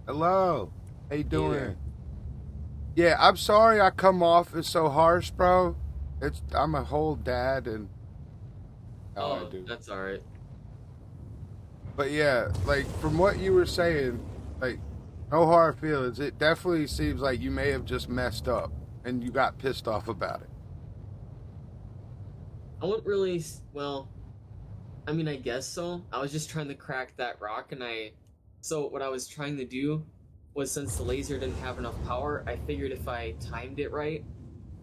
Hello. How you Hey there. doing? Yeah, I'm sorry I come off as so harsh, bro. I'm a whole dad and how I Oh, do. that's all right. But yeah, like from what you were saying, like no hard feelings. It definitely seems like you may have just messed up and you got pissed off about it. I wouldn't really. Well, I mean, I guess so. I was just trying to crack that rock, and I. So what I was trying to do was, since the laser didn't have enough power, I figured if I timed it right,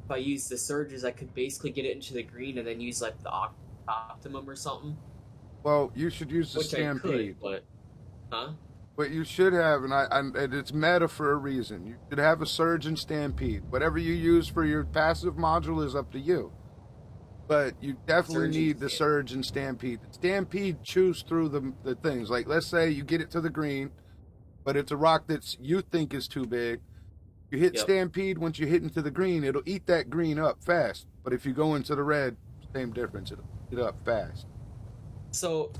if I used the surges, I could basically get it into the green and then use like the optimum or something, Well, you should use the which I could, stampede. but huh? What you should have, and it's meta for a reason. You should have a surge and stampede. Whatever you use for your passive module is up to you. But you definitely Surge and need the stand. surge and stampede. Stampede chews through the things. Like let's say you get it to the green, but it's a rock that's you think is too big. You hit Yep. stampede once you hit into the green, it'll eat that green up fast. But if you go into the red, same difference. It'll eat it up fast. So,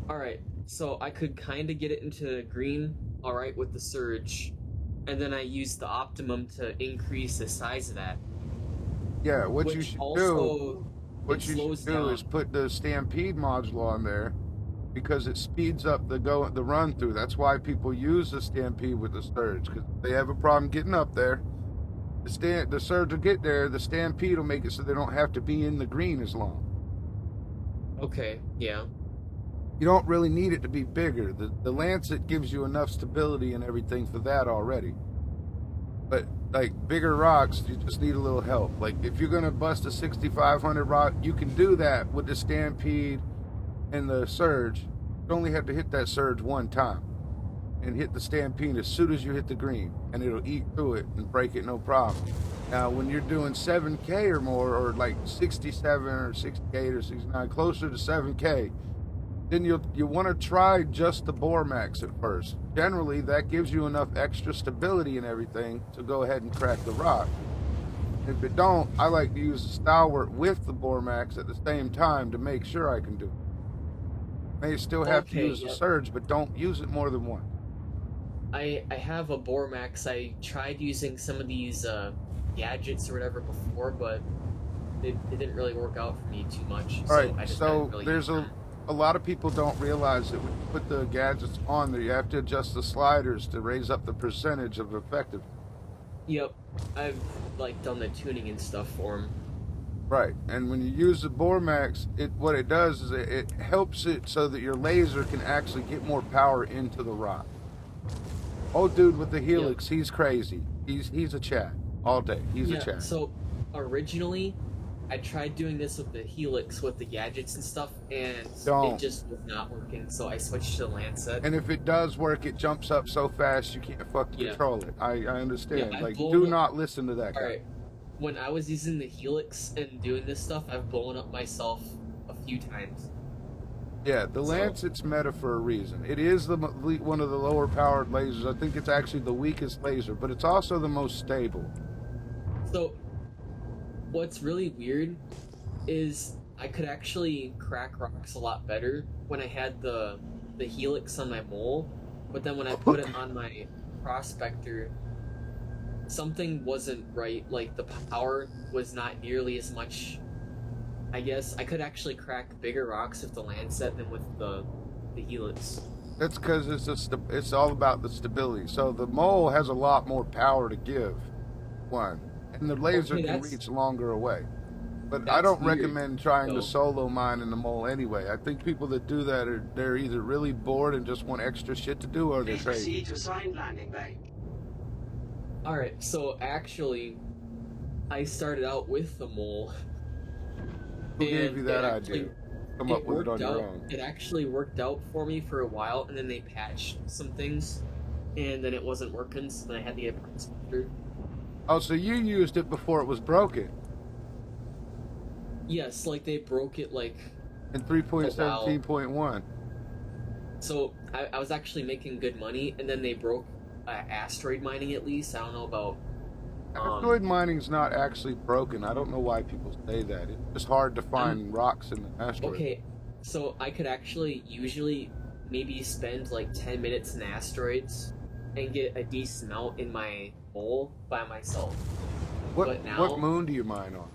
all right. So I could kind of get it into green, all right, with the surge, and then I use the optimum to increase the size of that, Yeah, which also it what you slows should do is down. put the stampede module on there because it speeds up the run through. That's why people use the stampede with the surge because they have a problem getting up there. The surge will get there. The stampede will make it so they don't have to be in the green as long. Okay, yeah. You don't really need it to be bigger. The lancet gives you enough stability and everything for that already. But like bigger rocks, you just need a little help. Like if you're gonna bust a 6500 rock, you can do that with the stampede and the surge. You only have to hit that surge one time and hit the stampede as soon as you hit the green, and it'll eat through it and break it no problem. Now, when you're doing 7K or more, or like 67 or 68 or 69, closer to 7K, then you want to try just the bore max at first. Generally, that gives you enough extra stability and everything to go ahead and crack the rock. If it don't, I like to use the stalwart with the bore max at the same time to make sure I can do it. May still have to Okay, use the yep. surge, but don't use it more than once. I have a bore max. I tried using some of these gadgets or whatever before, but it didn't really work out for me too much, All right, so I just haven't so really there's used them. a lot of people don't realize that when you put the gadgets on there, you have to adjust the sliders to raise up the percentage of effective. Yep, I've like done the tuning and stuff for them. Right, and when you use the bore max, what it does is it helps it so that your laser can actually get more power into the rock. Old dude with the Yep. helix, he's crazy. He's a chat all day. He's a Yeah, chat. so originally I tried doing this with the Helix with the gadgets and stuff, and it Don't. just was not working, so I switched to the Lancet. And if it does work, it jumps up so fast you can't fucking Yeah. control it. I Yeah, understand. I've Like, blown do up. not listen to that guy. Alright, when I was using the Helix and doing this stuff, I've blown up myself a few times. Yeah, the So, Lancet's meta for a reason. It is one of the lower powered lasers. I think it's actually the weakest laser, but it's also the most stable. so what's really weird is I could actually crack rocks a lot better when I had the Helix on my mole, but then when I put it on my prospector, something wasn't right. Like the power was not nearly as much. I guess I could actually crack bigger rocks with the Lancet than with the Helix. That's because it's all about the stability. So the mole has a lot more power to give, one, and the laser Okay, can that's reach longer away. But I that's don't weird. recommend trying to So, solo mine in the mole anyway. I think people that do that they're either really bored and just want extra shit to do, or they're Please crazy. proceed to assigned landing bay. all right. So actually, I started out with the mole, Who gave and you it that actually idea? Come up it with it on worked your out. own. It actually worked out for me for a while, and then they patched some things, and then it wasn't working. So then I had to get a prospector. Oh, so you used it before it was broken Yes, like they broke it like in a while. 3.17.1. So I was actually making good money, and then they broke asteroid mining at least. I don't know about. Asteroid mining's not actually broken. I don't know why people say that. It's just hard to I'm find rocks in the asteroid. okay. So I could actually usually maybe spend like 10 minutes in asteroids and get a decent amount in my mole by myself. But now, what moon do you mine on?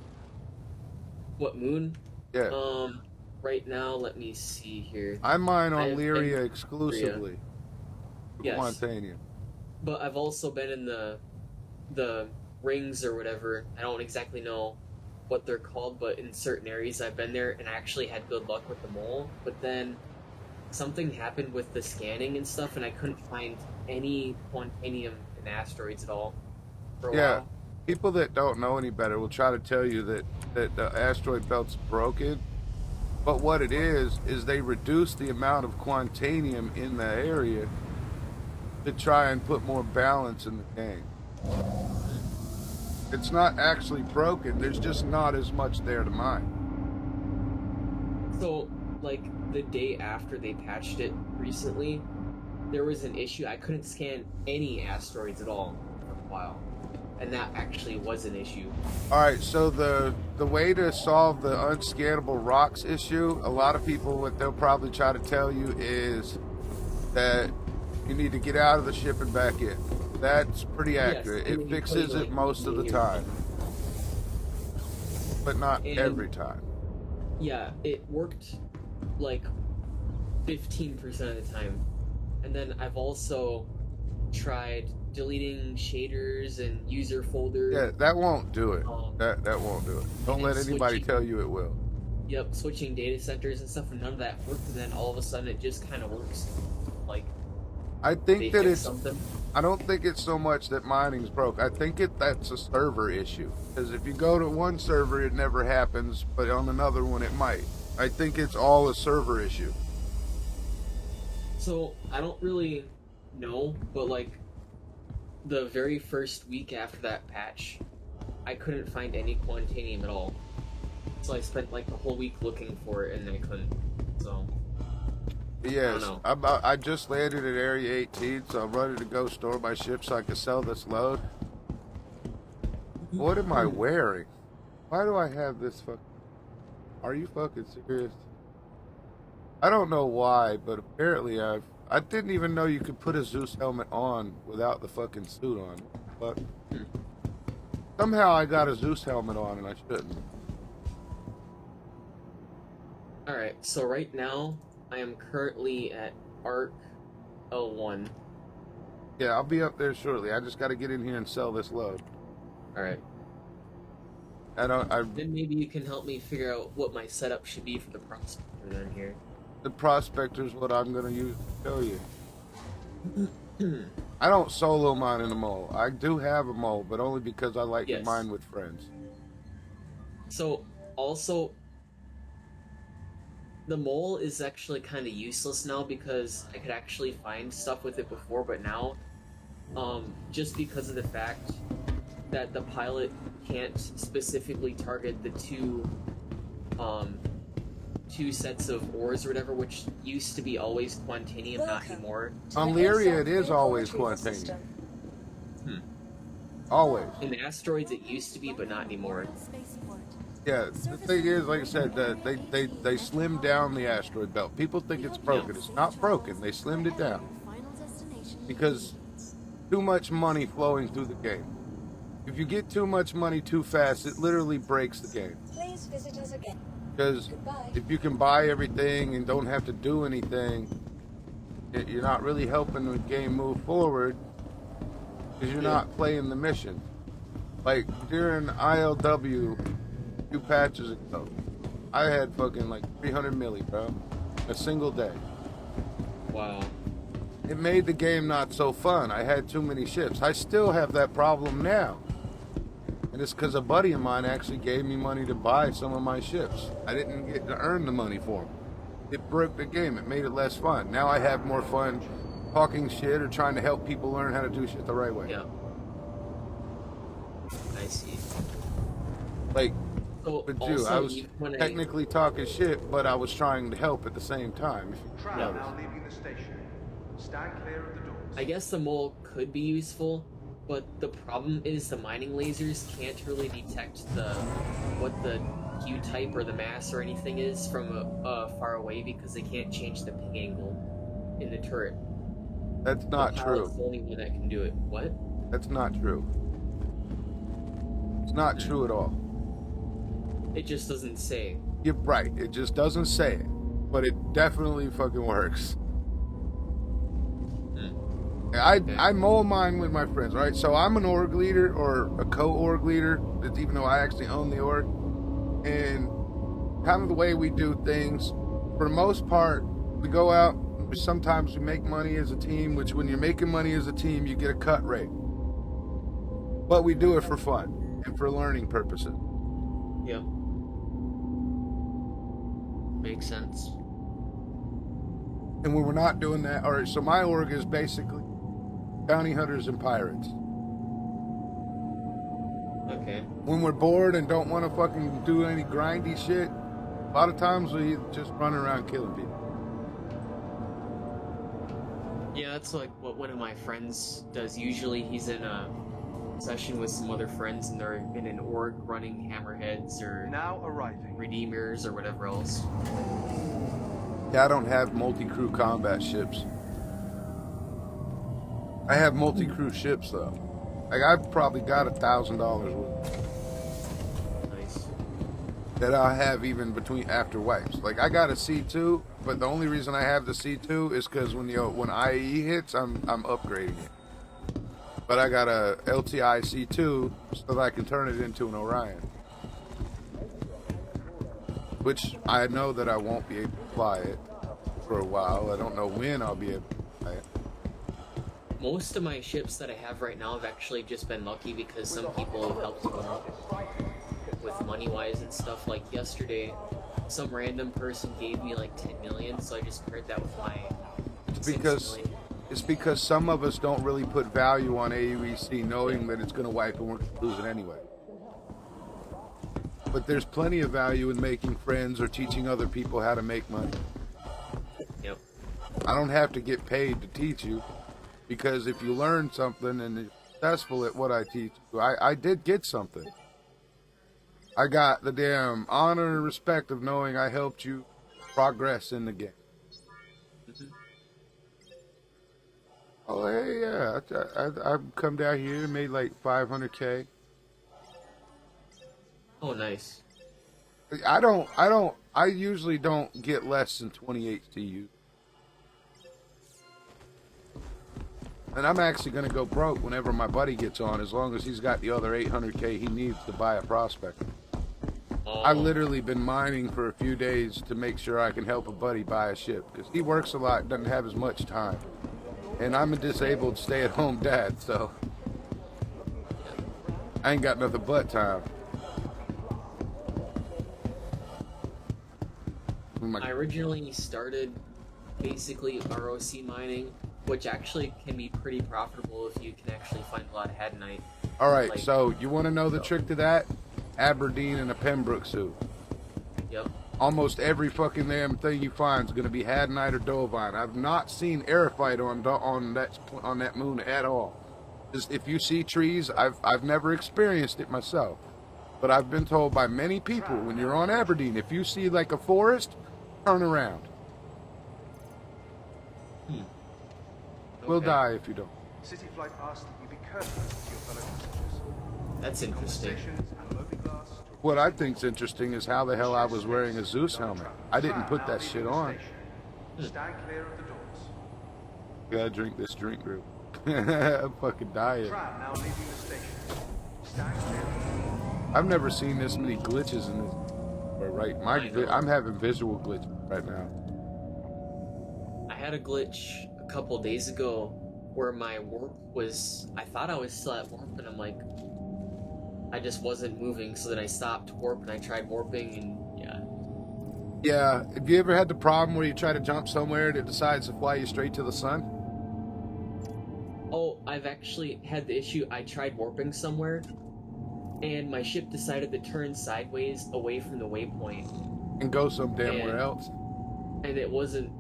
what moon? Yeah. Right now, let me see here. I mine I on have Lyria been- exclusively. Yes. Quantanium. But I've also been in the rings or whatever. I don't exactly know what they're called, but in certain areas I've been there and I actually had good luck with the mole. But then something happened with the scanning and stuff, and I couldn't find any quantanium in asteroids at all for a Yeah. while. People that don't know any better will try to tell you that the asteroid belt's broken. But what it is they reduce the amount of quantanium in the area to try and put more balance in the game. It's not actually broken, there's just not as much there to mine. So, like, the day after they patched it recently, there was an issue. I couldn't scan any asteroids at all for a while. And that actually was an issue. Alright, so the way to solve the unscannable rocks issue, a lot of people, what they'll probably try to tell you is that you need to get out of the ship and back in. That's pretty accurate. and It then you fixes play, it most of the time. But not And- every time. Yeah, it worked like 15% of the time. And then I've also tried deleting shaders and user folders. Yeah, that won't do it. Um, That won't do it. Don't let and anybody switching- tell you it will. Yep, switching data centers and stuff, and none of that worked. And then all of a sudden, it just kind of works. Like I they think that fixed it's. something. I don't think it's so much that mining's broke. I think that's a server issue. Because if you go to one server, it never happens, but on another one, it might. I think it's all a server issue. So I don't really know, but like the very first week after that patch, I couldn't find any quantanium at all. So I spent like the whole week looking for it, and I couldn't. So Yes, know. I just landed at Area 18, so I'm ready to go store my ship so I can sell this load. What am I wearing? Why do I have this Are you fucking serious? I don't know why, but apparently I didn't even know you could put a Zeus helmet on without the fucking suit on. But somehow I got a Zeus helmet on and I shouldn't. all right, so right now I am currently at Arc L1. Yeah, I'll be up there shortly. I just got to get in here and sell this load. All right, then maybe you can help me figure out what my setup should be for the prospector then here. The prospector's what I'm gonna use to show you. I don't solo mine in a mole. I do have a mole, but only because I like to Yes. mine with friends. So also, the mole is actually kind of useless now because I could actually find stuff with it before, but now, just because of the fact that the pilot can't specifically target the two sets of ores or whatever, which used to be always quantanium, not Welcome. anymore. On Lyria, it is always quantanium. Always. In asteroids, it used to be, but not anymore. Yeah, the thing is, like I said, they slimmed down the asteroid belt. People think it's broken. It's not broken. They slimmed it down because too much money flowing through the game. If you get too much money too fast, it literally breaks the game. Please visit us again. Because Goodbye. if you can buy everything and don't have to do anything, you're not really helping the game move forward because you're not playing the mission. Like during ILW a few patches ago, I had fucking like 300 milli, bro, a single day. Wow. It made the game not so fun. I had too many ships. I still have that problem now. And it's because a buddy of mine actually gave me money to buy some of my ships. I didn't get to earn the money for them. It broke the game. It made it less fun. Now I have more fun talking shit or trying to help people learn how to do shit the right way. Yeah. I see. Like, So with you, also, I was even when technically talking shit, but I was trying to help at the same time. If you Crowd notice. now leaving the station. Stand clear of the doors. I guess the mole could be useful, but the problem is the mining lasers can't really detect what the Q type or the mass or anything is from far away because they can't change the ping angle. in the turret. That's not the true. pilot's the only one that can do it. What? That's not true. It's not true at all. It just doesn't say. You're right. It just doesn't say it, but it definitely fucking works. I mull mine with my friends, right? So I'm an org leader or a co-org leader, even though I actually own the org. And kind of the way we do things, for the most part, we go out, sometimes we make money as a team, which when you're making money as a team, you get a cut rate. But we do it for fun and for learning purposes. Yep. Makes sense. And when we're not doing that, all right, so my org is basically bounty hunters and pirates. Okay. When we're bored and don't want to fucking do any grindy shit, a lot of times we just run around killing people. Yeah, that's like what one of my friends does. Usually he's in a session with some other friends and they're in an org running hammerheads or Now arriving. redeemers or whatever else. Yeah, I don't have multi-crew combat ships. I have multi-crew ships though. Like I've probably got $1,000 worth Nice. that I have even between after wipes. Like I got a C2, but the only reason I have the C2 is because when IE hits, I'm upgrading it. But I got a LTI C2 so that I can turn it into an Orion, which I know that I won't be able to fly it for a while. I don't know when I'll be able to fly it. Most of my ships that I have right now have actually just been lucky because some people have helped me with money-wise and stuff. Like yesterday, some random person gave me like 10 million, so I just paired that with my It's because some of us don't really put value on AUEC knowing that it's going to wipe and we're going to lose it anyway. But there's plenty of value in making friends or teaching other people how to make money. Yep. I don't have to get paid to teach you, because if you learn something and you're successful at what I teach you, I did get something. I got the damn honor and respect of knowing I helped you progress in the game. Mm-hmm. Oh, hey, yeah. I've come down here and made like 500K. Oh, nice. I usually don't get less than 20 HTU. And I'm actually going to go broke whenever my buddy gets on, as long as he's got the other 800K he needs to buy a prospect. I've literally been mining for a few days to make sure I can help a buddy buy a ship, because he works a lot, doesn't have as much time. And I'm a disabled stay-at-home dad, so I ain't got nothing but time. I originally started basically ROC mining, which actually can be pretty profitable if you can actually find a lot of headnite. All right, Like, so you want to know the trick to that? Aberdeen and a Pembroke suit. Yep. Almost every fucking damn thing you find is going to be Hadnite or Dovine. I've not seen airfight on that moon at all. Just if you see trees, I've never experienced it myself, but I've been told by many people when you're on Aberdeen, if you see like a forest, turn around. We'll Okay. die if you don't. City Flight asks that you be courteous to your fellow passengers. That's interesting. Conversations and mobiglass to What I think's interesting is how the hell I was wearing a Zeus helmet. I didn't put that shit on. Stand clear of the doors. Gotta drink this drink group. I'm fucking dying. Tram now leaving the station. Stand clear of the doors. I've never seen this many glitches in this. Right, I know. I'm having visual glitches right now. I had a glitch a couple days ago where my warp was, I thought I was still at warp, and I'm like, I just wasn't moving, so then I stopped warp and I tried warping, and yeah. Yeah, have you ever had the problem where you try to jump somewhere and it decides to fly you straight to the sun? Oh, I've actually had the issue, I tried warping somewhere, and my ship decided to turn sideways away from the waypoint. And go some damn where And- else? And it wasn't,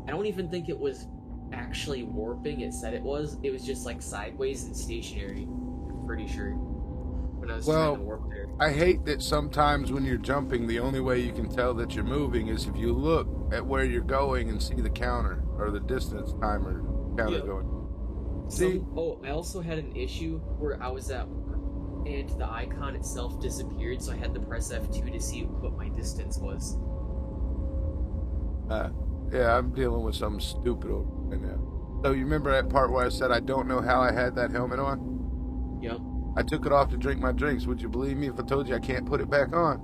I don't even think it was actually warping, it said it was just like sideways and stationary, I'm pretty sure, when I was Well, trying to warp there. I hate that sometimes when you're jumping, the only way you can tell that you're moving is if you look at where you're going and see the counter or the distance timer counter Yeah. going. See, I also had an issue where I was at work and the icon itself disappeared, so I had to press F2 to see what my distance was. yeah, I'm dealing with something stupid over right now. So you remember that part where I said I don't know how I had that helmet on? Yep. I took it off to drink my drinks. Would you believe me if I told you I can't put it back on?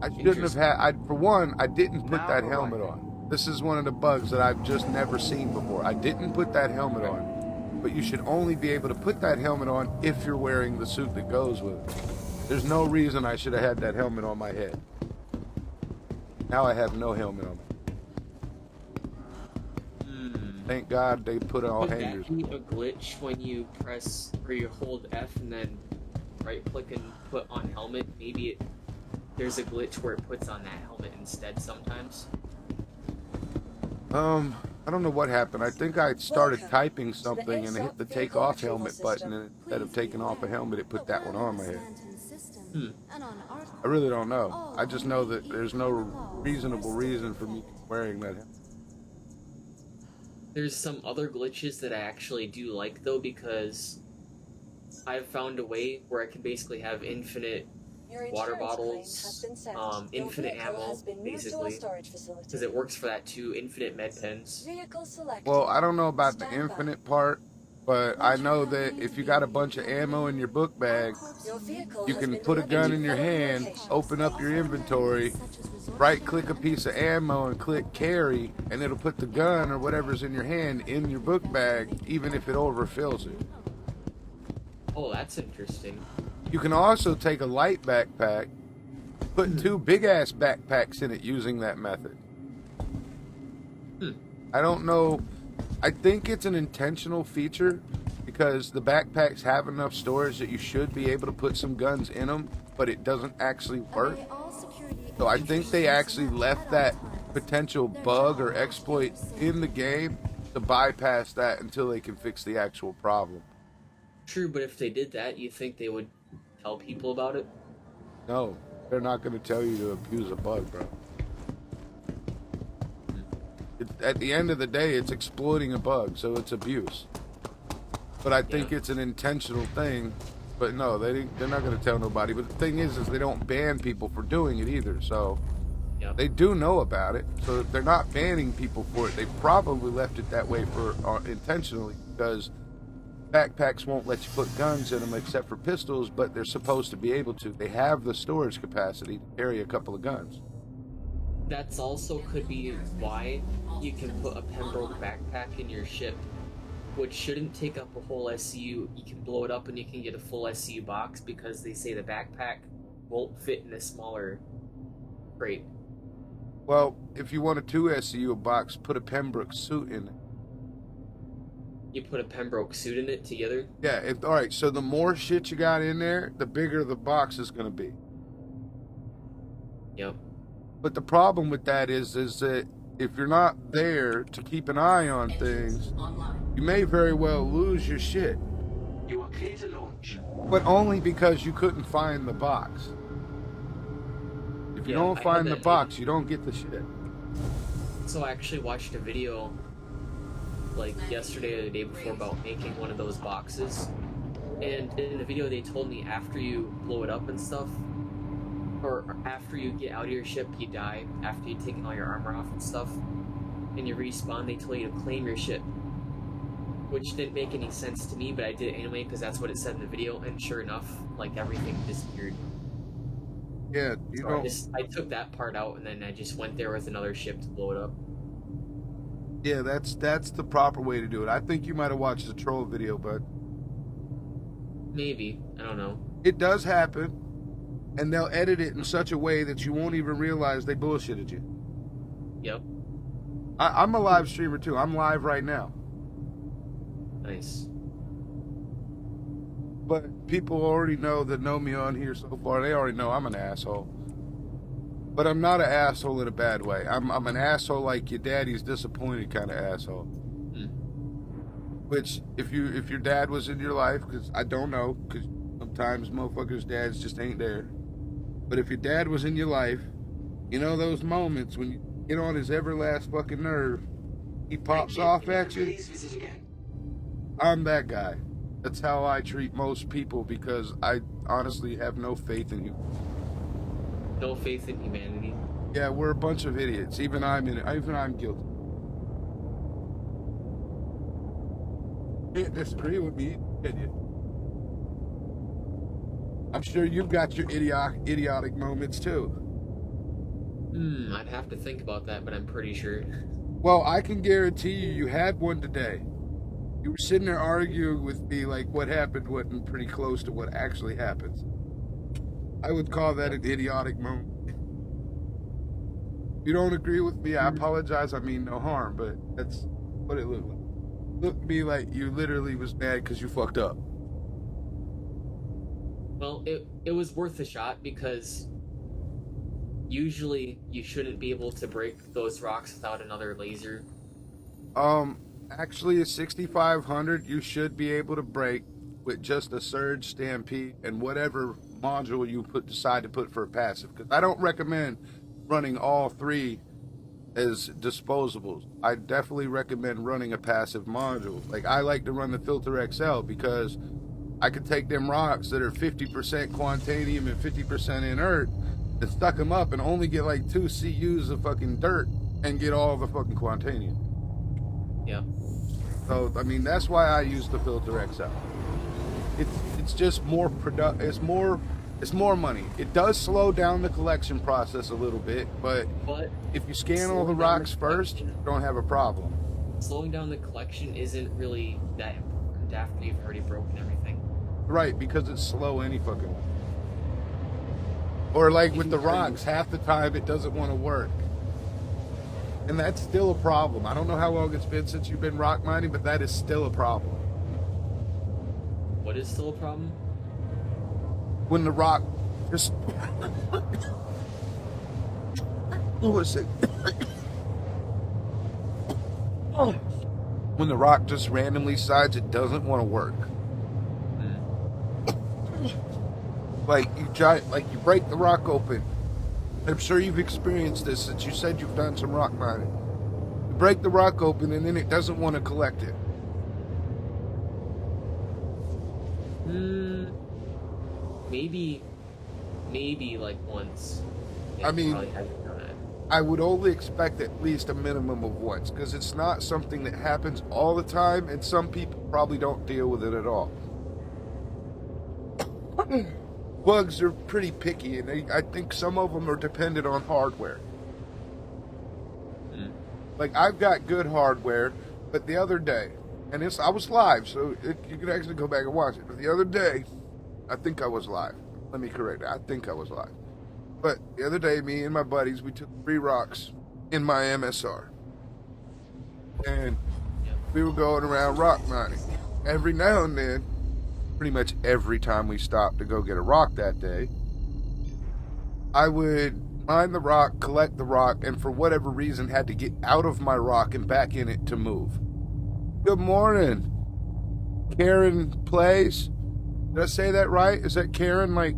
I shouldn't have had. For one, I didn't put that helmet on. This is one of the bugs that I've just never seen before. I didn't put that helmet on, but you should only be able to put that helmet on if you're wearing the suit that goes with it. There's no reason I should have had that helmet on my head. Now I have no helmet on. Thank God they put all Could hangers. that be a glitch when you press or you hold F and then right click and put on helmet? Maybe there's a glitch where it puts on that helmet instead sometimes. I don't know what happened. I think I started typing something and hit the take off helmet button, and instead of taking off a helmet, it put that one on my head. I really don't know. I just know that there's no reasonable reason for me wearing that helmet. There's some other glitches that I actually do like though, because I've found a way where I can basically have infinite water bottles, infinite ammo, basically, because it works for that too, infinite med pens. Well, I don't know about the infinite part, but I know that if you got a bunch of ammo in your book bag, you can put a gun in your hand, open up your inventory, right-click a piece of ammo and click carry, and it'll put the gun or whatever's in your hand in your book bag, even if it overfills it. Oh, that's interesting. You can also take a light backpack, put two big-ass backpacks in it using that method. I don't know. I think it's an intentional feature because the backpacks have enough storage that you should be able to put some guns in them, but it doesn't actually work. So I think they actually left that potential bug or exploit in the game to bypass that until they can fix the actual problem. True, but if they did that, you think they would tell people about it? No, they're not going to tell you to abuse a bug, bro. At the end of the day, it's exploiting a bug, so it's abuse. But I think it's an intentional thing. But no, they're not going to tell nobody. But the thing is they don't ban people for doing it either. So they do know about it. So if they're not banning people for it, they probably left it that way for intentionally, because backpacks won't let you put guns in them except for pistols, but they're supposed to be able to. They have the storage capacity to carry a couple of guns. That's also could be why you can put a Pembroke backpack in your ship, which shouldn't take up a whole SCU. You can blow it up and you can get a full SCU box, because they say the backpack won't fit in a smaller crate. Well, if you want a 2 SCU box, put a Pembroke suit in it. You put a Pembroke suit in it together? Yeah, alright, so the more shit you got in there, the bigger the box is going to be. Yep. But the problem with that is that if you're not there to keep an eye on things, you may very well lose your shit. You are clear to launch. But only because you couldn't find the box. If you don't find the box, you don't get the shit. So I actually watched a video like yesterday or the day before about making one of those boxes. And in the video they told me after you blow it up and stuff, or after you get out of your ship, you die, after you've taken all your armor off and stuff, and you respawn, they told you to claim your ship. Which didn't make any sense to me, but I did it anyway because that's what it said in the video, and sure enough, like, everything disappeared. Yeah, you know. I took that part out, and then I just went there with another ship to blow it up. Yeah, that's the proper way to do it. I think you might have watched the troll video, but maybe. I don't know. It does happen. And they'll edit it in such a way that you won't even realize they bullshitted you. Yep. I'm a live streamer too. I'm live right now. Nice. But people already know that know me on here so far. They already know I'm an asshole. But I'm not an asshole in a bad way. I'm an asshole like your daddy's disappointed kind of asshole. Which, if your dad was in your life, because I don't know, because sometimes motherfuckers' dads just ain't there. But if your dad was in your life, You know those moments when you get on his everlast fucking nerve, he pops off at you? Please visit again. I'm that guy. That's how I treat most people because I honestly have no faith in you. No faith in humanity. Yeah, we're a bunch of idiots. Even I'm guilty. You can't disagree with me, can you? I'm sure you've got your idiotic moments too. I'd have to think about that, but I'm pretty sure. Well, I can guarantee you had one today. You were sitting there arguing with me like what happened wasn't pretty close to what actually happens. I would call that an idiotic moment. If you don't agree with me, I apologize. I mean no harm, but that's what it looked like. Looked to me like you literally was mad because you fucked up. Well, it was worth a shot because usually you shouldn't be able to break those rocks without another laser. Actually, a 6500 you should be able to break with just a surge, stampede, and whatever module you decide to put for a passive. Because I don't recommend running all three as disposables. I definitely recommend running a passive module. Like I like to run the Filter XL because I could take them rocks that are 50% quantanium and 50% inert and stuck them up and only get like 2 CUs of fucking dirt and get all the fucking quantanium. Yeah. So I mean that's why I use the Filter XL. It's just more it's more money. It does slow down the collection process a little bit, but if you scan all the rocks first, you don't have a problem. Slowing down the collection isn't really that important after you've already broken everything. Right, because it's slow any fucking way. Or like with the rocks, half the time it doesn't want to work. And that's still a problem. I don't know how long it's been since you've been rock mining, but that is still a problem. What is still a problem? When the rock just... When the rock just randomly decides it doesn't want to work. Like you break the rock open. I'm sure you've experienced this since you said you've done some rock mining. You break the rock open and then it doesn't want to collect it. Maybe like once. I mean, probably hasn't done it. I would only expect at least a minimum of once because it's not something that happens all the time and some people probably don't deal with it at all. Bugs are pretty picky, and I think some of them are dependent on hardware. Like, I've got good hardware, but the other day, and I was live, so you can actually go back and watch it, but the other day, I think I was live. Let me correct that. I think I was live. But the other day, me and my buddies, we took 3 rocks in my MSR. And we were going around rock mining. Every now and then, pretty much every time we stopped to go get a rock that day, I would mine the rock, collect the rock, and for whatever reason had to get out of my rock and back in it to move. Good morning. Karen Plays. Did I say that right? Is that Karen? Like,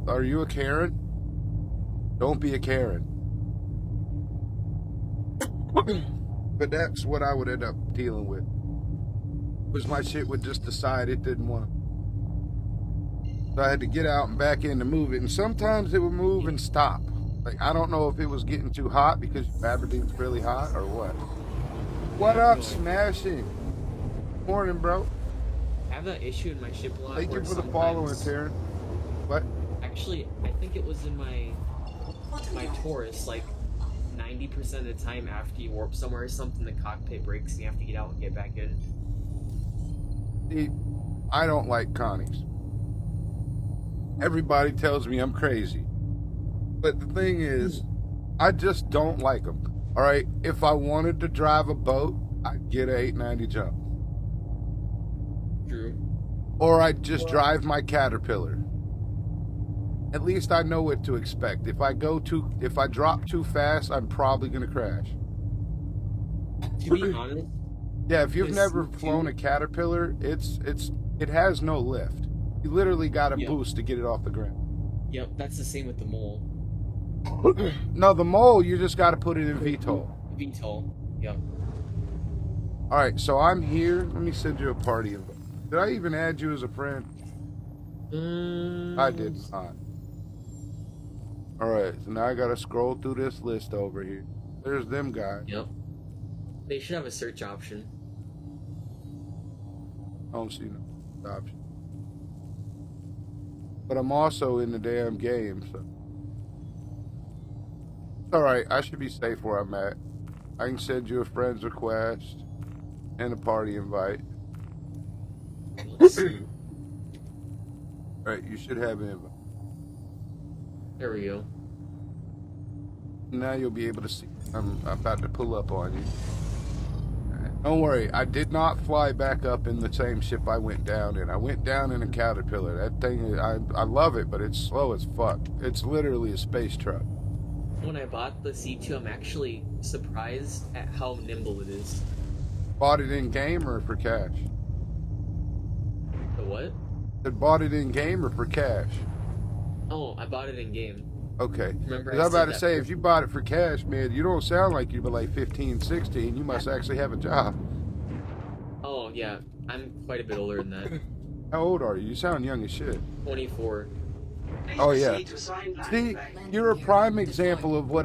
are you a Karen? Don't be a Karen. But that's what I would end up dealing with. Was my shit would just decide it didn't want to. So I had to get out and back in to move it. And sometimes it would move and stop. Like, I don't know if it was getting too hot because Aberdeen's really hot or what. What up, Smashing? Morning, bro. I have that issue in my ship a lot. Thank where you for the following, Taryn. What? Actually, I think it was in my Taurus, like 90% of the time after you warp somewhere or something, the cockpit breaks and you have to get out and get back in. See, I don't like Connies. Everybody tells me I'm crazy. But the thing is, I just don't like them. Alright, if I wanted to drive a boat, I'd get an 890 jump. True. Or I'd just drive my Caterpillar. At least I know what to expect. If I drop too fast, I'm probably gonna crash. To be honest, yeah, if you've never flown a Caterpillar, it has no lift. You literally got to boost to get it off the ground. Yep, that's the same with the mole. No, the mole, you just got to put it in VTOL. VTOL. Yep. All right, so I'm here. Let me send you a party invite. Did I even add you as a friend? I did not. All right, so now I got to scroll through this list over here. There's them guys. Yep. They should have a search option. I don't see no option. But I'm also in the damn game, so. All right, I should be safe where I'm at. I can send you a friend's request and a party invite. Let's see. All right, you should have an invite. There we go. Now you'll be able to see. I'm about to pull up on you. Don't worry, I did not fly back up in the same ship I went down in. I went down in a Caterpillar. That thing, I love it, but it's slow as fuck. It's literally a space truck. When I bought the C2, I'm actually surprised at how nimble it is. Bought it in game or for cash? The what? Bought it in game or for cash? Oh, I bought it in game. Okay. Remember, I was about to say, if you bought it for cash, man, you don't sound like you're like 15, 16. You must actually have a job. Oh, yeah. I'm quite a bit older than that. How old are you? You sound young as shit. 24. Oh, yeah. See, you're a prime example of what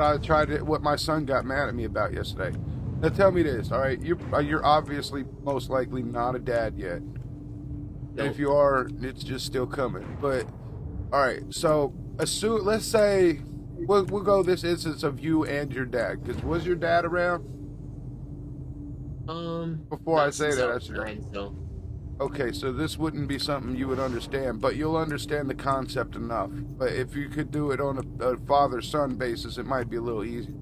my son got mad at me about yesterday. Now tell me this, all right? You're obviously most likely not a dad yet. Nope. And if you are, it's just still coming. But, all right, so let's say we'll go this instance of you and your dad, because was your dad around? Before I say that, I should. So. Okay, so this wouldn't be something you would understand, but you'll understand the concept enough. But if you could do it on a father-son basis, it might be a little easier.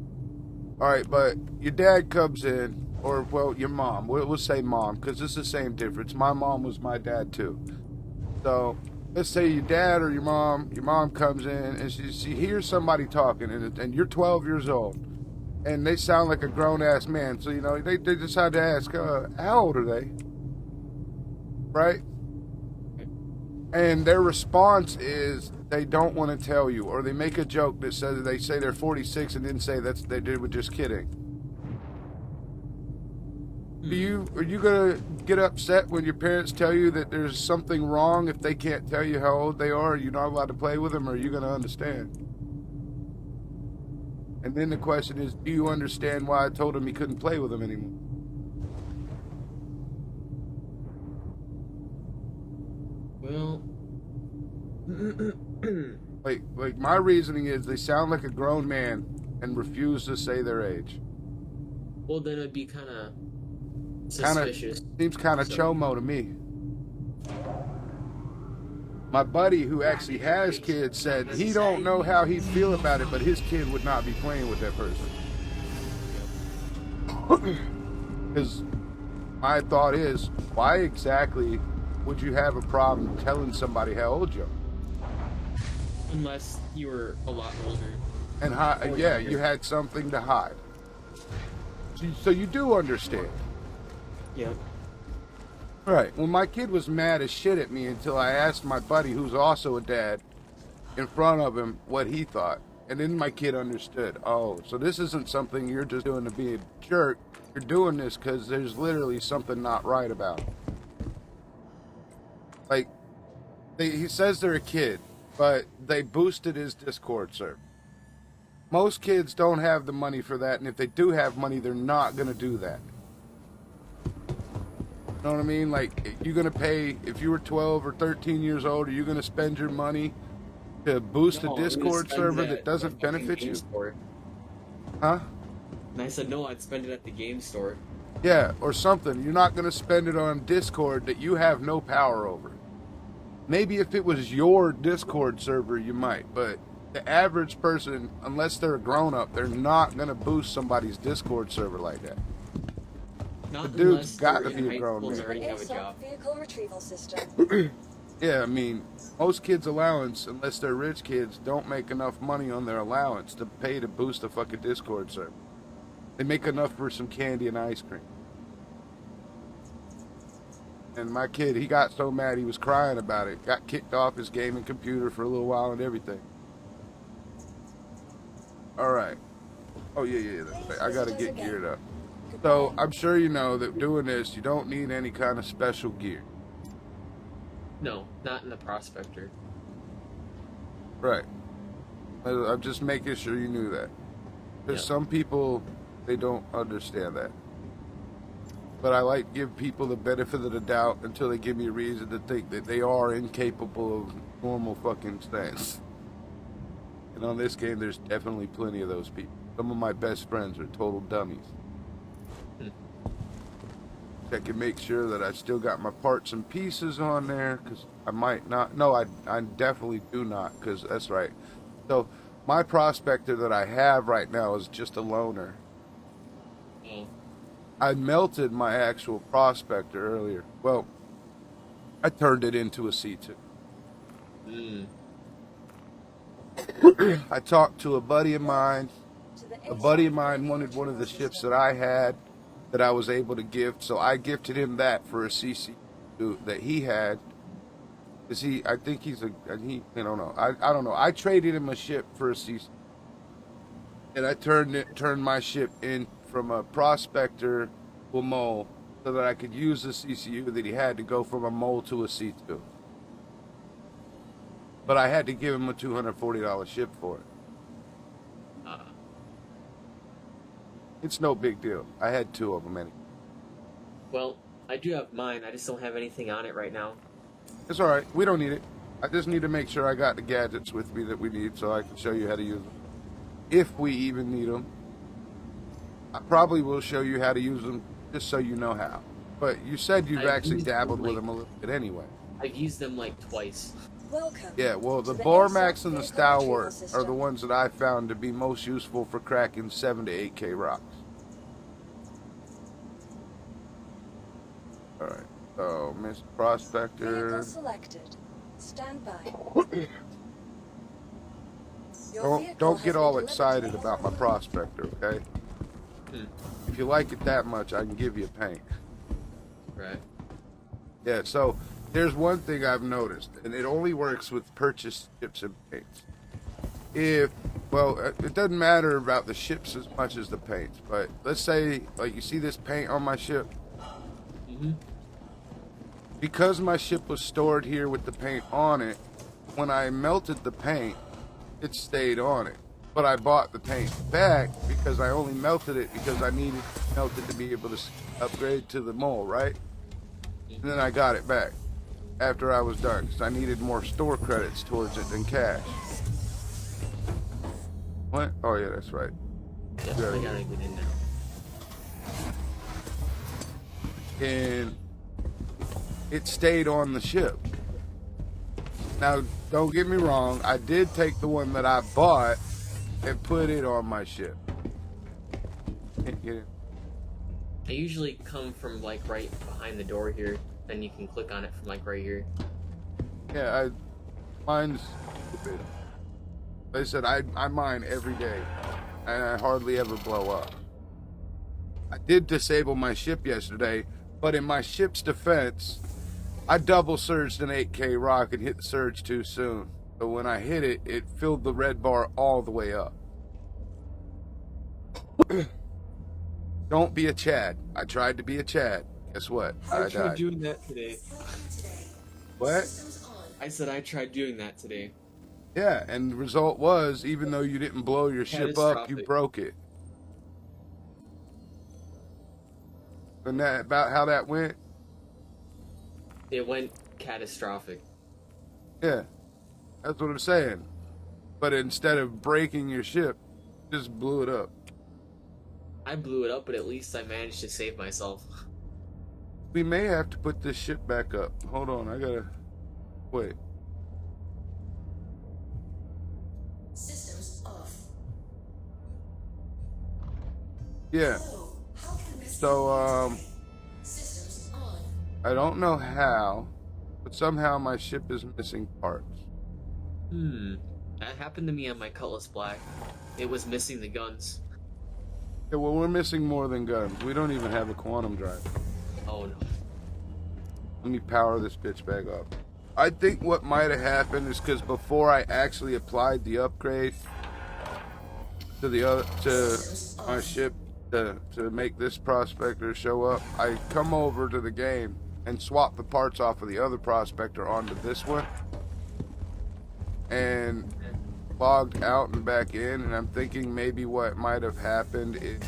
All right, but your dad comes in, or, well, your mom. We'll say mom, because it's the same difference. My mom was my dad, too. So let's say your dad or your mom comes in, and she hears somebody talking, and you're 12 years old, and they sound like a grown-ass man. So, you know, they decide to ask, how old are they? Right? And their response is they don't want to tell you, or they make a joke that says they say they're 46 and then say they were just kidding. Are you gonna get upset when your parents tell you that there's something wrong if they can't tell you how old they are? Are you not allowed to play with them, or are you gonna understand? And then the question is, do you understand why I told him he couldn't play with them anymore? Well, like my reasoning is they sound like a grown man and refuse to say their age. well, then it'd be kind of suspicious. Seems kind of chomo to me. My buddy who actually has kids said he don't know how he'd feel about it, but his kid would not be playing with that person. Because my thought is, why exactly would you have a problem telling somebody how old you are? Unless you were a lot older. And yeah, you had something to hide. So you do understand. Yep. Right. Well, my kid was mad as shit at me until I asked my buddy, who's also a dad, in front of him what he thought. And then my kid understood. Oh, so this isn't something you're just doing to be a jerk. You're doing this because there's literally something not right about it. Like, he says they're a kid, but they boosted his Discord server. Most kids don't have the money for that, and if they do have money, they're not going to do that. You know what I mean? Like, you're going to pay, if you were 12 or 13 years old, are you going to spend your money to boost a Discord server that doesn't benefit you? Store. Huh? And I said, no, I'd spend it at the game store. Yeah, or something. You're not going to spend it on Discord that you have no power over. Maybe if it was your Discord server, you might, but the average person, unless they're a grown-up, they're not going to boost somebody's Discord server like that. Not The dude's unless got they're to be in a high grown school and man. already have a job. Vehicle retrieval system. Yeah, I mean, most kids' allowance, unless they're rich kids, don't make enough money on their allowance to pay to boost a fucking Discord server. They make enough for some candy and ice cream. And my kid, he got so mad he was crying about it. Got kicked off his gaming computer for a little while and everything. All right. Oh yeah. That's right. I gotta get geared up. So I'm sure you know that doing this, you don't need any kind of special gear. No, not in the prospector. Right. I'm just making sure you knew that. Because some people, they don't understand that. But I like to give people the benefit of the doubt until they give me a reason to think that they are incapable of normal fucking things. And on this game, there's definitely plenty of those people. Some of my best friends are total dummies. Check and make sure that I still got my parts and pieces on there, because I might not. No, I definitely do not, because that's right. So my prospector that I have right now is just a loaner. I melted my actual prospector earlier. Well, I turned it into a C2. I talked to a buddy of mine. A buddy of mine wanted one of the ships that I had that I was able to gift, so I gifted him that for a CC that he had. Cause I think I don't know. I don't know. I traded him a ship for a CC, and I turned my ship in from a prospector to a mole, so that I could use the CCU that he had to go from a mole to a C2. But I had to give him a $240 ship for it. It's no big deal. I had 2 of them anyway. Well, I do have mine. I just don't have anything on it right now. It's all right. We don't need it. I just need to make sure I got the gadgets with me that we need so I can show you how to use them. If we even need them. I probably will show you how to use them just so you know how. But you said you've actually dabbled with them a little bit anyway. I've used them like twice. Welcome. Yeah, well, the to Barmax and the Aegis Stalwart Javelin are the ones that I found to be most useful for cracking 7 to 8K rocks. Alright, so Miss Prospector. Vehicle selected. Stand by. Don't get all excited about my Prospector, okay? If you like it that much, I can give you a paint. Right. Yeah, so there's one thing I've noticed, and it only works with purchased ships and paints. It doesn't matter about the ships as much as the paints, but let's say, like, you see this paint on my ship? Because my ship was stored here with the paint on it, when I melted the paint, it stayed on it. But I bought the paint back because I only melted it because I needed to melt it to be able to upgrade to the mole, right? And then I got it back after I was done because I needed more store credits towards it than cash. What? Oh yeah, that's right. Yep, Yeah. I gotta get in now. And it stayed on the ship. Now, don't get me wrong, I did take the one that I bought and put it on my ship. Can't get it. I usually come from like right behind the door here, then you can click on it from like right here. Yeah, mine's stupid. Like I said, I mine every day, and I hardly ever blow up. I did disable my ship yesterday, but in my ship's defense, I double surged an 8K rock and hit the surge too soon. So when I hit it, it filled the red bar all the way up. Don't be a Chad. I tried to be a Chad. Guess what? I tried died. doing that today. What? I said I tried doing that today. Yeah, and the result was, even though you didn't blow your ship up, you Catastrophic. broke it. And that about how that went? It went catastrophic. Yeah, that's what I'm saying. But instead of breaking your ship, just blew it up. I blew it up, but at least I managed to save myself. We may have to put this ship back up. Hold on, I gotta... Wait. Systems off. Yeah. Hello. How can this So, systems on? I don't know how, but somehow my ship is missing parts. That happened to me on my Cutlass Black. It was missing the guns. Yeah, well, we're missing more than guns. We don't even have a quantum drive. Oh no. Let me power this bitch back up. I think what might have happened is because before I actually applied the upgrade, to the other to my ship to make this prospector show up, I come over to the game and swap the parts off of the other prospector onto this one, and logged out and back in. And I'm thinking maybe what might have happened is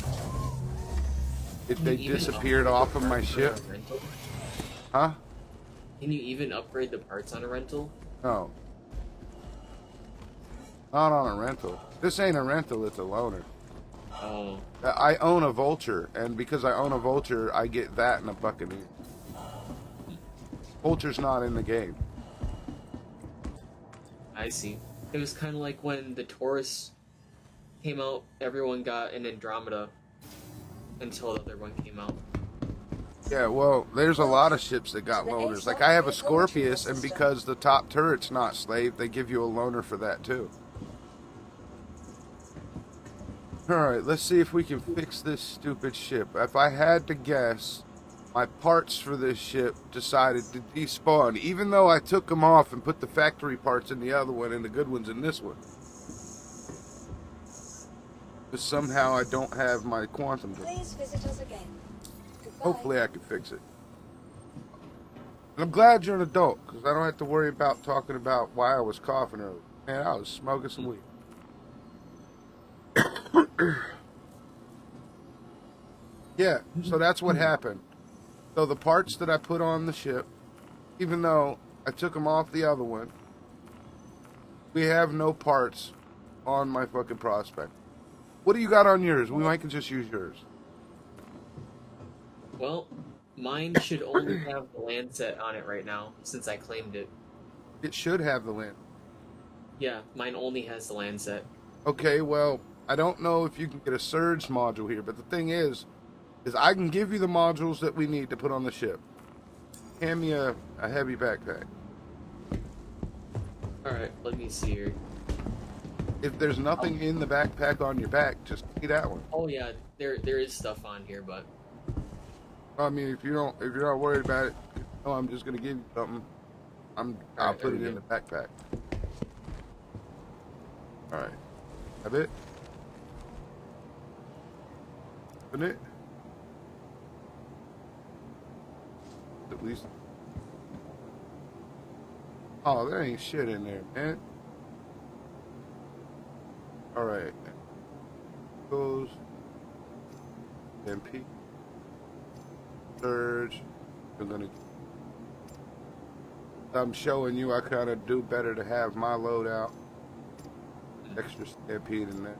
if they disappeared off of my ship. Huh? Can you even upgrade the parts on a rental? No. Not on a rental. This ain't a rental, it's a loaner. Oh. I own a Vulture, and because I own a Vulture, I get that and a Buccaneer. Vulture's not in the game. I see. It was kind of like when the Taurus came out, everyone got an Andromeda until the other one came out. Yeah, well, there's a lot of ships that got loaners. Like, I have a Scorpius, and because the top turret's not slave, they give you a loaner for that, too. Alright, let's see if we can fix this stupid ship. If I had to guess, my parts for this ship decided to despawn, even though I took them off and put the factory parts in the other one and the good ones in this one. But somehow I don't have my quantum gun. Please visit us again. Goodbye. Hopefully I can fix it. And I'm glad you're an adult, because I don't have to worry about talking about why I was coughing earlier. Man, I was smoking some weed. Yeah, so that's what happened. So the parts that I put on the ship, even though I took them off the other one, we have no parts on my fucking prospect. What do you got on yours? We might can just use yours. Well, mine should only have the Lancet on it right now, since I claimed it. It should have the land. Yeah, mine only has the Lancet. Okay, well, I don't know if you can get a surge module here, but the thing is I can give you the modules that we need to put on the ship. Hand me a heavy backpack. Alright, let me see here. If there's nothing in the backpack on your back, just take that one. Oh yeah, there is stuff on here, but I mean, if you're not worried about it, oh, I'm just gonna give you something. I'll Alright, put it there in we the backpack. All right, have it. Open it. At least. Oh, there ain't shit in there, man. All right. Goes. MP. Surge. We're gonna. I'm showing you I kind of do better to have my loadout. Extra stampede in there.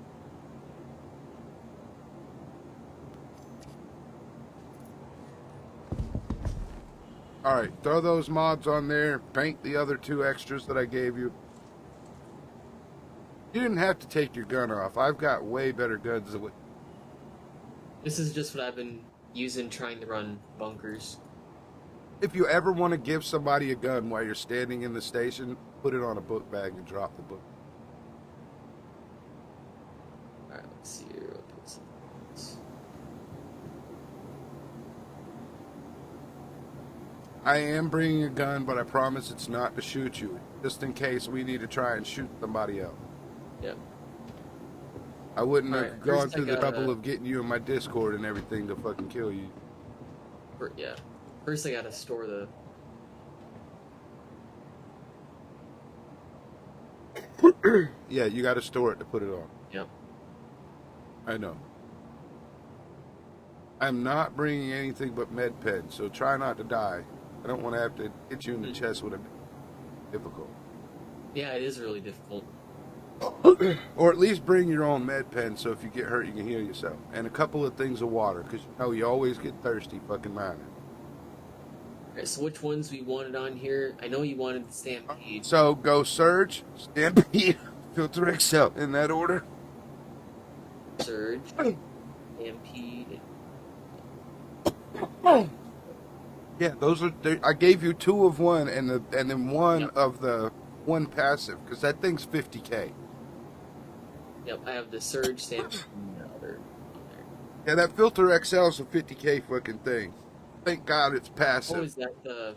Alright, throw those mods on there. Bank the other 2 extras that I gave you. You didn't have to take your gun off. I've got way better guns than what. this is just what I've been using trying to run bunkers. If you ever want to give somebody a gun while you're standing in the station, put it on a book bag and drop the book. Alright, let's see here. I'll put some things. I am bringing a gun, but I promise it's not to shoot you. Just in case we need to try and shoot somebody else. Yep. I wouldn't Alright, have gone first I through the gotta- trouble of getting you in my Discord and everything to fucking kill you. Yeah. First I gotta store the... Yeah, you got to store it to put it on. Yep. I know. I'm not bringing anything but med pen, so try not to die. I don't want to have to hit you in the chest with a difficult. Yeah, it is really difficult. Or at least bring your own med pen, so if you get hurt, you can heal yourself. And a couple of things of water, because you know you always get thirsty fucking mining. Alright, so which ones we wanted on here? I know you wanted the Stampede. So go Surge, Stampede, Filter Excel, in that order. Surge. Stampede. Yeah, those are. I gave you 2 of one, and then 1 Yep. of the 1 passive, because that thing's 50k. Yep, I have the Surge, Stampede, and the other on there. Yeah, that Filter XL is a 50k fucking thing. Thank God it's passive. Oh, is that the...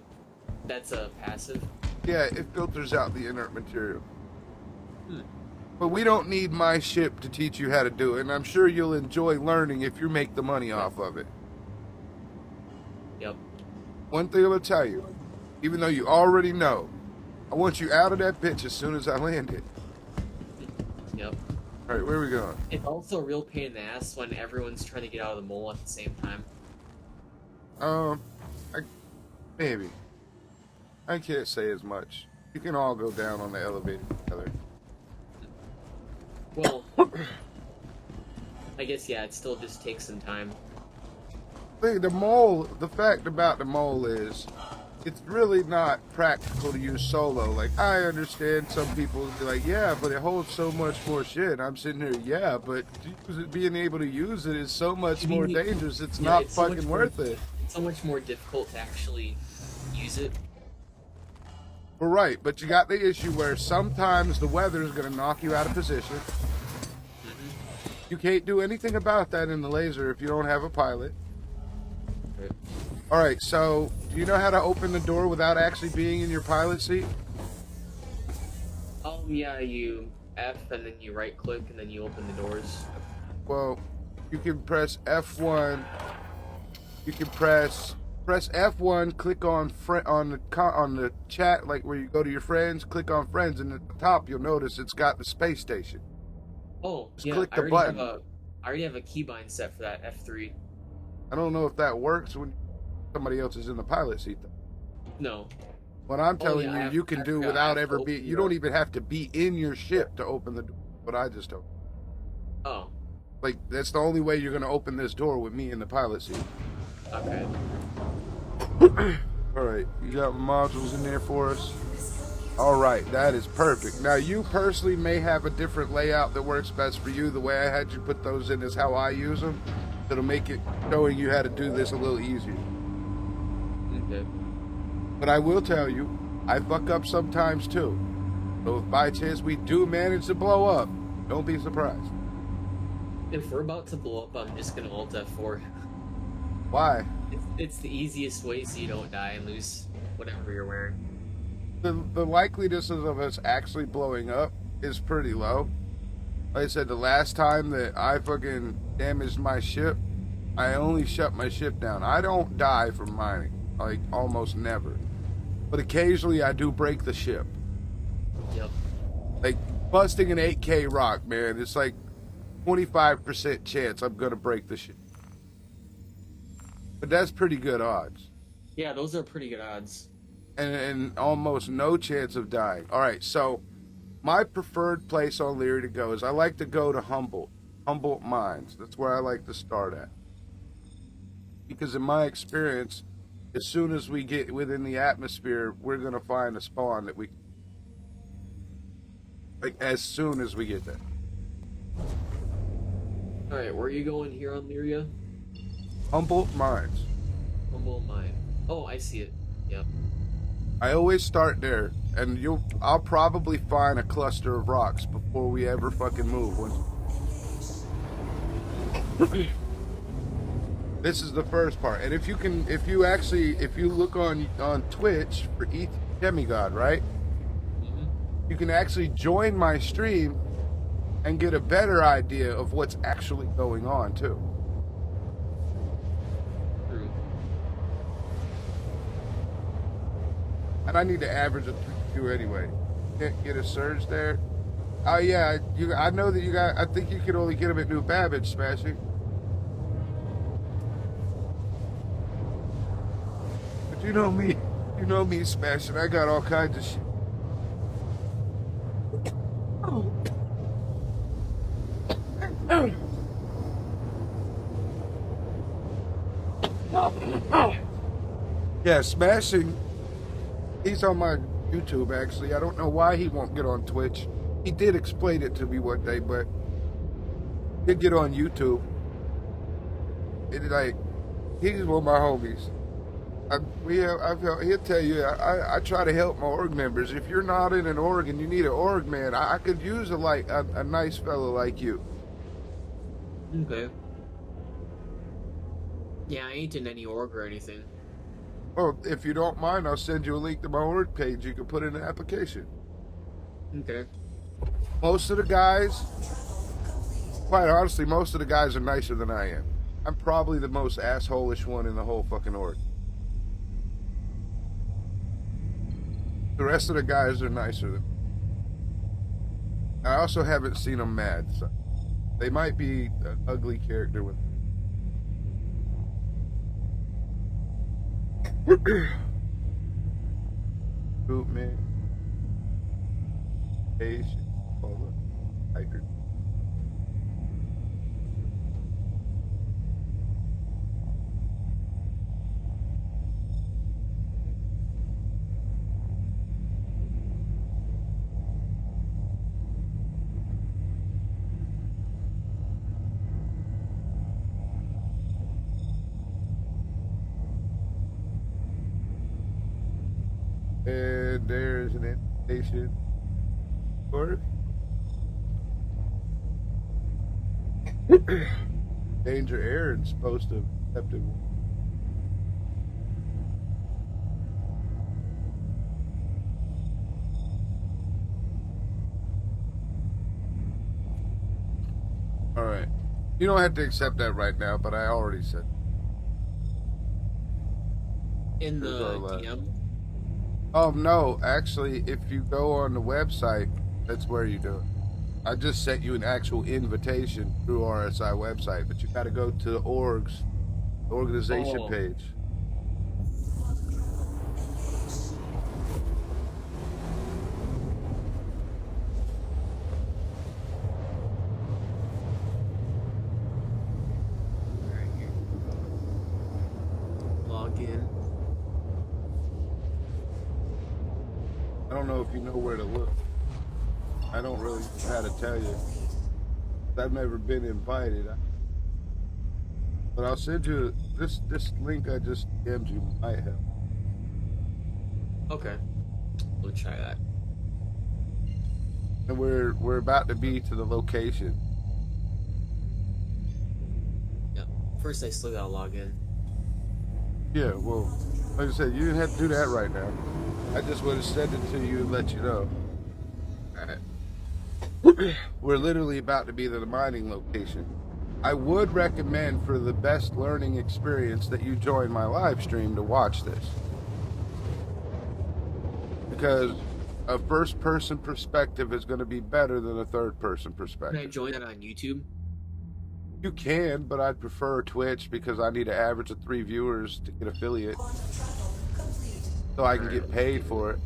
That's a passive? Yeah, it filters out the inert material. But we don't need my ship to teach you how to do it, and I'm sure you'll enjoy learning if you make the money off of it. Yep. One thing I'm gonna tell you, even though you already know, I want you out of that bitch as soon as I land it. Yep. Alright, where are we going? It's also a real pain in the ass when everyone's trying to get out of the mole at the same time. Maybe. I can't say as much. You can all go down on the elevator together. Well, I guess, yeah, it still just takes some time. The fact about the mole is, it's really not practical to use solo. Like, I understand some people will be like, yeah, but it holds so much more shit. I'm sitting here, yeah, but being able to use it is so much more dangerous. It's not it's so fucking worth it. It's so much more difficult to actually use it. Well, right, but you got the issue where sometimes the weather is going to knock you out of position. You can't do anything about that in the laser if you don't have a pilot. Right. Alright, so do you know how to open the door without actually being in your pilot seat? Oh, yeah, you F and then you right click and then you open the doors. Well, you can press F1. You can press F1, click on on the chat, like where you go to your friends, click on friends, and at the top you'll notice it's got the space station. Oh, Just yeah, click the I button. already have a keybind set for that, F3. I don't know if that works when somebody else is in the pilot seat, though. No. What I'm telling yeah, you can do forgot. without I have ever to be. open You the don't door. even have to be in your ship to open the door. What I just told. Oh, Like, that's the only way you're going to open this door with me in the pilot seat. okay. Alright, you got modules in there for us? Alright, that is perfect. Now, you personally may have a different layout that works best for you. The way I had you put those in is how I use them. It'll make it showing you how to do this a little easier. Okay. But I will tell you, I fuck up sometimes too. So if by chance we do manage to blow up, don't be surprised. If we're about to blow up, I'm just gonna Alt F4. Why? It's the easiest way so you don't die and lose whatever you're wearing. The likeliness of us actually blowing up is pretty low. Like I said, the last time that I fucking damaged my ship, I only shut my ship down. I don't die from mining, like almost never. But occasionally I do break the ship. Yep. Like busting an 8K rock, man, it's like 25% chance I'm gonna break the ship. But that's pretty good odds. Yeah, those are pretty good odds. And almost no chance of dying. Alright, so my preferred place on Leary to go is I like to go to Humboldt Mines. That's where I like to start at. Because in my experience, as soon as we get within the atmosphere, we're going to find a spawn that we... Like, as soon as we get there. Alright, where are you going here on Lyria? Humboldt Mines. Humble Mine. Oh, I see it. Yep. I always start there, and I'll probably find a cluster of rocks before we ever fucking move. This is the first part, and if you look on Twitch for EtDemiGod, right? Mm-hmm. You can actually join my stream and get a better idea of what's actually going on too. True. And I need to average a 2 anyway. Can't get a surge there. Oh yeah, I know that you got. I think you can only get them at New Babbage, Smashing. But you know me, Smashing. I got all kinds of shit. Yeah, Smashing. He's on my YouTube, actually. I don't know why he won't get on Twitch. He did explain it to me one day, but he did get on YouTube. And he's one of my homies. He'll tell you, I try to help my org members. If you're not in an org and you need an org, man, I could use a nice fellow like you. Okay. Yeah, I ain't in any org or anything. Well, if you don't mind, I'll send you a link to my org page. You can put in an application. Okay. Most of the guys, quite honestly, most of the guys are nicer than I am. I'm probably the most asshole-ish one in the whole fucking org. The rest of the guys are nicer than me. I also haven't seen them mad, so they might be an ugly character with Boot man. Patience. All the hiker. And there's an invitation for Danger Aaron's supposed to have accepted one. Alright. You don't have to accept that right now, but I already said. In Here's the our last. DM. Oh no, actually, if you go on the website, that's where you do it. I just sent you an actual invitation through RSI website, but you got to go to the org's organization Oh. page. Log in. I don't know if you know where to look. I don't really know how to tell you. I've never been invited. But I'll send you this link I just DM'd you might help. Okay. We'll try that. And we're about to be to the location. Yeah. First, I still gotta log in. Yeah, well, like I said, you didn't have to do that right now. I just would have sent it to you and let you know. Alright. We're literally about to be to the mining location. I would recommend for the best learning experience that you join my live stream to watch this. Because a first person perspective is going to be better than a third person Can I perspective. join that on YouTube? You can, but I'd prefer Twitch because I need an average of 3 viewers to get affiliate. So I can get paid for it.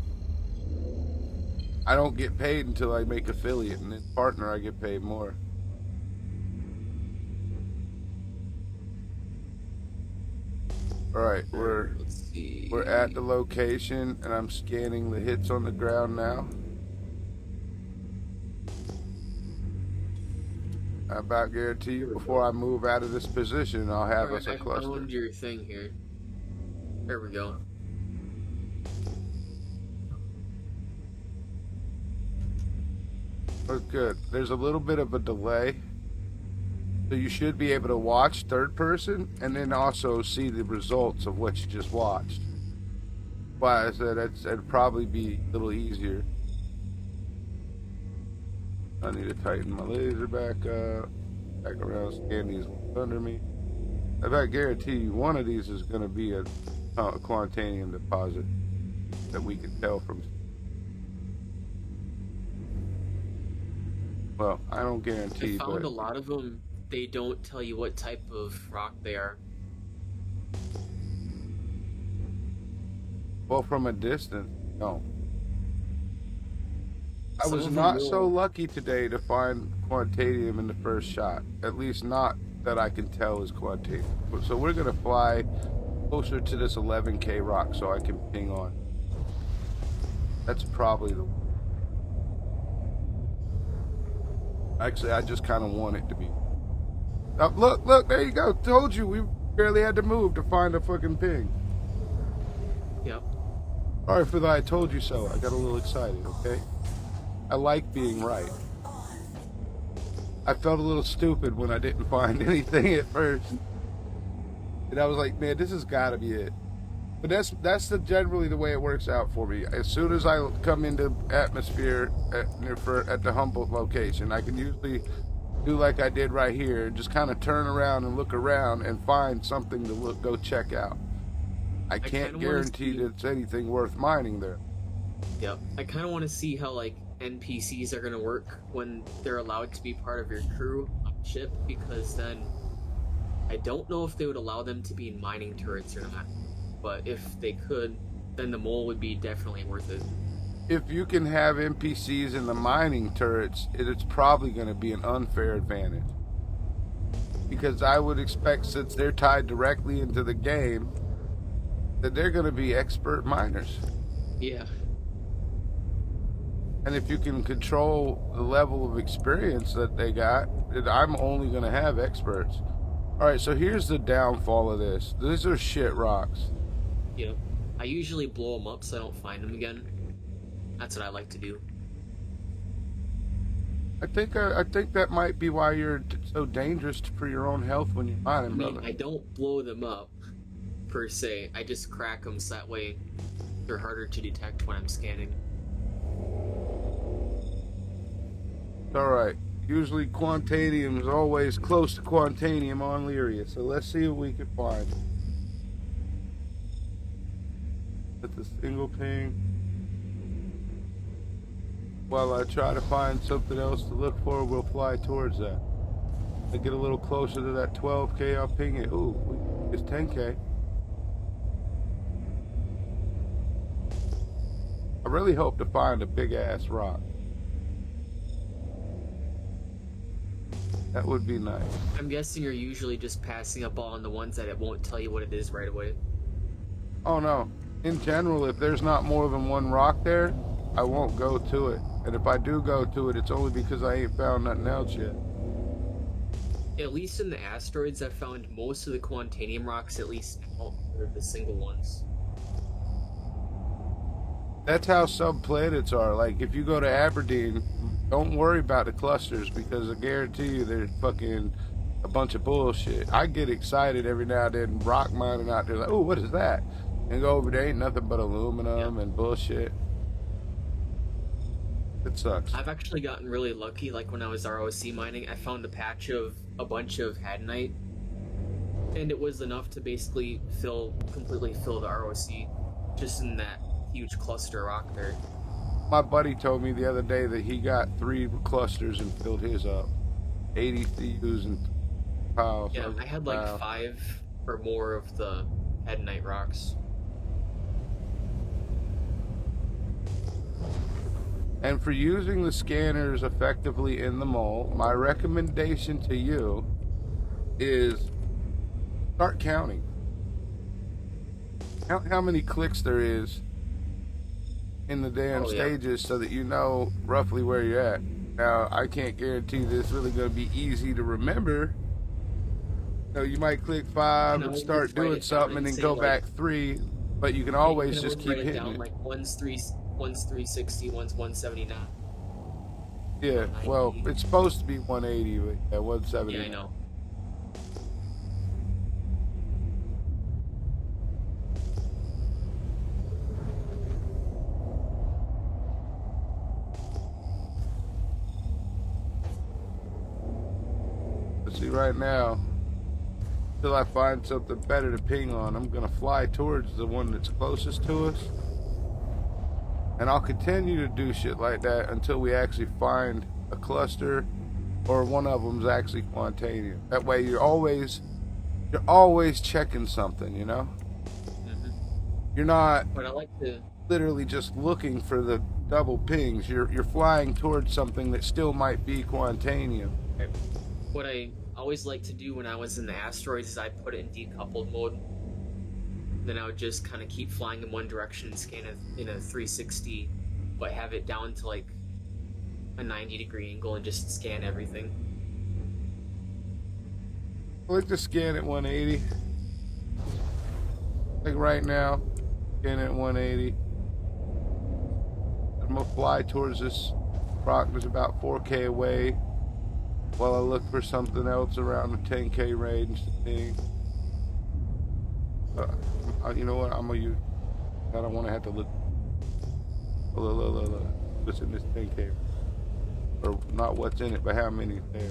I don't get paid until I make affiliate, and then partner I get paid more. Alright, Let's see. we're at the location, and I'm scanning the hits on the ground now. I about guarantee you, before I move out of this position, I'll have us a I cluster. found your thing here. There we go. Look good. There's a little bit of a delay. So you should be able to watch third person and then also see the results of what you just watched. Why I said it'd probably be a little easier. I need to tighten my laser back up. Back around, scan these ones under me. I about guarantee you one of these is going to be a quantanium deposit that we can tell from. Well, I don't guarantee, I found but a lot of them. They don't tell you what type of rock they are. well, from a distance, no. I Some was of them not will. so lucky today to find quantanium in the first shot. At least not that I can tell is quantanium. So we're gonna fly closer to this 11K rock so I can ping on. That's probably the. Actually, I just kind of want it to be. Oh, look, there you go. Told you, we barely had to move to find a fucking ping. Yep. Sorry for the I told you so. I got a little excited, okay? I like being right. I felt a little stupid when I didn't find anything at first. And I was like, man, this has got to be it. But that's generally the way it works out for me. As soon as I come into atmosphere at the Humboldt location, I can usually do like I did right here, just kind of turn around and look around and find something to go check out. I can't guarantee that it's anything worth mining there. Yep. I kind of want to see how like NPCs are going to work when they're allowed to be part of your crew on the ship, because then I don't know if they would allow them to be in mining turrets or not. But if they could, then the mole would be definitely worth it. If you can have NPCs in the mining turrets, it's probably going to be an unfair advantage. Because I would expect, since they're tied directly into the game, that they're going to be expert miners. Yeah. And if you can control the level of experience that they got, then I'm only going to have experts. Alright, so here's the downfall of this. These are shit rocks. Yep. I usually blow them up so I don't find them again. That's what I like to do. I think that might be why you're so dangerous for your own health when you're mining, brother. I don't blow them up, per se. I just crack them so that way they're harder to detect when I'm scanning. Alright. Usually Quantanium is always close to Quantanium on Lyria, so let's see what we can find. At the single ping. While I try to find something else to look for, we'll fly towards that. To get a little closer to that 12K, I'll ping it. Ooh, it's 10K. I really hope to find a big ass rock. That would be nice. I'm guessing you're usually just passing up on the ones that it won't tell you what it is right away. Oh no. In general, if there's not more than one rock there, I won't go to it. And if I do go to it, it's only because I ain't found nothing else yet. At least in the asteroids, I've found most of the Quantanium rocks, at least now, are the single ones. That's how some planets are. Like, if you go to Aberdeen, don't worry about the clusters, because I guarantee you they're fucking a bunch of bullshit. I get excited every now and then, rock mining out there, like, oh, what is that? And go over there, ain't nothing but aluminum and bullshit. It sucks. I've actually gotten really lucky. Like when I was ROC mining, I found a patch of a bunch of hadnite, and it was enough to basically completely fill the ROC, just in that huge cluster rock there. My buddy told me the other day that he got 3 clusters and filled his up. 80 TUs and piles. Yeah, I had like 5 or more of the hadnite rocks. And for using the scanners effectively in the mole, my recommendation to you is start counting. Count how many clicks there is in the damn stages so that you know roughly where you're at. Now, I can't guarantee that it's really going to be easy to remember. So you might click 5 and start doing something and then go back 3, but you can always just keep hitting it. Like one's 360, one's 179. Yeah, well, it's supposed to be 180, but yeah, 170. Yeah, I know. But see, right now, until I find something better to ping on, I'm going to fly towards the one that's closest to us. And I'll continue to do shit like that until we actually find a cluster or one of them's actually Quantanium. That way you're always checking something, you know? Mm-hmm. You're not But I like to literally just looking for the double pings. You're flying towards something that still might be Quantanium. What I always like to do when I was in the asteroids is I put it in decoupled mode. Then I would just kind of keep flying in one direction and scan it in a 360, but have it down to like a 90-degree angle and just scan everything. I like to scan at 180. Like right now, scan at 180. I'm gonna fly towards this rock that's about 4K away while I look for something else around the 10K range to ping. You know what? I'm gonna use. I don't want to have to look. Look. What's in this 10K? Or not what's in it, but how many is there?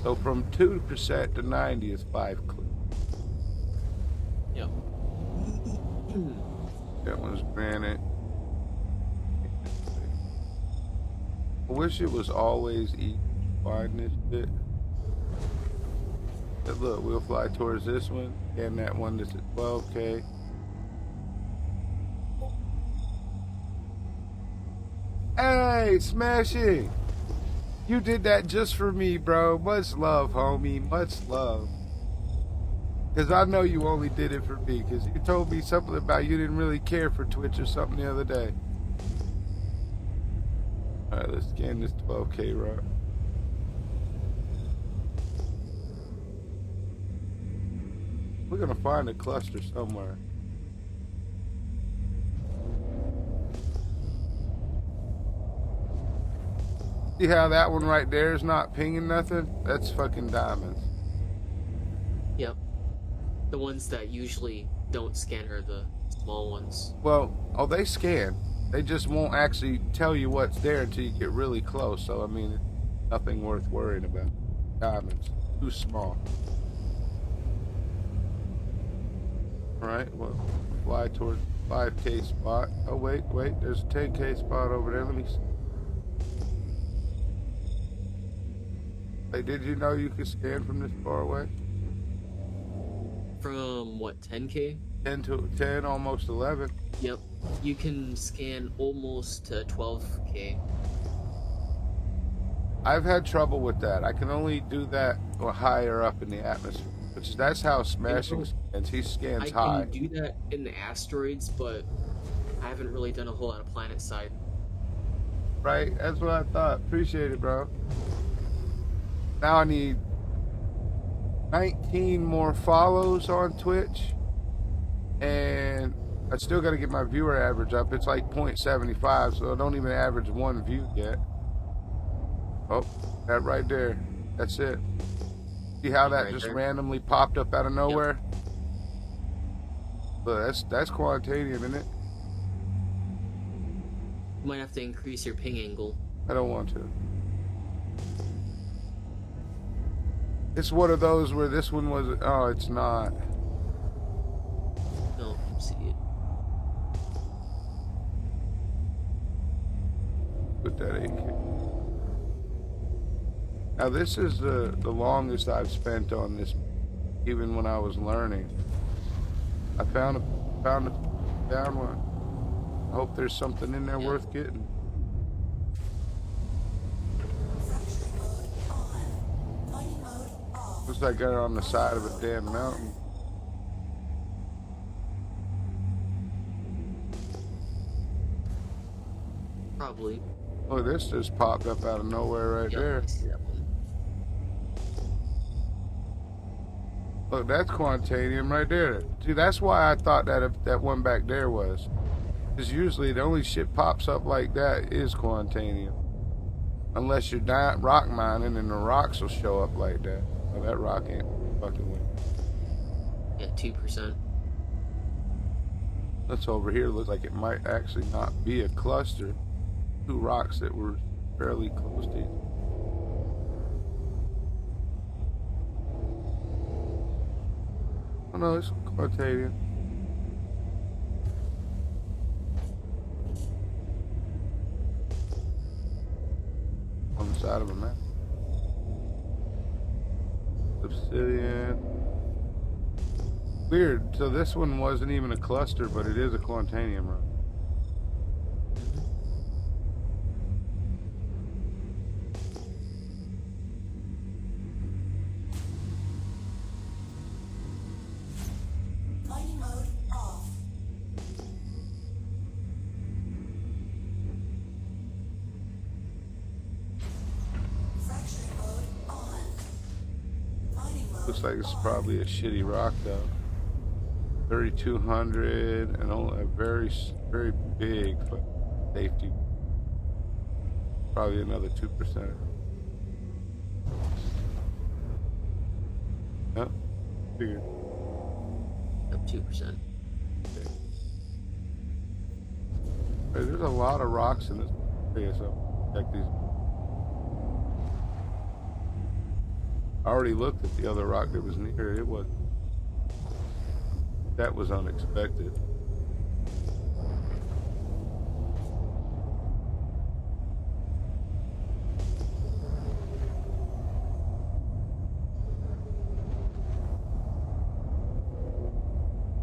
So from 2% to 90 is 5 clicks. Yep. That one's granite. I wish it was always easy to find this shit. But look, we'll fly towards this one and that one that's at 12K. Hey, Smashing! You did that just for me, bro. Much love, homie. Much love. Because I know you only did it for me. Because you told me something about you didn't really care for Twitch or something the other day. Alright, let's scan this 12K rock. We're going to find a cluster somewhere. See how that one right there is not pinging nothing? That's fucking diamonds. Yep. The ones that usually don't scan are the small ones. Well, oh, they scan. They just won't actually tell you what's there until you get really close. So, I mean, it's nothing worth worrying about. Diamonds. Too small. Alright, well, fly towards 5K spot. Oh, wait. There's a 10K spot over there. Let me see. Hey, did you know you could scan from this far away? From what, 10K? 10, almost 11. Yep. You can scan almost to 12K. I've had trouble with that. I can only do that higher up in the atmosphere. Which that's how Smashing scans. He scans high. I can do that in the asteroids, but I haven't really done a whole lot of planet side. Right? That's what I thought. Appreciate it, bro. Now I need 19 more follows on Twitch. And I still got to get my viewer average up. It's like 0.75, so I don't even average one view yet. Oh, that right there. That's it. See how that just randomly popped up out of nowhere? Yep. But that's quantanium, isn't it? You might have to increase your ping angle. I don't want to. It's one of those where this one was... Oh, it's not. No, see it. Put that AK. Now this is the longest I've spent on this, even when I was learning. I found one. I hope there's something in there worth getting. Looks like I got it on the side of a damn mountain. Probably. Oh, this just popped up out of nowhere right there. Look, that's quantanium right there. See, that's why I thought that one back there was. Because usually the only shit pops up like that is quantanium. Unless you're rock mining and the rocks will show up like that. Oh, that rock ain't fucking with. Yeah, 2%. That's over here. Looks like it might actually not be a cluster. Two rocks that were fairly close to each other. Oh no, it's quantanium. On the side of a map. Obsidian. Weird. So this one wasn't even a cluster, but it is a quantanium rock. Looks like it's probably a shitty rock though. 3,200 and only a very big safety. Probably another 2%. Yeah. Figured. Up 2%. Hey, there's a lot of rocks in this area, so check these. I already looked at the other rock that was near it. That was unexpected.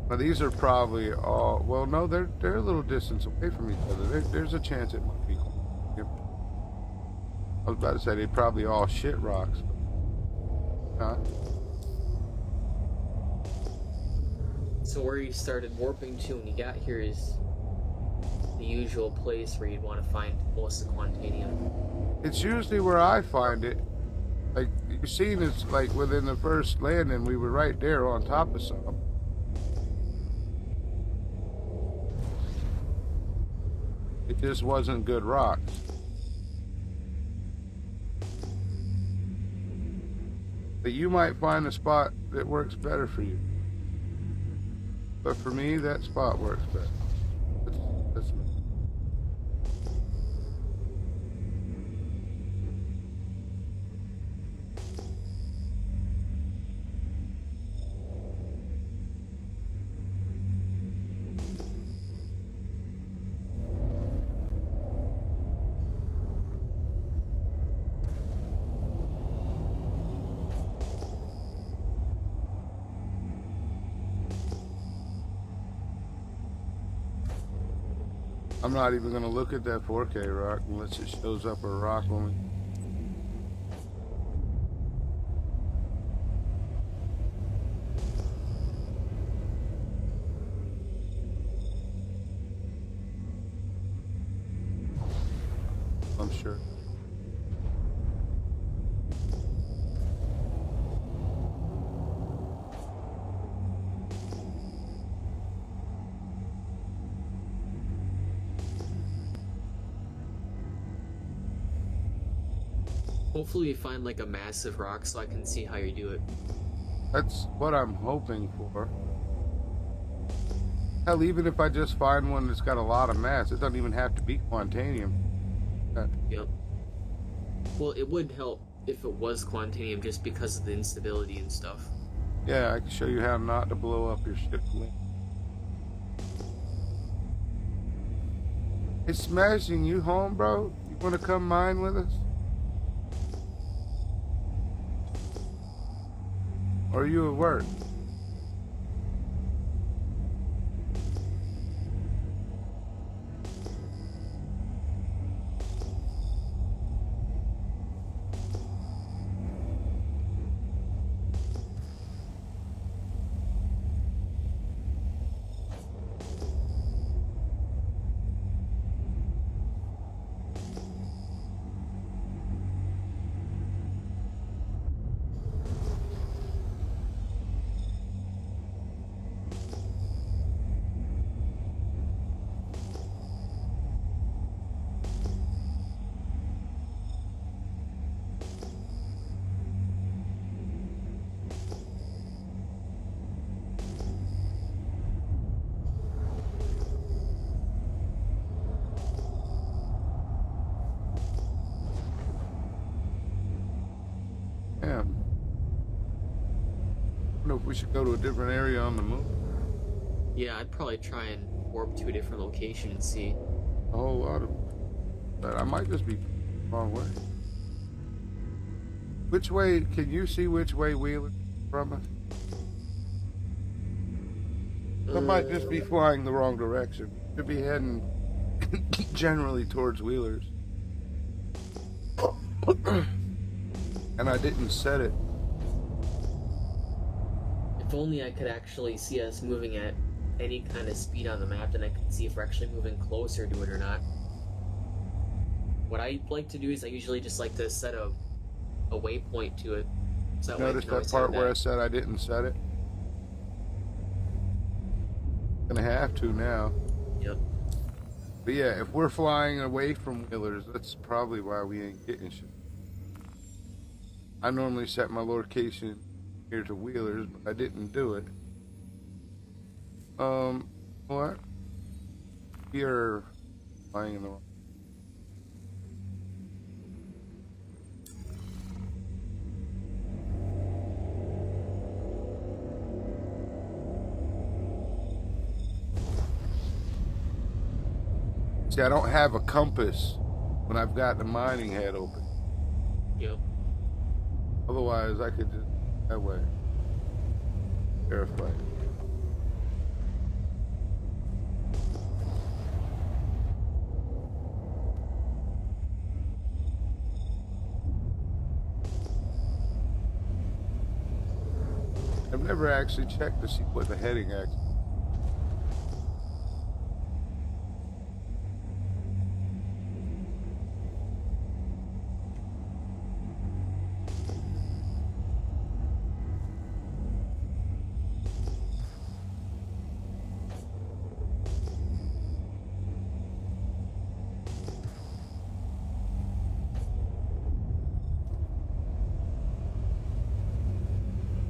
Now these are probably all, well, no, they're a little distance away from each other. There's a chance it might be. Yep. I was about to say they probably all shit rocks. Huh? So where you started warping to when you got here is the usual place where you'd want to find most of the Quantanium. It's usually where I find it. Like, you've seen it's like within the first landing, we were right there on top of something. It just wasn't good rocks. But you might find a spot that works better for you. But for me, that spot works better. That's me. I'm not even going to look at that 4K rock unless it shows up a rock on me. I'm sure. Hopefully you find like a massive rock so I can see how you do it. That's what I'm hoping for. Hell, even if I just find one that's got a lot of mass, it doesn't even have to be Quantanium. Yep. Well, it would help if it was Quantanium just because of the instability and stuff. Yeah, I can show you how not to blow up your ship. It's smashing. You home, bro? You want to come mine with us? Or are you at work? Damn. I don't know if we should go to a different area on the moon. Yeah, I'd probably try and warp to a different location and see. A whole lot of... But I might just be the wrong way. Which way... Can you see which way Wheeler from us? I might just be flying the wrong direction. Should be heading generally towards Wheelers. And I didn't set it. If only I could actually see us moving at any kind of speed on the map, then I could see if we're actually moving closer to it or not. What I like to do is I usually just like to set a waypoint to it. So that way I Notice can that always part have where I that. said I didn't set it? Gonna have to now. Yep. But yeah, if we're flying away from Wheelers, that's probably why we ain't getting shit. I normally set my location here to Wheelers, but I didn't do it. What? We are flying in the wrong. See, I don't have a compass when I've got the mining head open. Yep. Otherwise, I could just that way. Verify. I've never actually checked to see what the heading actually.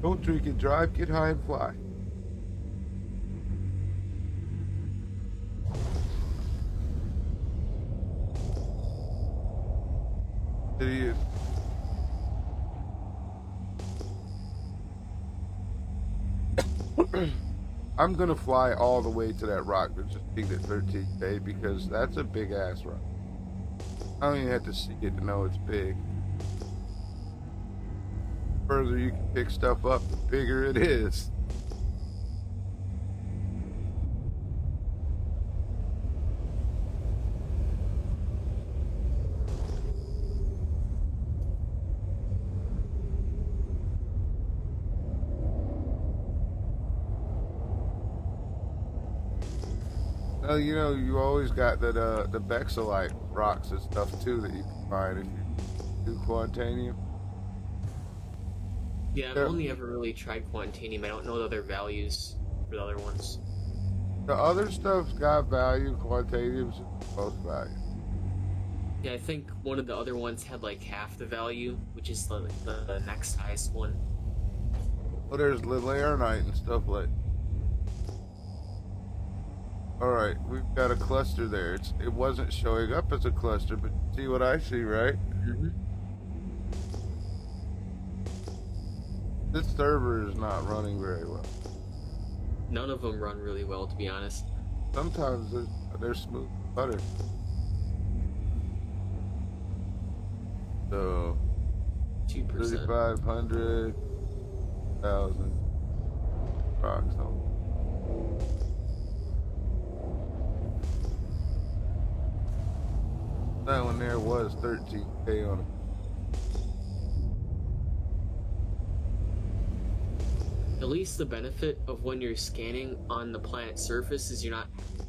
Don't drink and drive, get high and fly. Idiot. I'm gonna fly all the way to that rock that's just peaked at 13K because that's a big ass rock. I don't even have to see it to know it's big. The further you can pick stuff up, the bigger it is. Well, you know, you always got that the Bexelite rocks and stuff too that you can find if you do Quantanium. Yeah, I've only ever really tried Quantanium. I don't know the other values for the other ones. The other stuff's got value. Quantanium's the most value. Yeah, I think one of the other ones had like half the value, which is the next highest one. Well, there's Lillearnite and stuff like. All right, we've got a cluster there. It wasn't showing up as a cluster, but see what I see, right? Mm-hmm. This server is not running very well. None of them run really well, to be honest. Sometimes they're smooth butter. So 2%. 3,500, 1,000 rocks on. That one there was 13K on it. At least the benefit of when you're scanning on the planet's surface is you're not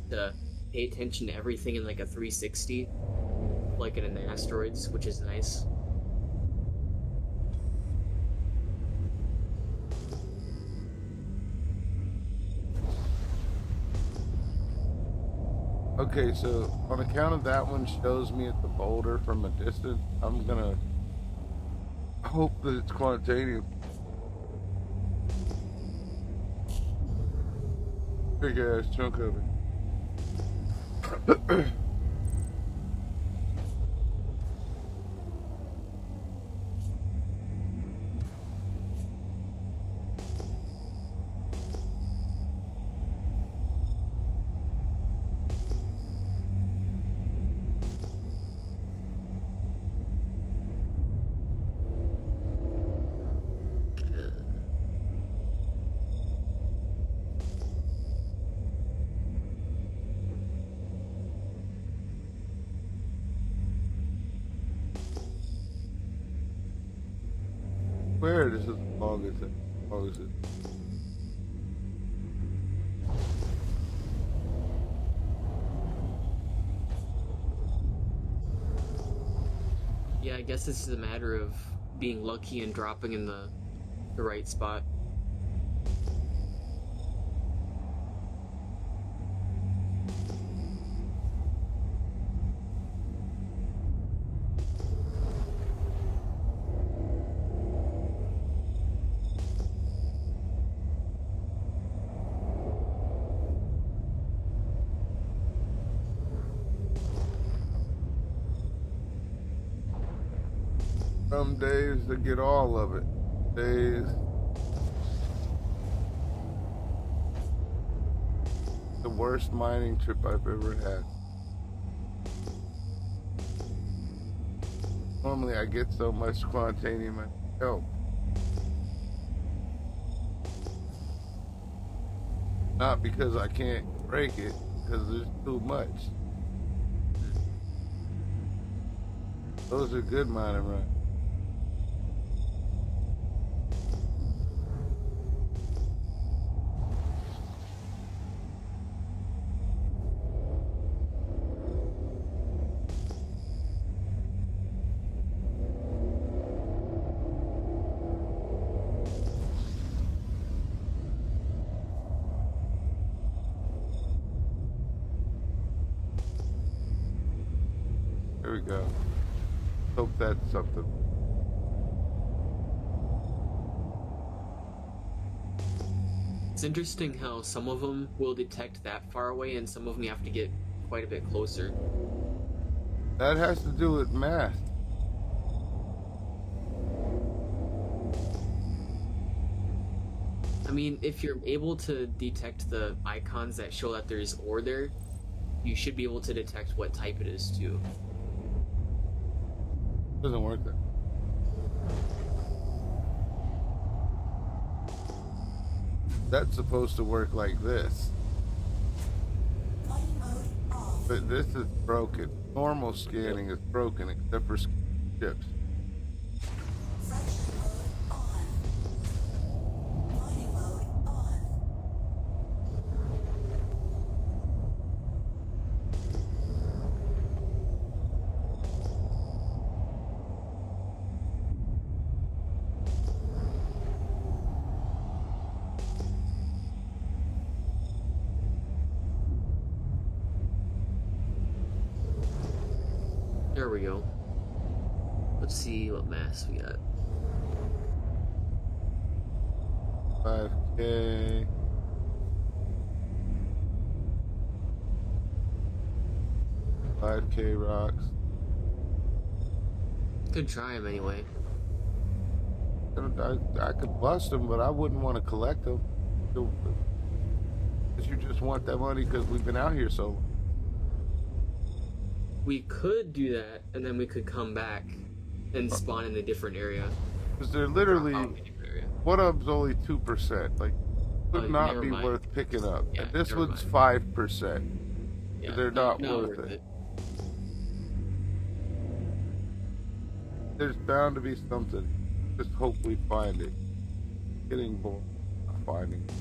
to pay attention to everything in like a 360, like in the asteroids, which is nice. Okay, so on account of that one shows me at the boulder from a distance, I'm gonna hope that it's Quantanium. Big ass chunk of it. Where this is as long as it. Yeah, I guess this is a matter of being lucky and dropping in the right spot. Some days to get all of it. Days. The worst mining trip I've ever had. Normally I get so much quantanium and help. Not because I can't break it, because there's too much. Those are good mining runs. There we go. Hope that's something. It's interesting how some of them will detect that far away and some of them you have to get quite a bit closer. That has to do with math. I mean, if you're able to detect the icons that show that there's ore there, you should be able to detect what type it is too. Doesn't work there. That's supposed to work like this. But this is broken. Normal scanning is broken except for ships. There we go. Let's see what mass we got. 5K. $5K rocks. Could try them anyway. I could bust them, but I wouldn't want to collect them. Because you just want that money because we've been out here so long. We could do that, and then we could come back and spawn in a different area. Because they're literally, Drop out in a different area. one of them's only 2%. Like, would not never be mind. worth picking up. Yeah, And this never one's mind. 5%. Yeah, They're not worth it. There's bound to be something. Just hope we find it. Getting bored. Not finding it.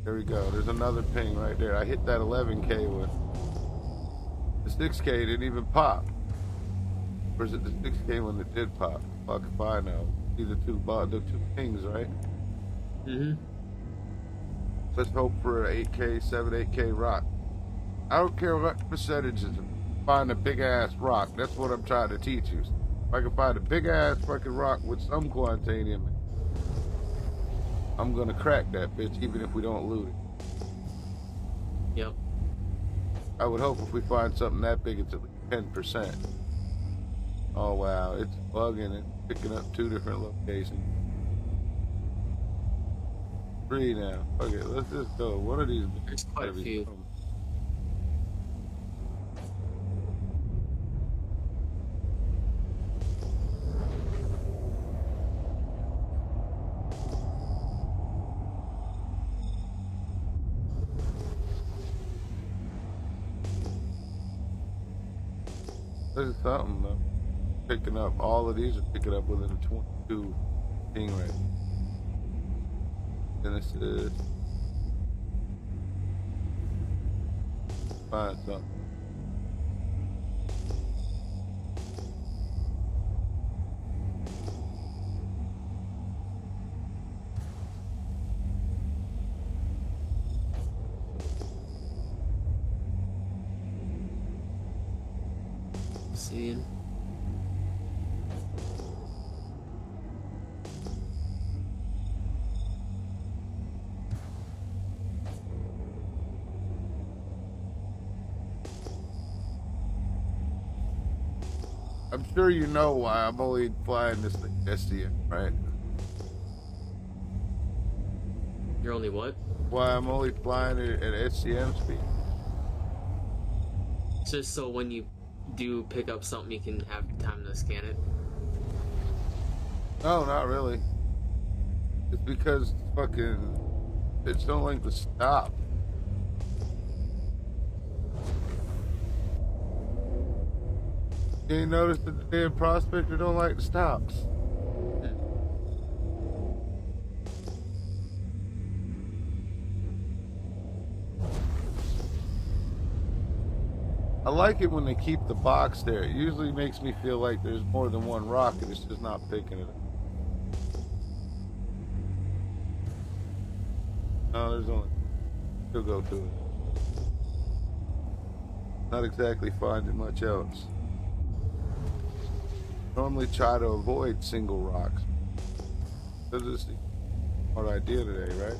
There we go. There's another ping right there. I hit that 11K one. The 6K didn't even pop. Or is it the 6K one that did pop? Fuck if I know. See the two pings, right? Mm-hmm. Let's hope for an 8K, 7, 8K rock. I don't care what percentages. Find a big ass rock. That's what I'm trying to teach you. If I can find a big ass fucking rock with some quantanium, I'm gonna crack that bitch even if we don't loot it. Yep. I would hope if we find something that big, it's at least 10%. Oh wow, it's bugging and picking up 2 different locations. 3 now. Okay, let's just go. One of these. There's quite a few. There's something though. Picking up. All of these are picking up within a 22 ping rate. Then it says find something. Seeing. I I'm sure you know why I'm only flying this thing SDM, right? You're only what? Why I'm only flying it at SCM speed. Just so when you do pick up something, you can have time to scan it. No, not really. It's because fucking it's don't like to stop. You ain't noticed that the damn prospector don't like to stop. I like it when they keep the box there. It usually makes me feel like there's more than one rocket. It's just not picking it up. No, there's only. Still go to it. Not exactly finding much else. Normally try to avoid single rocks. This is the smart idea today, right?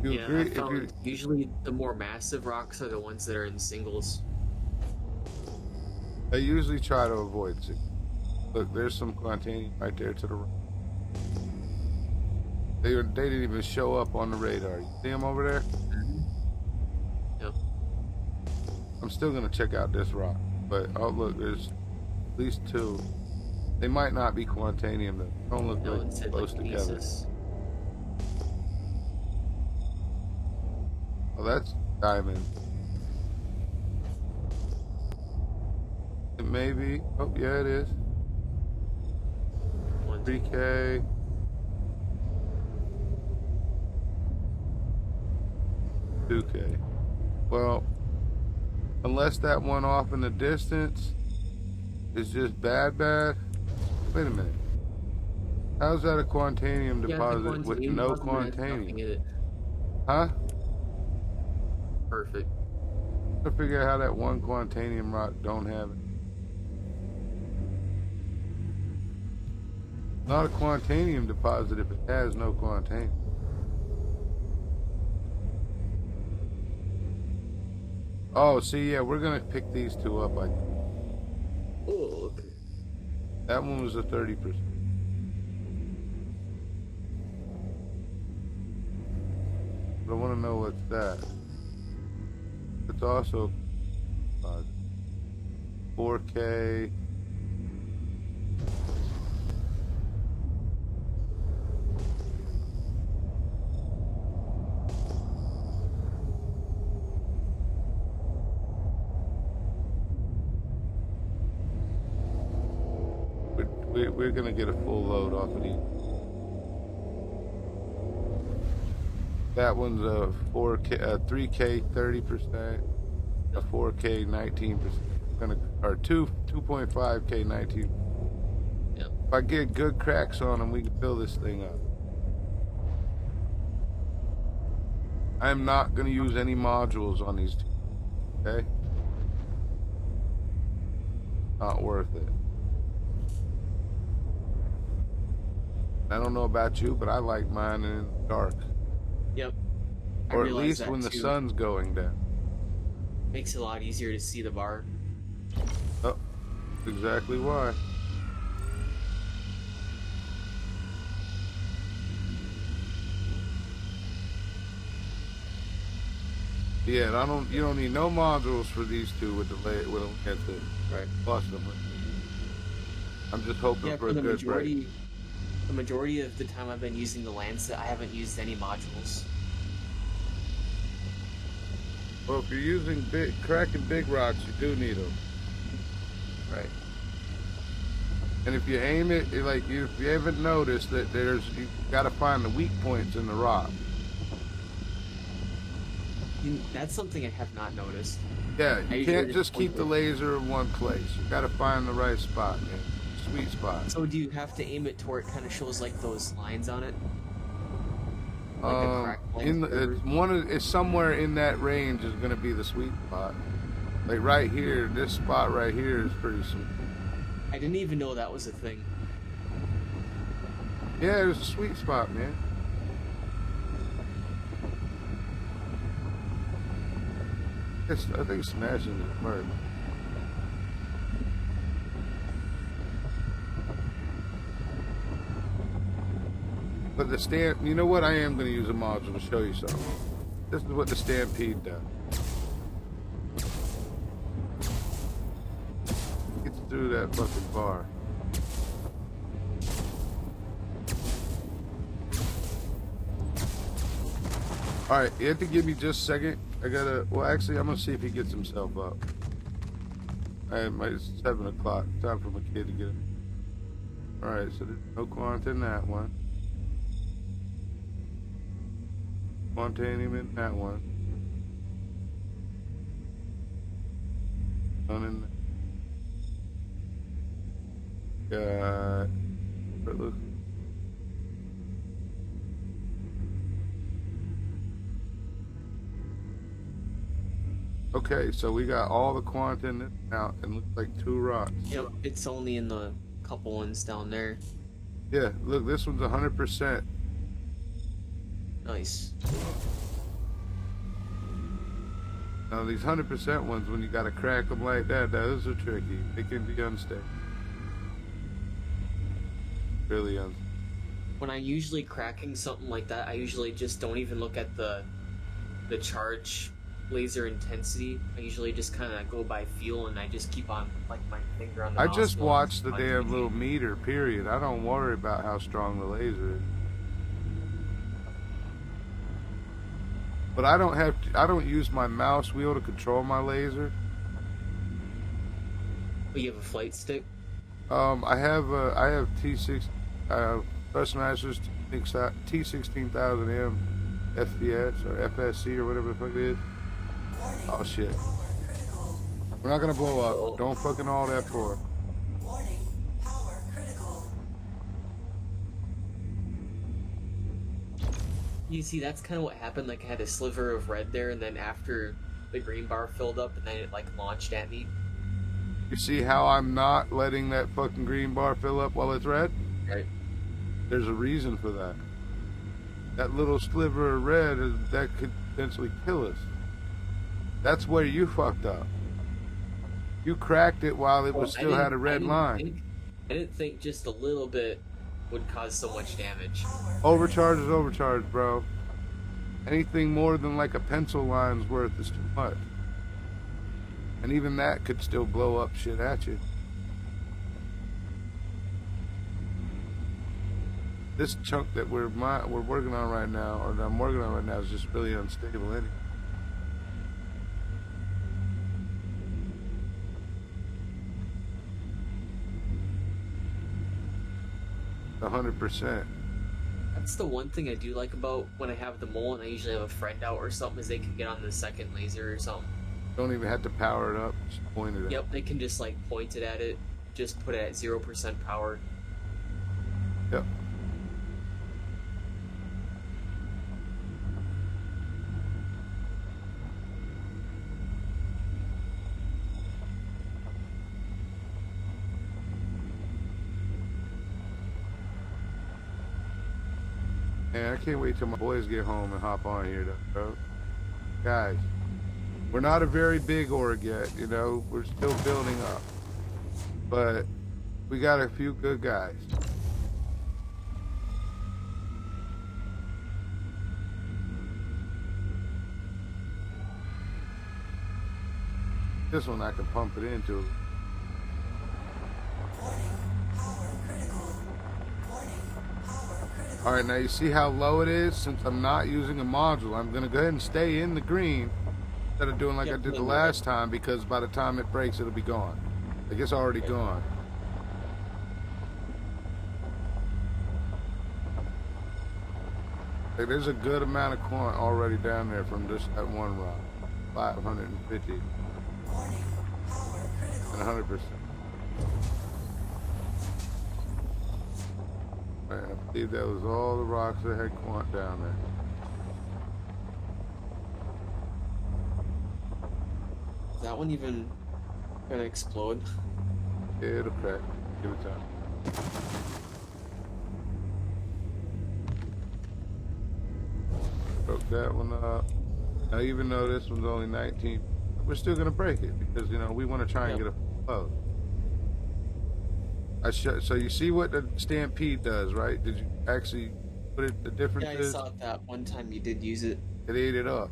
You Yeah, agree? I found usually the more massive rocks are the ones that are in singles. I usually try to avoid it. Look, there's some Quantanium right there to the right. They didn't even show up on the radar. You see them over there? Mm-hmm. Yep. I'm still gonna check out this rock, but oh look, there's at least two. They might not be Quantanium though. They don't look No, like it said close like together. pieces. Oh, that's diamond. It may be. Oh, yeah, it is. 3K. $2K. Well, unless that one off in the distance is just bad. Wait a minute. How's that a Quantanium deposit with no Quantanium? Huh? Perfect. To figure out how that one Quantanium rock don't have it. Not a Quantanium deposit if it has no Quantanium. Oh, see, yeah, we're gonna pick these two up. I think. Oh, okay. That one was a 30%. But I want to know what's that. It's also 4K. We're gonna get a full load off of these. That one's a 4K, 3K 30%, a 4K 19%. Or 2.5K 19%. Yep. If I get good cracks on them, we can fill this thing up. I'm not gonna use any modules on these two. Okay? Not worth it. I don't know about you, but I like mine in the dark. Yep. I Or at realize least that when the too. sun's going down. Makes it a lot easier to see the bar. Oh, that's exactly why. Yeah, you don't need no modules for these two with the right plus them. I'm just hoping Yeah, for a for the good break. majority of the time I've been using the Lancet, I haven't used any modules. Well, if you're using cracking big rocks, you do need them. Right. And if you aim it, if you haven't noticed that you got to find the weak points in the rock. That's something I have not noticed. Yeah, I you usually can't just just keep point the it. laser in one place. You got to find the right spot, man. Sweet spot. So do you have to aim it to where it kind of shows like those lines on it? Like a crack line? It's somewhere in that range is going to be the sweet spot. Like right here, this spot right here is pretty sweet. I didn't even know that was a thing. Yeah, it's a sweet spot, man. I think smashing is murder. But the you know what? I am going to use a module to show you something. This is what the Stampede does. Gets through that fucking bar. Alright, you have to give me just a second. I gotta, well actually I'm gonna see if he gets himself up. It's 7 o'clock. Time for my kid to get him. Alright, so there's no quant in that one. Quantanium in that one. None in got look. Okay, so we got all the quant in it now and looks like 2 rocks. Yep, it's only in the couple ones down there. Yeah, look, this one's 100%. Nice. Now these 100% ones, when you gotta crack them like that, those are tricky. They can be unstable. Really unstable. When I'm usually cracking something like that, I usually just don't even look at the charge laser intensity. I usually just kind of go by feel, and I just keep on like my finger on the I mouse just while watch the I'm damn tweaking. little meter, period. I don't worry about how strong the laser is. But I don't use my mouse wheel to control my laser. Oh, you have a flight stick? I have T6 Thrustmasters T16000M FPS or FSC or whatever the fuck it is. Oh shit. We're not gonna blow up. Don't fucking all that for. Warning, power critical. You see, that's kind of what happened. Like, I had a sliver of red there, and then after the green bar filled up, and then it like launched at me. You see how I'm not letting that fucking green bar fill up while it's red? Right. There's a reason for that. That little sliver of red, that could potentially kill us. That's where you fucked up. You cracked it while it was still had a red line. I didn't think just a little bit would cause so much damage. Overcharge is overcharge, bro. Anything more than like a pencil line's worth is too much. And even that could still blow up shit at you. This chunk that we're working on right now, or that I'm working on right now, is just really unstable anyway. A 100%. That's the one thing I do like about when I have the mole and I usually have a friend out or something, is they can get on the second laser or something. Don't even have to power it up, just point it at. Yep, they can just like point it at it, just put it at 0% power. Yep. Man, I can't wait till my boys get home and hop on here, though, bro. Guys, we're not a very big org yet, you know. We're still building up. But we got a few good guys. This one I can pump it into. Alright, now you see how low it is? Since I'm not using a module, I'm going to go ahead and stay in the green instead of doing like I did the last time, because by the time it breaks, it'll be gone. Like, it's already gone. Like, there's a good amount of quant already down there from just that one rock. 550. And 100%. I believe that was all the rocks that had quant down there. Is that one even gonna explode? Yeah, it'll crack. Give it time. Broke that one up. Now, even though this one's only 19, we're still gonna break it because, you know, we want to try and get a flow. So you see what the Stampede does, right? Did you actually But the difference Yeah, I is saw it that one time you did use it. it ate it up.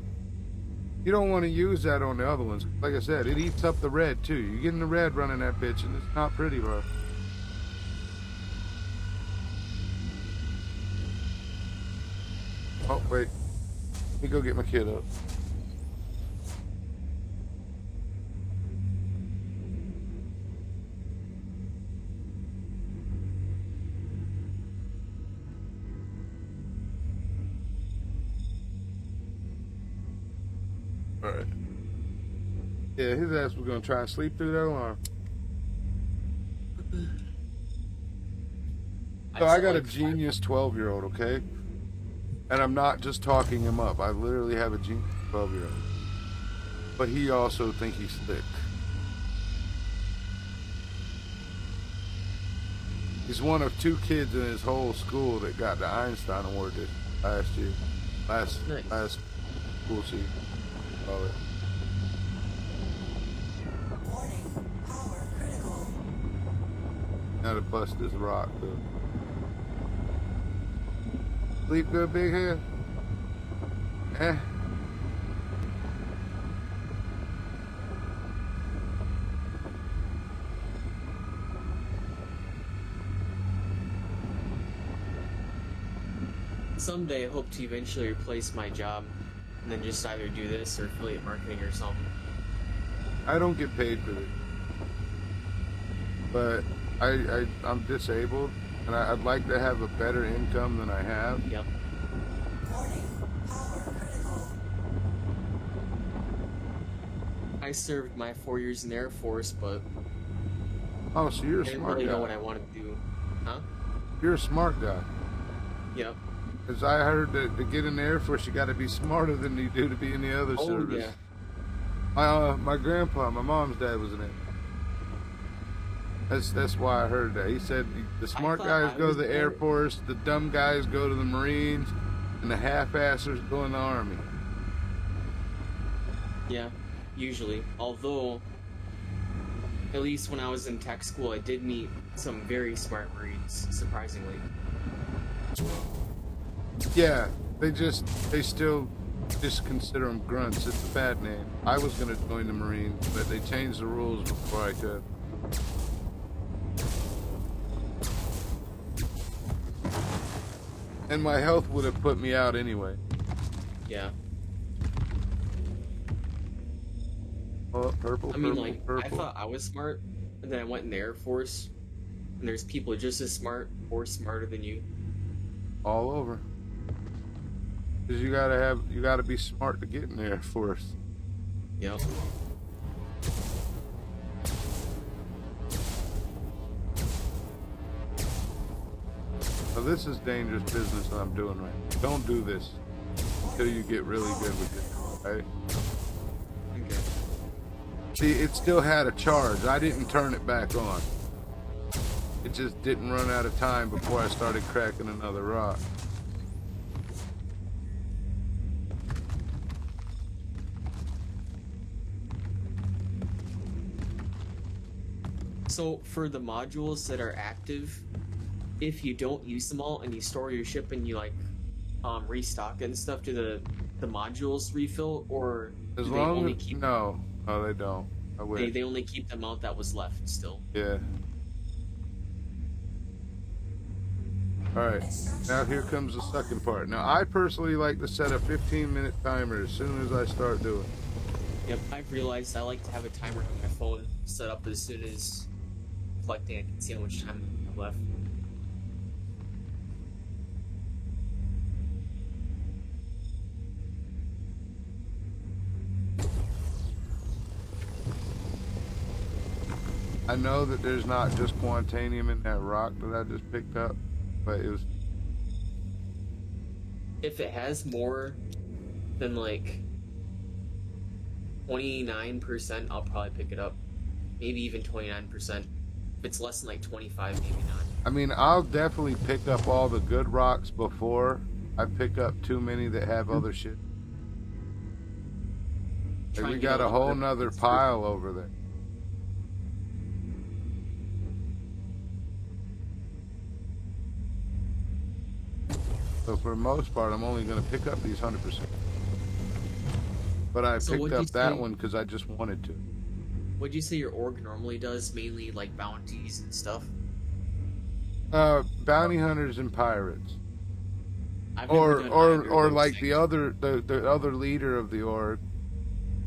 You don't want to use that on the other ones. Like I said, it eats up the red too. You get in the red running that bitch, and it's not pretty, bro. Oh wait, let me go get my kid up. Alright. Yeah, his ass was gonna try and sleep through that alarm. So I got a genius 12-year-old, okay? And I'm not just talking him up. I literally have a genius 12-year-old. But he also think he's slick. He's one of 2 kids in his whole school that got the Einstein Award this last year. Last school season. Call it. Warning, power critical. Now to bust this rock, though. Sleep good, big head? Eh? Someday I hope to eventually replace my job and then just either do this or affiliate marketing or something. I don't get paid for this. But I'm disabled, and I'd like to have a better income than I have. Yep. Warning, power critical. I served my 4 years in the Air Force, but Oh, so you're I a didn't smart really guy. know what I wanted to do. Huh? You're a smart guy. Yep. Because I heard that to get in the Air Force, you got to be smarter than you do to be in the other Oh, service. yeah. My grandpa, my mom's dad was in it. That's why I heard that. He said the smart thought guys I go to was the Air there. Force, the dumb guys go to the Marines, and the half-assers go in the Army. Yeah, usually. Although, at least when I was in tech school, I did meet some very smart Marines, surprisingly. Yeah, they still just consider them grunts. It's a bad name. I was going to join the Marines, but they changed the rules before I could. And my health would have put me out anyway. Yeah. Oh, purple, I mean, purple, like, purple. I thought I was smart, and then I went in the Air Force, and there's people just as smart or smarter than you. All over. Because you gotta be smart to get in the Air Force. Yep. So this is dangerous business that I'm doing right now. Don't do this until you get really good with it, right? Okay. See, it still had a charge. I didn't turn it back on. It just didn't run out of time before I started cracking another rock. So, for the modules that are active, if you don't use them all and you store your ship and you, like, restock it and stuff, do the modules refill, or As do they long only as keep... no, they don't. I wish. They only keep the amount that was left still. Yeah. Alright, now here comes the second part. Now, I personally like to set a 15-minute timer as soon as I start doing it. Yep, I've realized I like to have a timer on my phone set up as soon as collecting. I can see how much time I have left. I know that there's not just quantanium in that rock that I just picked up, but it was... If it has more than like 29%, I'll probably pick it up. Maybe even 29%. If it's less than like 25, maybe not. I mean, I'll definitely pick up all the good rocks before I pick up too many that have other shit. Like, Try we and get got a lot whole of nother references. pile over there. So for the most part, I'm only going to pick up these 100%. But I So picked what'd you up that say- one because I just wanted to. What'd you say your org normally does? Mainly like bounties and stuff? Bounty hunters and pirates. I've never done either of Or those like things. the other leader of the org.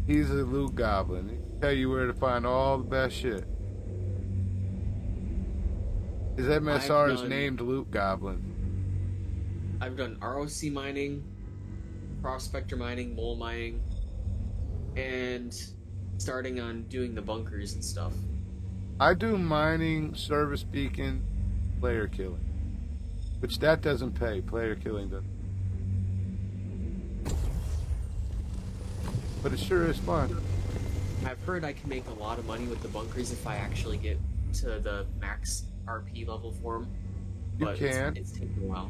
He's a loot goblin. He can tell you where to find all the best shit. His MSR is done- named Loot Goblin. I've done ROC mining, prospector mining, mole mining, and starting on doing the bunkers and stuff. I do mining, service beacon, player killing. Which that doesn't pay. Player killing doesn't. But it sure is fun. I've heard I can make a lot of money with the bunkers if I actually get to the max RP level for them. You But can. It's taken a while.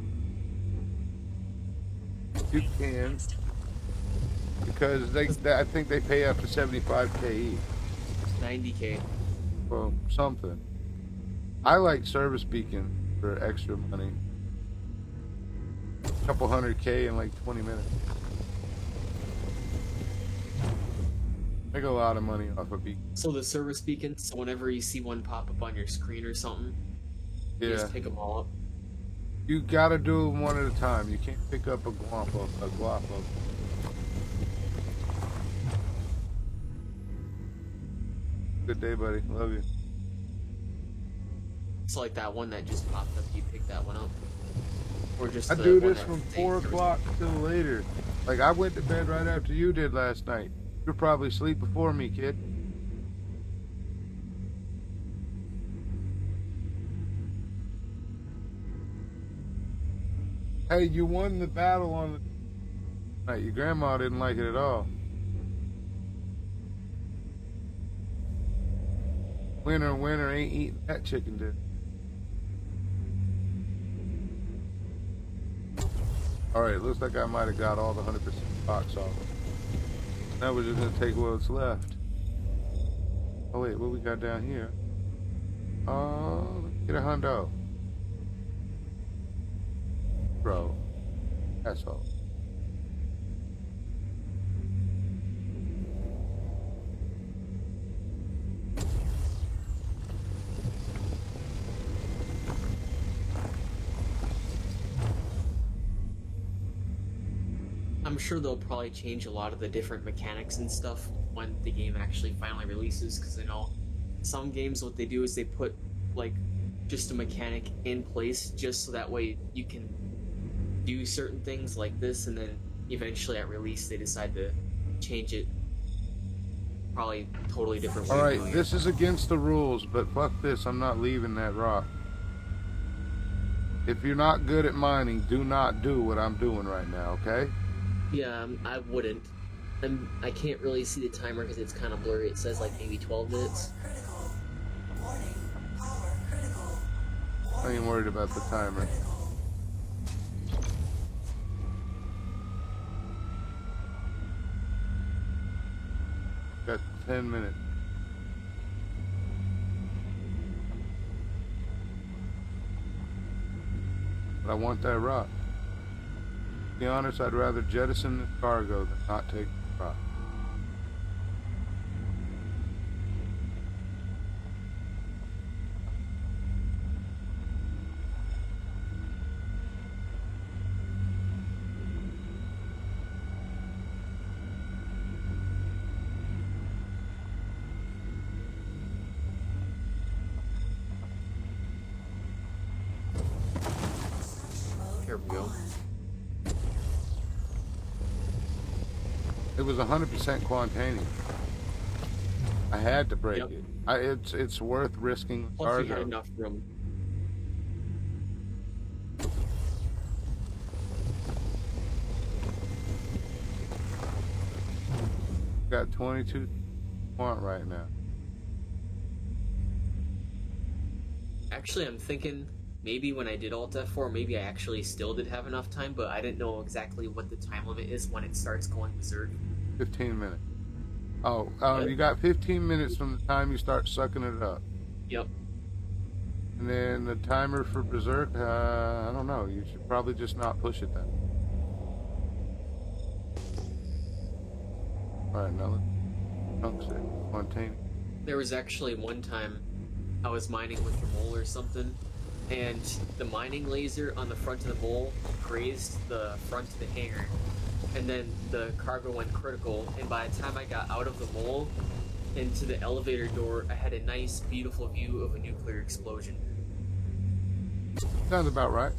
You can. Because I think they pay up to 75k each. 90k. Well, something. I like service beacon for extra money. A couple 100k in like 20 minutes. Make a lot of money off a beacon. So the service beacon, so whenever you see one pop up on your screen or something, you Yeah. just pick them all up. You gotta do them one at a time. You can't pick up a guapo. Good day, buddy. Love you. So like that one that just popped up, you pick that one up. Or just I the do one this that from stays 4 service- o'clock till later. Like, I went to bed right after you did last night. You're probably asleep before me, kid. Hey, you won the battle on the... Right, your grandma didn't like it at all. Winner ain't eating that chicken dinner. Alright, looks like I might have got all the 100% box off. Now we're just gonna take what's left. Oh wait, what we got down here? Let's get a hundo. Bro, that's all. I'm sure they'll probably change a lot of the different mechanics and stuff when the game actually finally releases, because I know some games what they do is they put like just a mechanic in place just so that way you can do certain things like this, and then eventually at release they decide to change it probably totally different way. of Alright, doing it. this is against the rules, but fuck this, I'm not leaving that rock. If you're not good at mining, do not do what I'm doing right now, okay? Yeah, I wouldn't. I can't really see the timer because it's kind of blurry. It says like maybe 12 minutes. Critical. Warning. Power critical. I ain't worried about the timer. Got 10 minutes. But I want that rock. To be honest, I'd rather jettison the cargo than not take the rock. Here we go. It was 100% Quantanium. I had to break Yep. it. It's worth risking the Plus, we had cargo. enough room. Got 22 want right now. Actually, I'm thinking maybe when I did Alt F4, maybe I actually still did have enough time, but I didn't know exactly what the time limit is when it starts going berserk. 15 minutes. Oh, What? you got 15 minutes from the time you start sucking it up. Yep. And then the timer for Berserk, I don't know. You should probably just not push it then. Alright, now let's chunks it. Spontaneous. There was actually one time I was mining with the mole or something, and the mining laser on the front of the mole grazed the front of the hangar, and then the cargo went critical, and by the time I got out of the mole into the elevator door, I had a nice, beautiful view of a nuclear explosion. Sounds about right.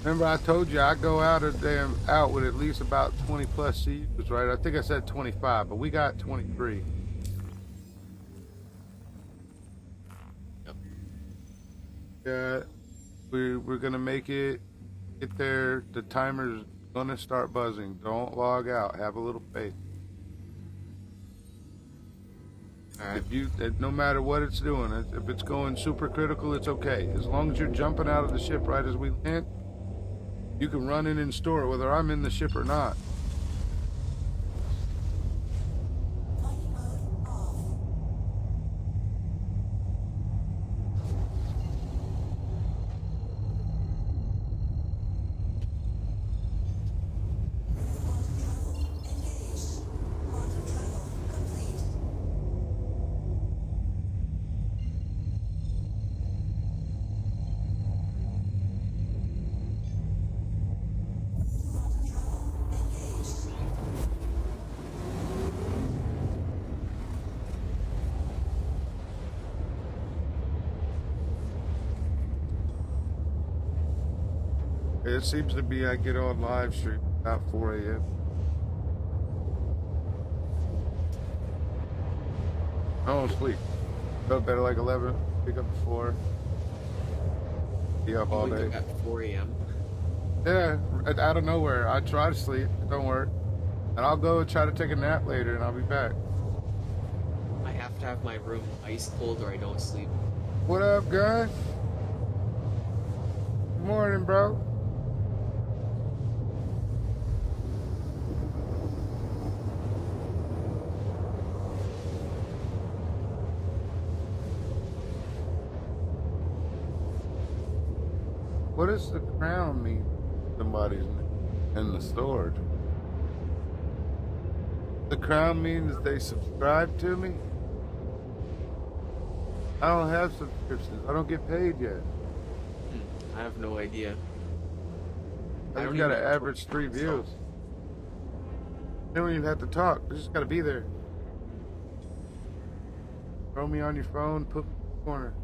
Remember I told you I go out with at least about 20 plus CUs, right? I think I said 25, but we got 23. Yep. Yeah, we're gonna make it. Get there. The timer's gonna start buzzing. Don't log out. Have a little faith. No matter what it's doing, if it's going super critical, it's okay. As long as you're jumping out of the ship right as we land, you can run in and store it, whether I'm in the ship or not. Mining mode off. Quantum travel engaged. Quantum travel complete. Quantum travel engaged. It seems to be I get on live stream about 4 a.m. I don't sleep. Go to bed at like 11, pick up at 4. Be up all Wake day. up at 4 a.m. Yeah, out of nowhere. I try to sleep, it don't work. And I'll go try to take a nap later and I'll be back. I have to have my room ice cold or I don't sleep. What up, guys? Good morning, bro. What does the crown mean? Somebody's in the storage. The crown means they subscribe to me? I don't have subscriptions. I don't get paid yet. I have no idea. I don't just got even an average 3 views. You don't even have to talk. You just gotta be there. Throw me on your phone, put me in the corner.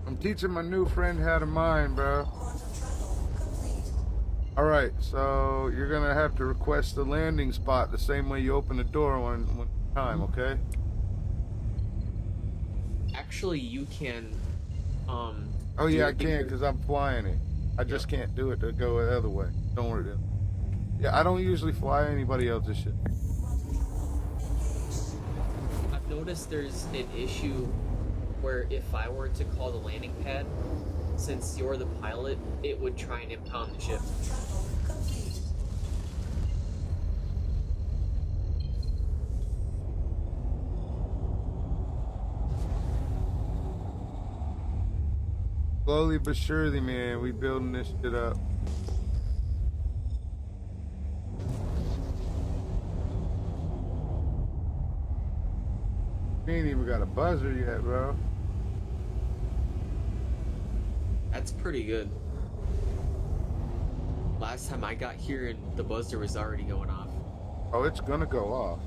I'm teaching my new friend how to mine, bro. Quantum travel complete. Alright, so you're gonna have to request the landing spot the same way you open the door one time, okay? Actually, you can. Oh yeah, I do can because I'm flying it. I just can't do it to go the other way. Don't worry, dude. Yeah, I don't usually fly anybody else's shit. I've noticed there's an issue where if I were to call the landing pad, since you're the pilot, it would try and impound the ship. Travel complete. Slowly but surely, man, we building this shit up. We ain't even got a buzzer yet, bro. That's pretty good. Last time I got here and the buzzer was already going off. Oh, it's gonna go off.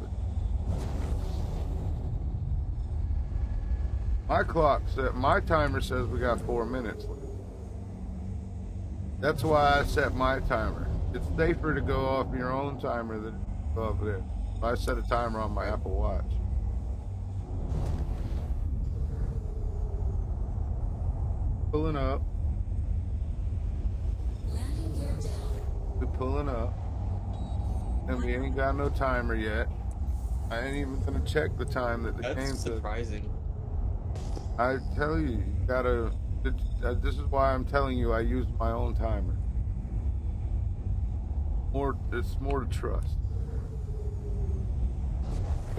My clock set, my timer says we got 4 minutes left. That's why I set my timer. It's safer to go off your own timer than go off there. I set a timer on my Apple Watch. Pulling up. Landing gear down. We're pulling up. And we ain't got no timer yet. I ain't even gonna check the time that the game That's says. surprising. I tell you, you gotta. This is why I'm telling you I use my own timer. It's more to trust.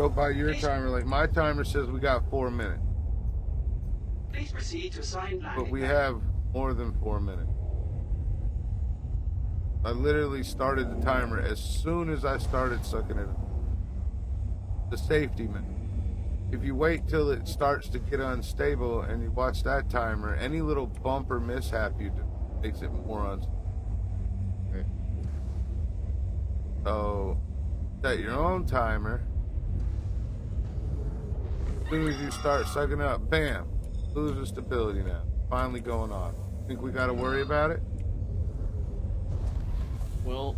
Go by your timer. Like my timer says we got 4 minutes, Please proceed to assigned landing. but we pad. have more than 4 minutes. I literally started the timer as soon as I started sucking it up. The safety man. If you wait till it starts to get unstable and you watch that timer, any little bump or mishap you do makes it more unstable. Okay. So, set your own timer. As soon as you start sucking up, bam, loses stability now. Finally going off. Think we got to worry about it? Well,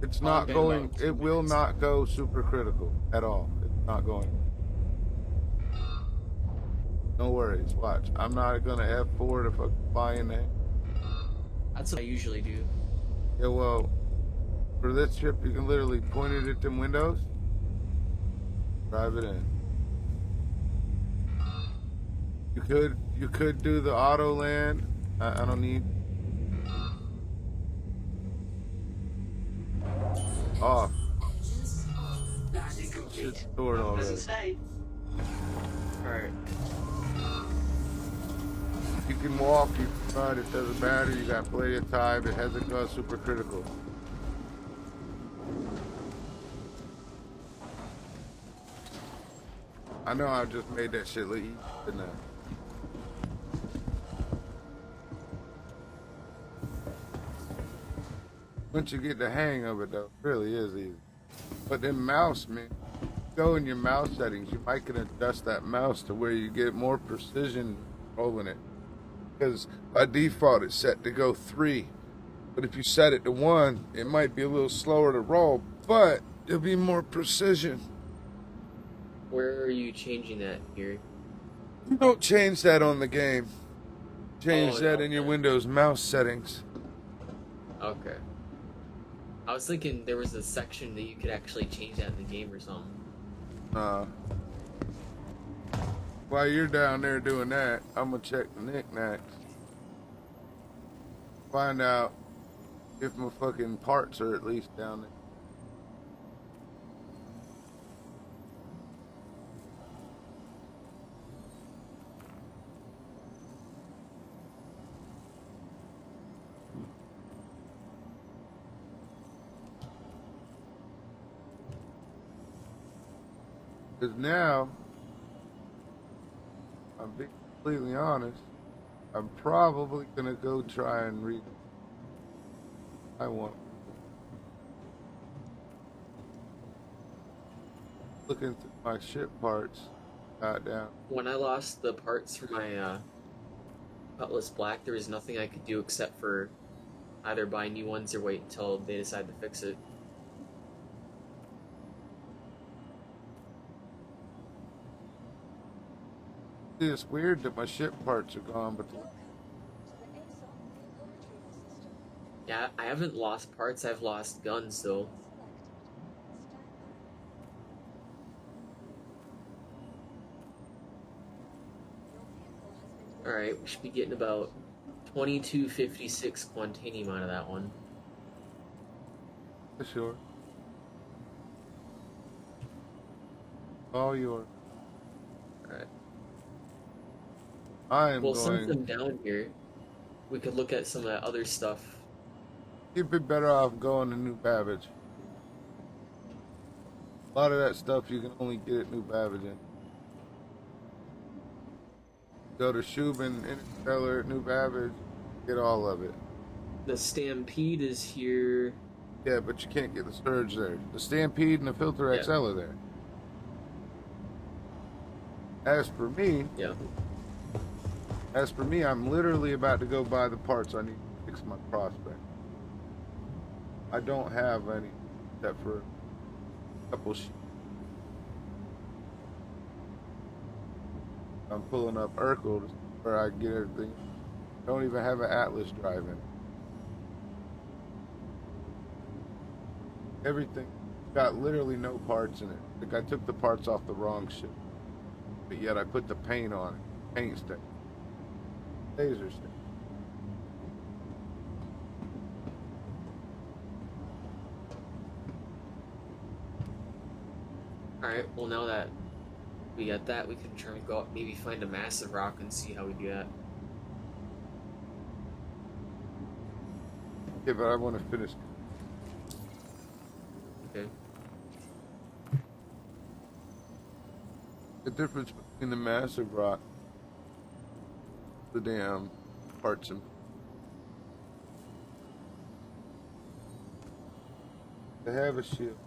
It's not been going, about 2 it will minutes. not go super critical at all. It's not going. No worries, watch. I'm not going to F4 to fucking fly in there. that's what I usually do. Yeah, well, for this ship, you can literally point it at them windows, drive it in. You could do the auto land. I don't need. Off. Landing Shit's complete. stored already. Doesn't stay. Alright. You can walk, you can run, it doesn't matter. You got plenty of time. It hasn't gone super critical. I know I just made that shit look easy, didn't I? Once you get the hang of it, though, it really is easy. But then mouse, man, go in your mouse settings. You might can adjust that mouse to where you get more precision rolling it. Because by default, it's set to go 3. But if you set it to 1, it might be a little slower to roll, but it'll be more precision. Where are you changing that here? You don't change that on the game. Change Oh, that no. in your Windows mouse settings. Okay. I was thinking there was a section that you could actually change that in the game or something. While you're down there doing that, I'm gonna check the knickknacks. Find out if my fucking parts are at least down there. Because now, I'm being completely honest, I'm probably going to go try and read. I want. Looking through my ship parts, got down. When I lost the parts for my Cutlass Black, there was nothing I could do except for either buy new ones or wait until they decide to fix it. See, it's weird that my ship parts are gone, but Welcome to the ASOC vehicle retrieval system. Yeah, I haven't lost parts, I've lost guns though. Alright, we should be getting about 2256 quantanium out of that one. for sure. All yours. Alright. I am Well, since going. I'm down here, we could look at some of that other stuff. You'd be better off going to New Babbage. A lot of that stuff you can only get at New Babbage. Go to Shubin, Interstellar, New Babbage, get all of it. The Stampede is here. Yeah, but you can't get the Surge there. The Stampede and the Filter Yeah. XL are there. As for me, Yeah. I'm literally about to go buy the parts I need to fix my Prospect. I don't have any except for a couple sheets. I'm pulling up Urkel to see where I get everything. Don't even have an Atlas drive in it. Everything got literally no parts in it. Like I took the parts off the wrong ship, but yet I put the paint on it. Paint stick. Laser stick. Alright, well now that we got that, we can try and go out, maybe find a massive rock and see how we do that. Yeah, but I want to finish. Okay. The difference between the massive rock, the damn parts and they have a shield.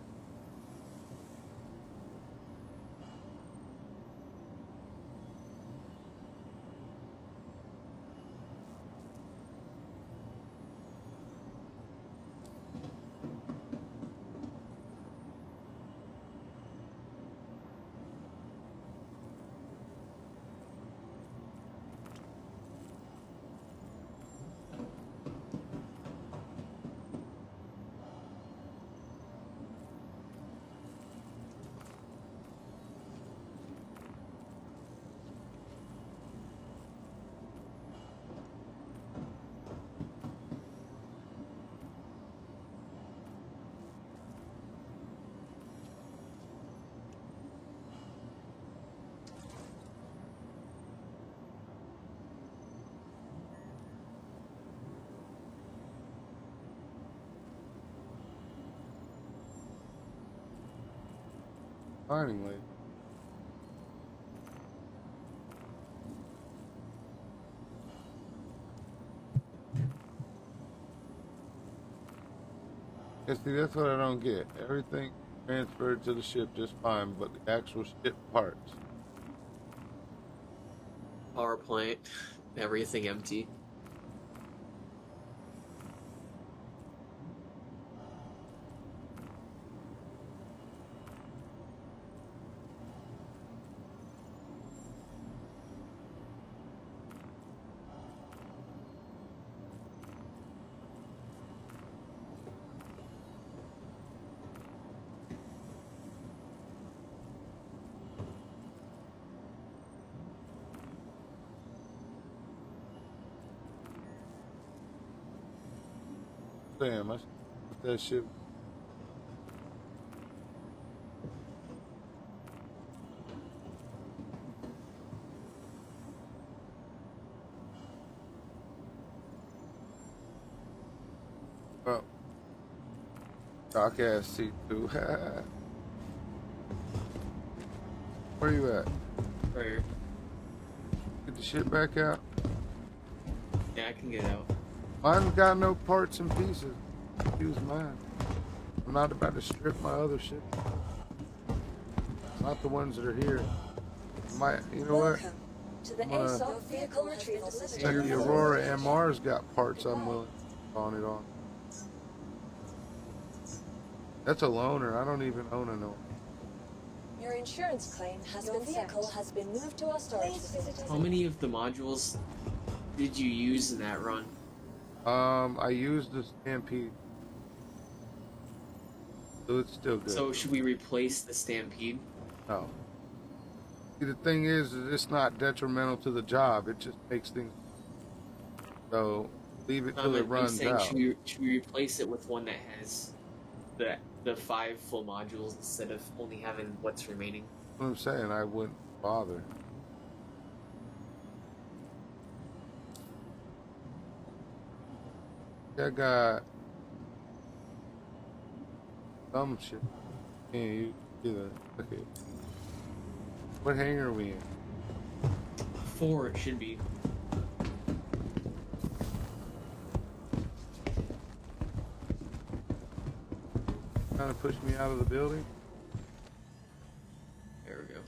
Mining lake. Yeah, see, that's what I don't get. Everything transferred to the ship just fine, but the actual ship parts. Power plant, everything empty. Damn, I put that shit. Oh. Dock ass C2. Where you at? Right here. Get the shit back out? Yeah, I can get it out. Mine's got no parts and pieces. Use mine. I'm not about to strip my other shit. Not the ones that are here. You know what? Welcome to the I'm gonna- ASOC vehicle retrieval Like system. the Aurora MR's got parts I'm willing to on it on. That's a loaner. I don't even own a no. Your insurance claim has been vehicle has been moved to our storage facility. How many of the modules did you use in that run? I used the Stampede. So it's still good. So should we replace the Stampede? No. See, the thing is it's not detrimental to the job. It just makes things. So leave it till it I'm runs saying, out. should we replace it with one that has the 5 full modules instead of only having what's remaining? What I'm saying, I wouldn't bother. I got some shit. Can't use either. Okay. What hangar are we in? 4 it should be. Trying to push me out of the building? There we go.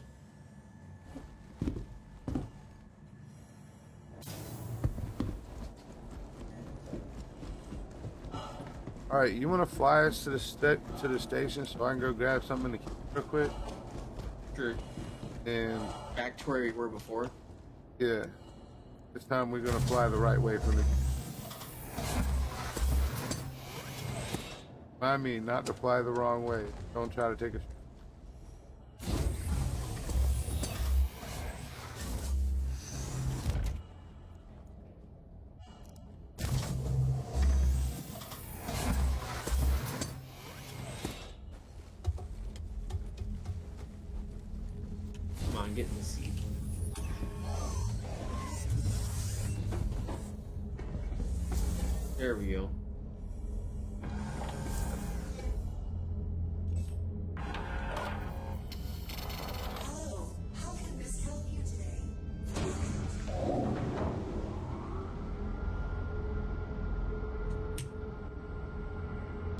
All right, you want to fly us to the station so I can go grab something to keep real quick? Sure. And Back to where we were before. yeah, this time we're gonna fly the right way from the. Remind me not to fly the wrong way. Don't try to take a. get in the seat. There we go. Hello, how can this help you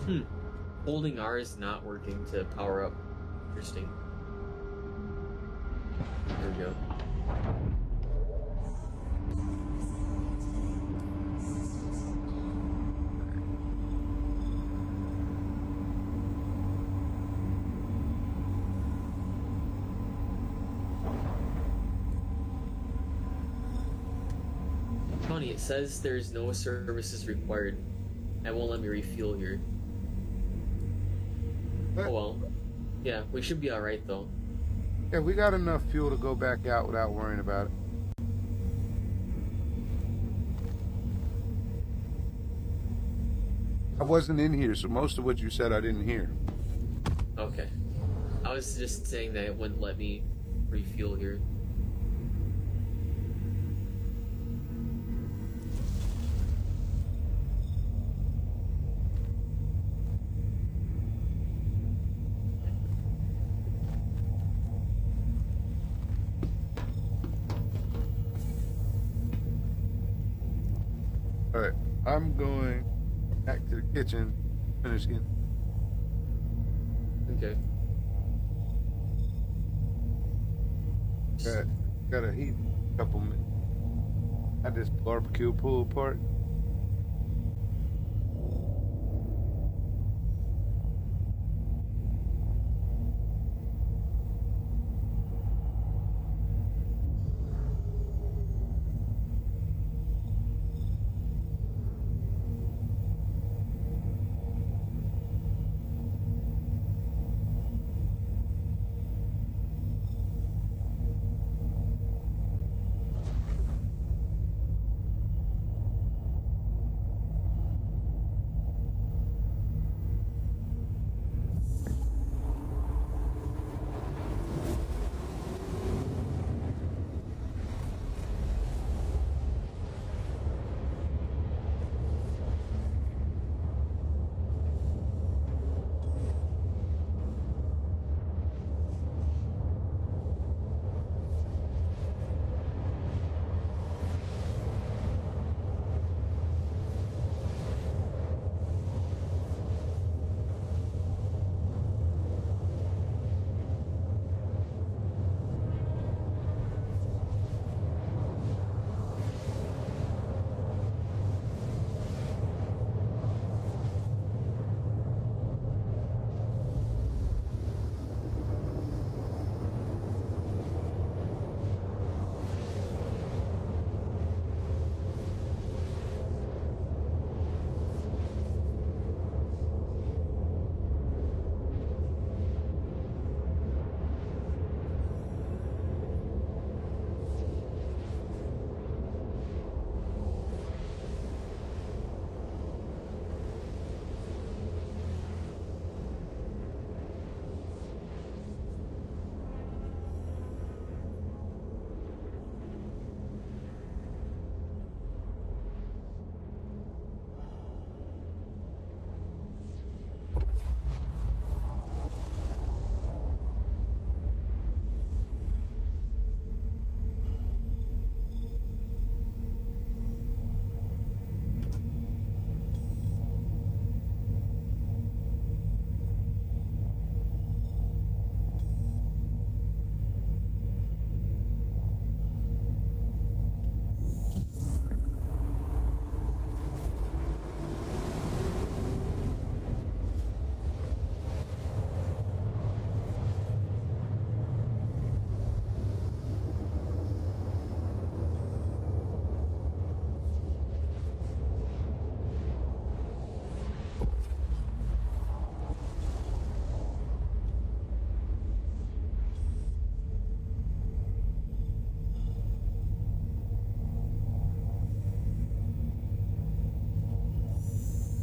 today? Holding R is not working to power up. Interesting. There we go. Funny, it says there's no services required. It won't let me refuel here. Oh well. Yeah, we should be alright though. Yeah, we got enough fuel to go back out without worrying about it. I wasn't in here, so most of what you said I didn't hear. Okay. I was just saying that it wouldn't let me refuel here. Alright, I'm going back to the kitchen, finish getting. Okay. Gotta heat a couple minutes. Had this barbecue pull apart.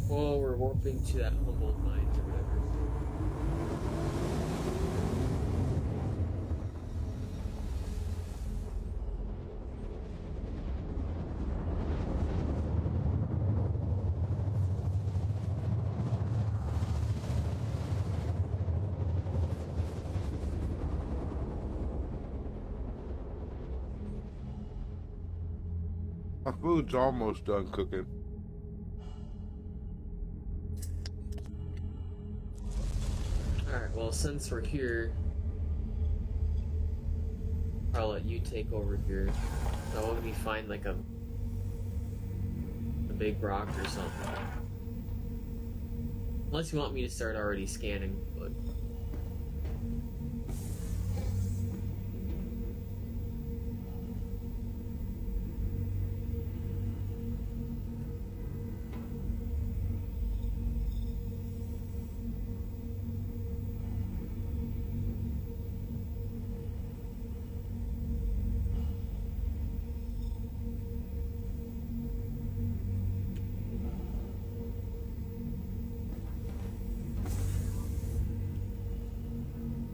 Well, we're warping to that Humboldt mine or whatever. My food's almost done cooking. Alright, well, since we're here, I'll let you take over here. So I want me find like a big rock or something. Unless you want me to start already scanning, but...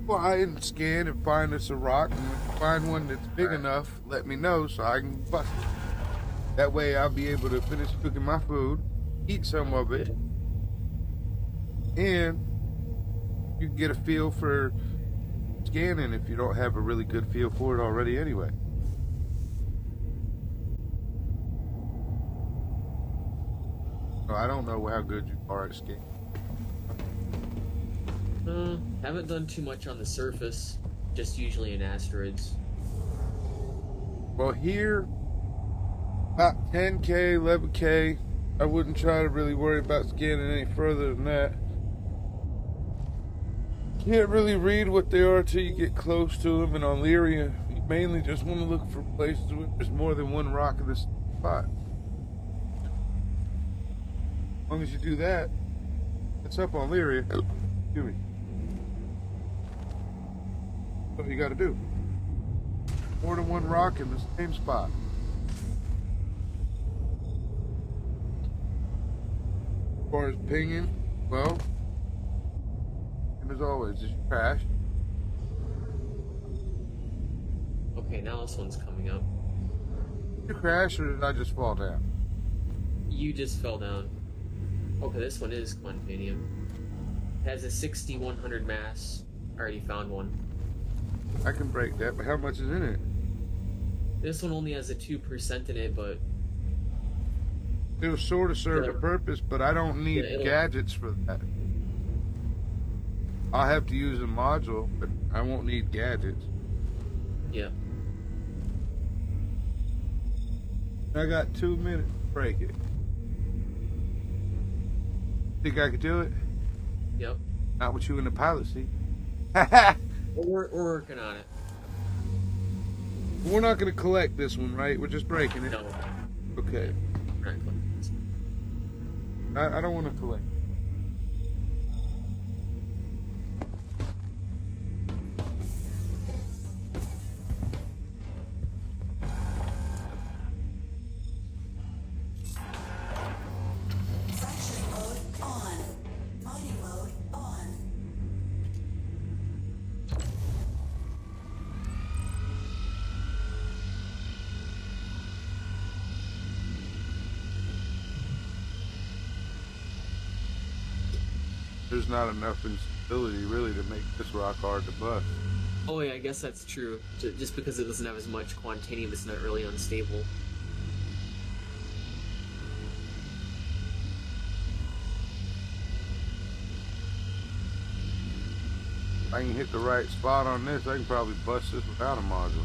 Fly and scan and find us a rock, and when you find one that's big enough, let me know so I can bust it. That way I'll be able to finish cooking my food, eat some of it, and you can get a feel for scanning if you don't have a really good feel for it already anyway. So I don't know how good you are at scanning. Haven't done too much on the surface, just usually in asteroids. Well, here, about 10K, 11K, I wouldn't try to really worry about scanning any further than that. Can't really read what they are until you get close to them, and on Lyria, you mainly just want to look for places where there's more than one rock in this spot. As long as you do that, it's up on Lyria. Excuse me. What you gotta do. More than one rock in the same spot. As far as pinging, well, and as always, just crash. Okay, now this one's coming up. Did you crash or did I just fall down? You just fell down. Okay, this one is Quantanium. It has a 6100 mass. I already found one. I can break that, but how much is in it? This one only has a 2% in it, but... It'll sort of serve a purpose, but I don't need gadgets for that. I'll have to use a module, but I won't need gadgets. Yeah. I got 2 minutes to break it. Think I could do it? Yep. Not with you in the pilot seat. We're working on it. We're not going to collect this one, right? We're just breaking it. No. Okay. We're not collecting this one. I don't want to collect. Fracturing mode on. Mining mode on. There's not enough instability really to make this rock hard to bust. Oh yeah, I guess that's true. Just because it doesn't have as much Quantanium, it's not really unstable. If I can hit the right spot on this, I can probably bust this without a module.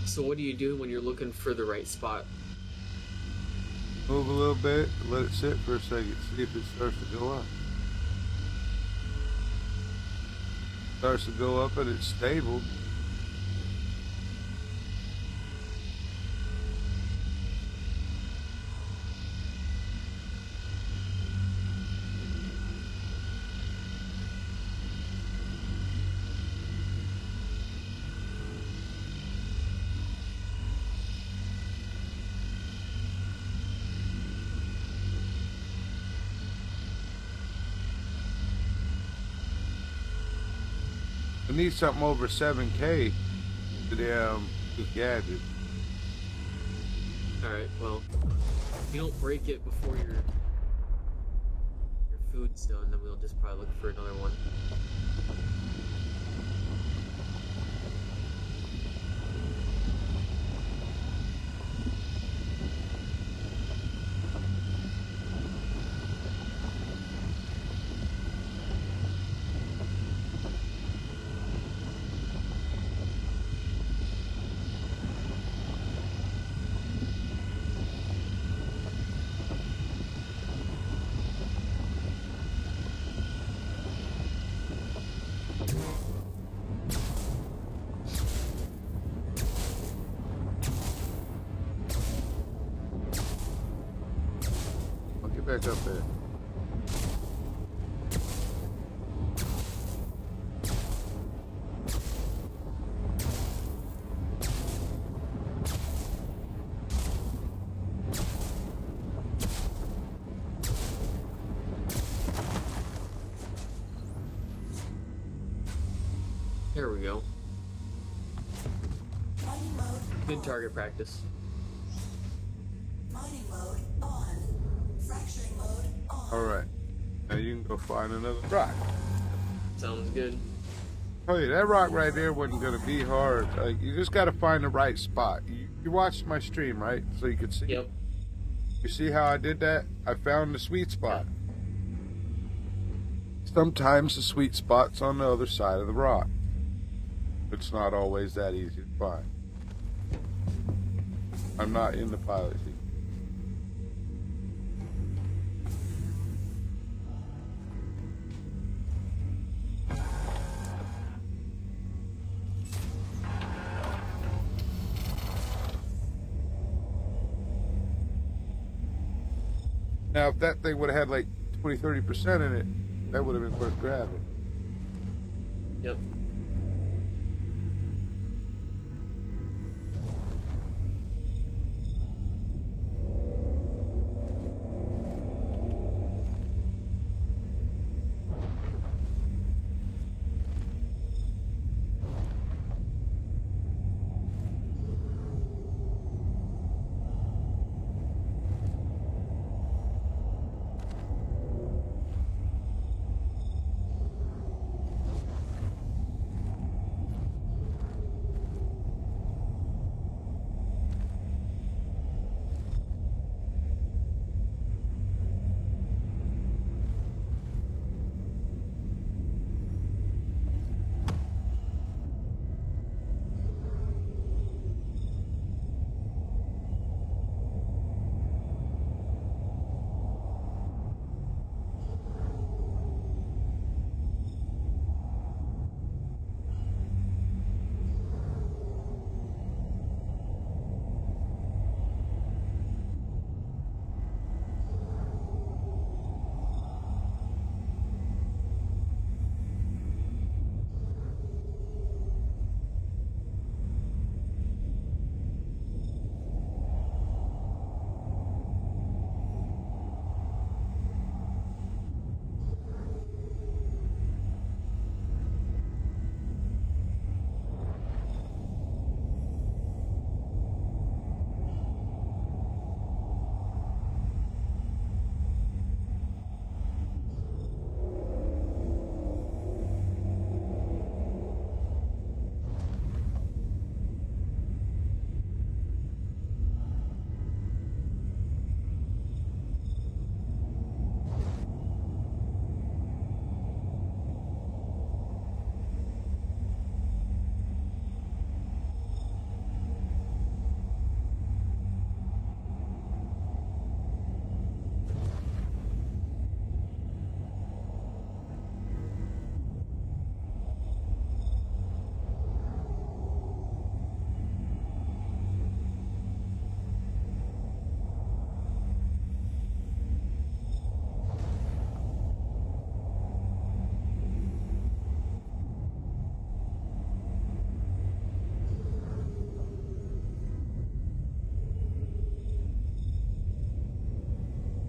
So what do you do when you're looking for the right spot? Move a little bit, let it sit for a second, see if it starts to go up. Starts to go up and it's stable. I need something over 7K to damn this gadget. Alright, well, if you don't break it before your food's done, then we'll just probably look for another one. I'll get back up there. There we go. Mining mode. Good target practice. Mining mode on. Fracturing mode on. Alright. Now you can go find another rock. Sounds good. Oh yeah, that rock right there wasn't gonna be hard. Like, you just gotta find the right spot. You watched my stream, right? So you could see. Yep. You see how I did that? I found the sweet spot. Sometimes the sweet spot's on the other side of the rock. It's not always that easy to find. I'm not in the pilot seat. Now, if that thing would have had like 20-30% in it, that would have been worth grabbing. Yep.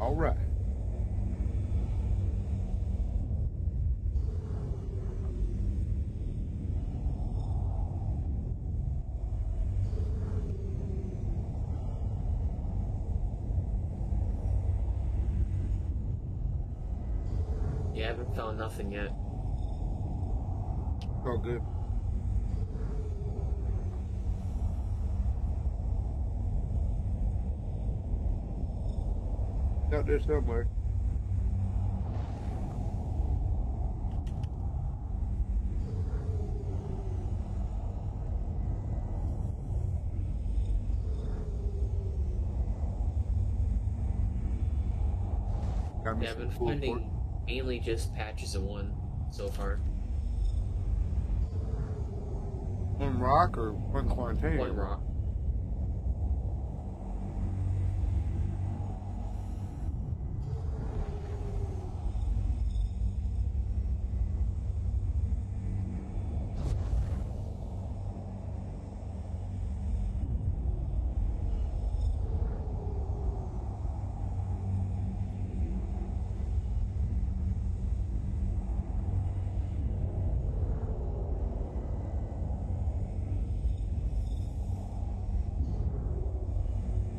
All right. Yeah, I haven't found nothing yet. All good. Out there somewhere. Got me Yeah, I've some been cool finding mainly just patches of one so far. One rock or one quantanium? One rock.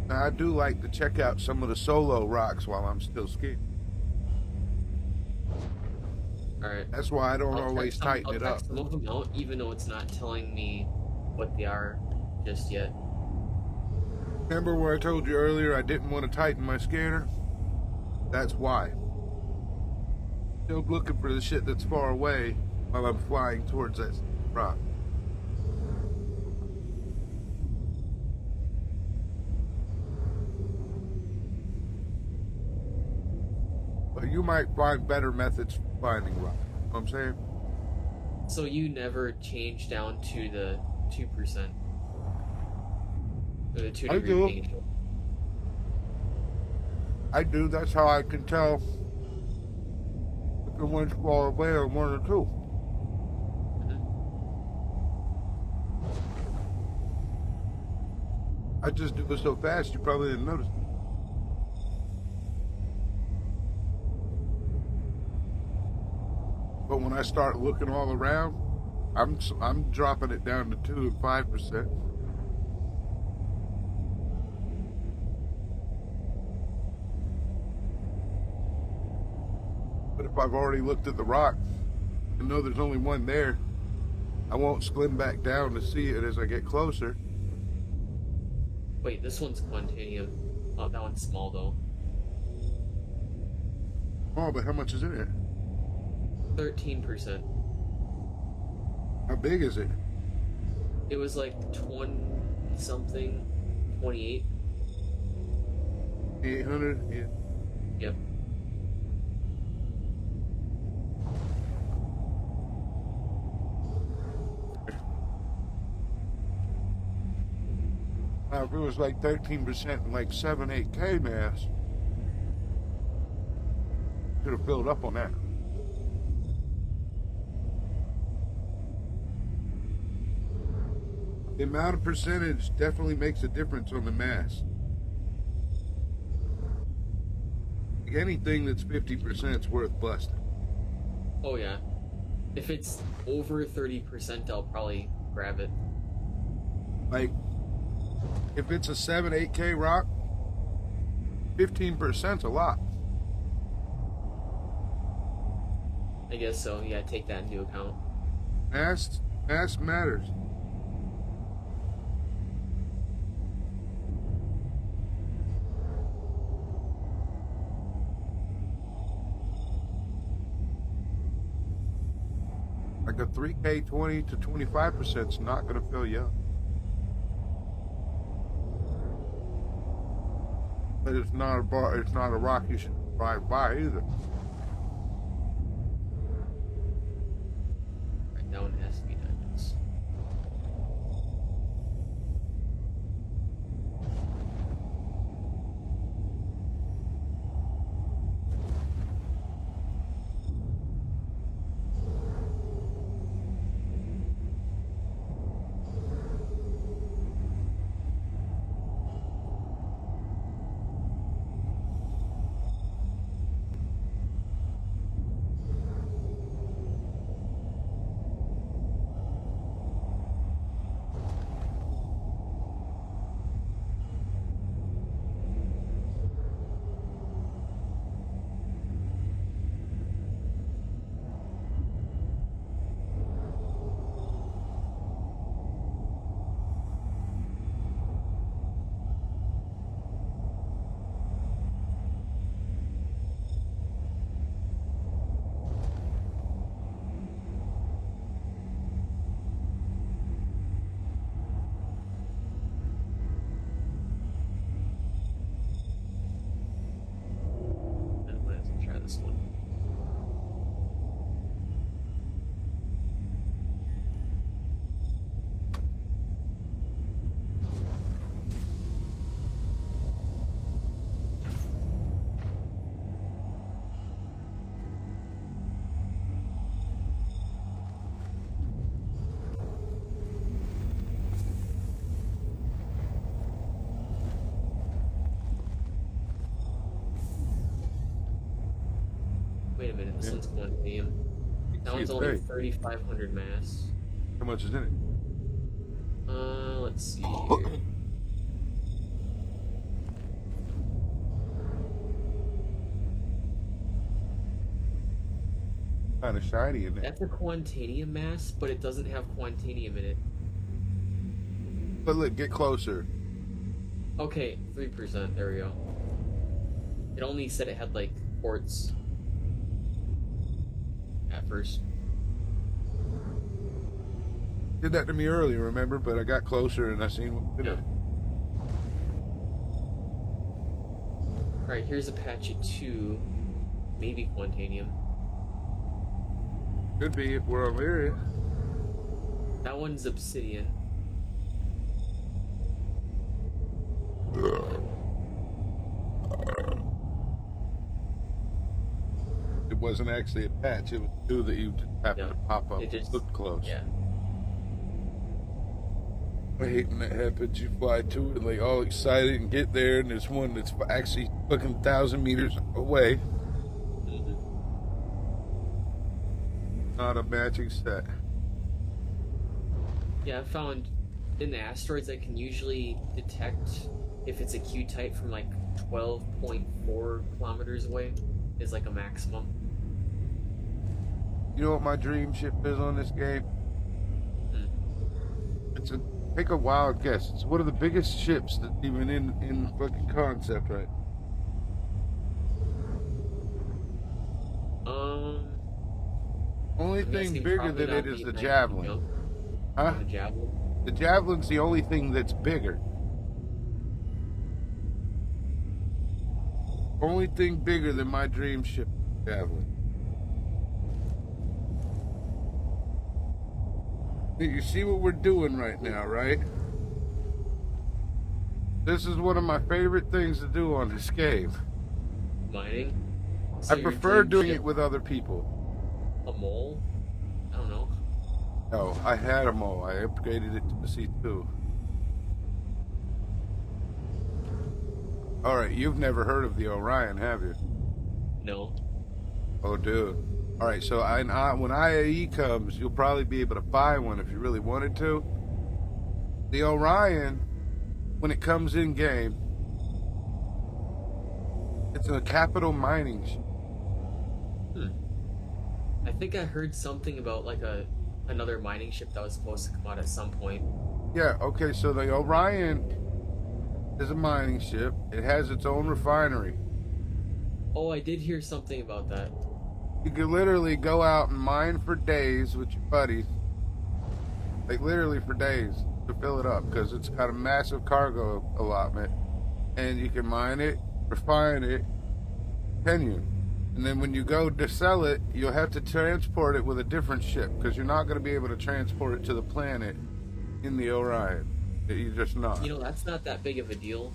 Now, I do like to check out some of the solo rocks while I'm still skiing. Alright. That's why I don't always tighten I'll it check up. some of them out, even though it's not telling me what they are just yet. Remember where I told you earlier I didn't want to tighten my scanner? That's why. Still looking for the shit that's far away while I'm flying towards that rock. But you might find better methods for finding rock. You know what I'm saying? So you never change down to the 2%? Or the 2 I degree do. ping angle? I do. That's how I can tell if the one's far away or one or two. I just do it so fast you probably didn't notice. But when I start looking all around, I'm dropping it down to 2 and 5%. But if I've already looked at the rock and know there's only one there, I won't slim back down to see it as I get closer. Wait, this one's quantanium. Oh, that one's small though. Oh, but how much is in it? 13%. How big is it? It was like 20 something, 28. 800? Yeah. Yep. Now, if it was like 13% and like 7, 8K mass, could have filled up on that. The amount of percentage definitely makes a difference on the mass. Like anything that's 50% is worth busting. Oh yeah. If it's over 30%, I'll probably grab it. Like, if it's a 7, 8K rock, 15%'s a lot. I guess so. Yeah, take that into account. Mass matters. Like a 3K 20 to 25% is not going to fill you up. But it's not a rock you should drive by either. Right, that one has to be diamonds. a minute. This one's quantanium. That one's only 3,500 mass. How much is in it? Let's see here. Kind of shiny in there. That's a quantanium mass, but it doesn't have quantanium in it. But look, get closer. Okay, 3%. There we go. It only said it had like quartz at first. Did that to me earlier, remember? But I got closer and I seen what did it. Alright, here's Apache 2. Maybe quantanium. Could be if we're on the area. That one's obsidian. It wasn't actually a patch, it was two that you just happened to pop up. It just looked close. Yeah. I hate when that happens. You fly to it like all excited and get there, and there's one that's actually fucking 1,000 meters away. Not a matching set. Yeah, I found in the asteroids I can usually detect if it's a Q-type from like 12.4 kilometers away is like a maximum. You know what my dream ship is on this game? It's a take a wild guess. It's one of the biggest ships that's even in fucking concept, right? Only I'm thing guessing bigger probably than not it is the the Javelin. jump. Huh? The Javelin. The Javelin's the only thing that's bigger. Only thing bigger than my dream ship, Javelin. You see what we're doing right now, right? This is one of my favorite things to do on this game. Mining. So I your prefer dream doing ship, it with other people. a mole. I don't know. No, I had a mole. I upgraded it to the C2. Alright, you've never heard of the Orion, have you? No. Oh, dude. Alright, so when IAE comes, you'll probably be able to buy one if you really wanted to. The Orion, when it comes in game, it's a capital mining ship. I think I heard something about like another mining ship that was supposed to come out at some point. Yeah, okay, so the Orion is a mining ship. It has its own refinery. Oh, I did hear something about that. You could literally go out and mine for days with your buddies. Like literally for days to fill it up because it's got a massive cargo allotment. And you can mine it, refine it, continue. And then when you go to sell it, you'll have to transport it with a different ship because you're not going to be able to transport it to the planet in the Orion. You're just not. You know, that's not that big of a deal.